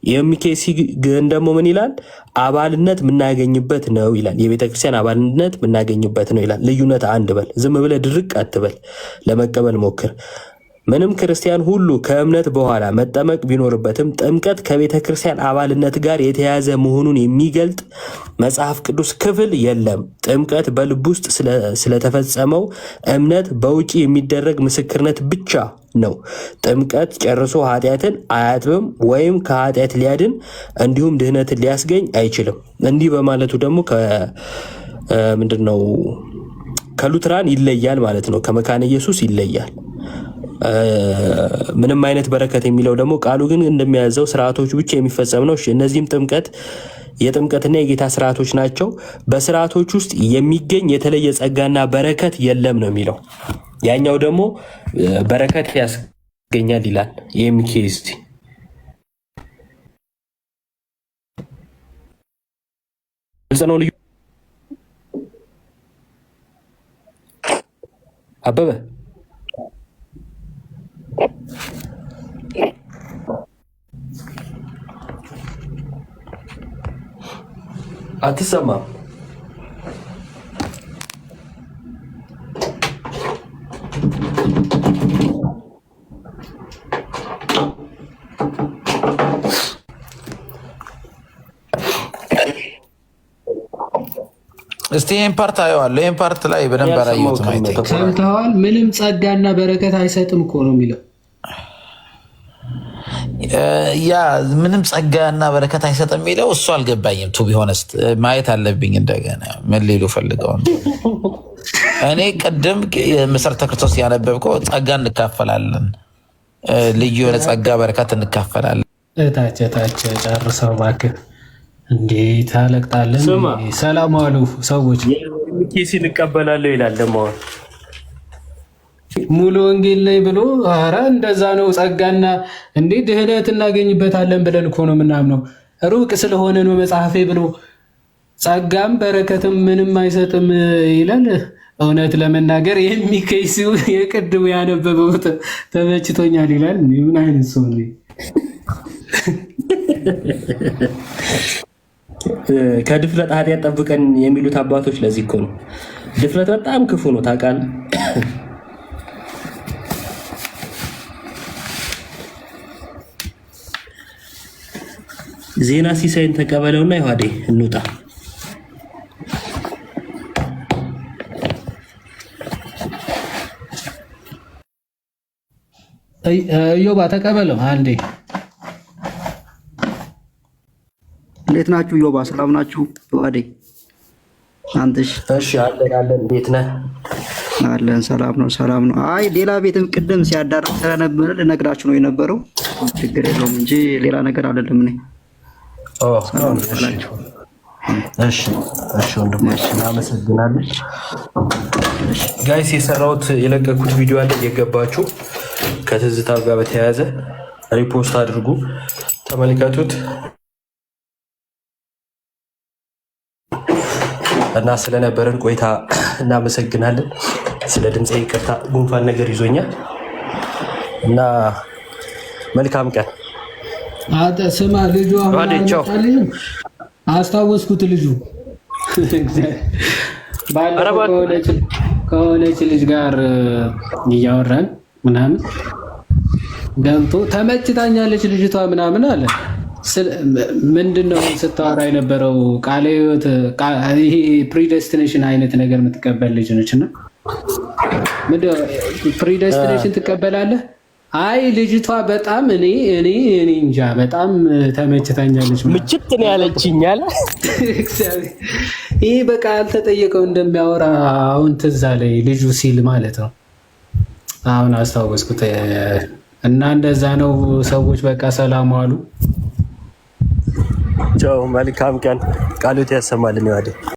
[SPEAKER 4] የሚኬሲ ግን ደግሞ ምን ይላል? አባልነት የምናገኝበት ነው ይላል። የቤተክርስቲያን አባልነት የምናገኝበት ነው ይላል። ልዩነት አንድ በል። ዝም ብለህ ድርቅ አትበል፣ ለመቀበል ሞክር። ምንም ክርስቲያን ሁሉ ከእምነት በኋላ መጠመቅ ቢኖርበትም ጥምቀት ከቤተ ክርስቲያን አባልነት ጋር የተያያዘ መሆኑን የሚገልጥ መጽሐፍ ቅዱስ ክፍል የለም። ጥምቀት በልብ ውስጥ ስለተፈጸመው እምነት በውጪ የሚደረግ ምስክርነት ብቻ ነው። ጥምቀት ጨርሶ ኃጢአትን አያጥብም ወይም ከኃጢአት ሊያድን እንዲሁም ድህነትን ሊያስገኝ አይችልም። እንዲህ በማለቱ ደግሞ ምንድነው ከሉትራን ይለያል ማለት ነው። ከመካነ ኢየሱስ ይለያል። ምንም አይነት በረከት የሚለው ደግሞ ቃሉ ግን እንደሚያዘው ስርዓቶች ብቻ የሚፈጸም ነው። እነዚህም የጥምቀትና የጌታ ስርዓቶች ናቸው። በስርዓቶች ውስጥ የሚገኝ የተለየ ጸጋና በረከት የለም ነው የሚለው። ያኛው ደግሞ በረከት ያስገኛል ይላል። የሚኬዝ ግልጽ ነው። ልዩ አበበ አትሰማም?
[SPEAKER 2] እስቲ ይህን ፓርት አየዋለሁ። ይህን ፓርት ላይ በደንብ አላየሁትም።
[SPEAKER 3] ሰምተዋል? ምንም ጸጋና በረከት አይሰጥም እኮ ነው የሚለው።
[SPEAKER 2] ያ ምንም ጸጋና በረከት አይሰጥም የሚለው እሱ አልገባኝም። ቱ ቢሆነስት ማየት አለብኝ እንደገና ምን ሊሉ ፈልገው። እኔ ቅድም መሰረተ ክርስቶስ ያነበብከው ጸጋ እንካፈላለን፣ ልዩ የሆነ ጸጋ በረከት እንካፈላለን።
[SPEAKER 3] እታች ጨርሰው እባክህ እንዴ ታለቅጣለን። ሰላም ዋሉ ሰዎች።
[SPEAKER 4] ኬሲ እንቀበላለሁ ይላል ደግሞ
[SPEAKER 3] ሙሉ ወንጌል ላይ ብሎ ኧረ እንደዛ ነው ጸጋና እንዴ ድህነት እናገኝበታለን ብለን እኮ ነው ምናምነው። ሩቅ ስለሆነ ነው መጽሐፌ ብሎ ጸጋም በረከትም ምንም አይሰጥም ይላል። እውነት ለመናገር የሚከይሲው የቅድሙ ያነበበው ተመችቶኛል ይላል። ምን አይነት ሰው ነው?
[SPEAKER 4] ከድፍረት ኃጢአት ጠብቀን የሚሉት አባቶች ለዚህ እኮ ነው። ድፍረት በጣም ክፉ ነው ታውቃለህ። ዜና ሲሳይን ተቀበለውና ይዋዴ እንውጣ።
[SPEAKER 3] እዮባ ተቀበለው አንዴ።
[SPEAKER 6] እንዴት ናችሁ? ዮባ ሰላም ናችሁ? ይዋዴ አንተሽ?
[SPEAKER 4] እሺ አለን። እንዴት ነህ?
[SPEAKER 6] አለን። ሰላም ነው። አይ ሌላ ቤትም ቅድም ሲያዳርቅ ስለነበረ ልነግራችሁ ነው የነበረው። ችግር የለውም እንጂ ሌላ ነገር አይደለም። እኔ
[SPEAKER 4] እሺ ወንድሞች እናመሰግናለን። ጋይስ የሰራሁት የለቀኩት ቪዲዮ አለ፣ የገባችሁ ከትዝታ ጋር በተያያዘ ሪፖስት አድርጉ፣ ተመልከቱት እና ስለነበረን ቆይታ እናመሰግናለን። ስለ ድምፄ ይቅርታ፣ ጉንፋን ነገር ይዞኛል እና መልካም ቀን።
[SPEAKER 3] ስማ ልጁ አስታወስኩት። ልጁ ባለፈው ከሆነች ልጅ ጋር እያወራን ምናምን ገብቶ ተመችታኛለች ልጅቷ ምናምን አለ። ምንድነው ስታወራ የነበረው? ቃለ ሕይወት ይሄ ፕሪደስቲኔሽን አይነት ነገር የምትቀበል ልጅ ነች እና ፕሪደስቲኔሽን ትቀበላለህ? አይ ልጅቷ በጣም እኔ እንጃ በጣም ተመችታኛለች።
[SPEAKER 4] ምችት ነው ያለችኝ አለ።
[SPEAKER 3] ይሄ በቃ ያልተጠየቀው እንደሚያወራ አሁን ትዝ አለኝ ልጁ ሲል ማለት ነው። አሁን አስታወስኩት። እና እንደዛ ነው ሰዎች። በቃ ሰላም ዋሉ።
[SPEAKER 4] ቻው፣ መልካም ቀን። ቃሉት ያሰማልን ይዋዴ።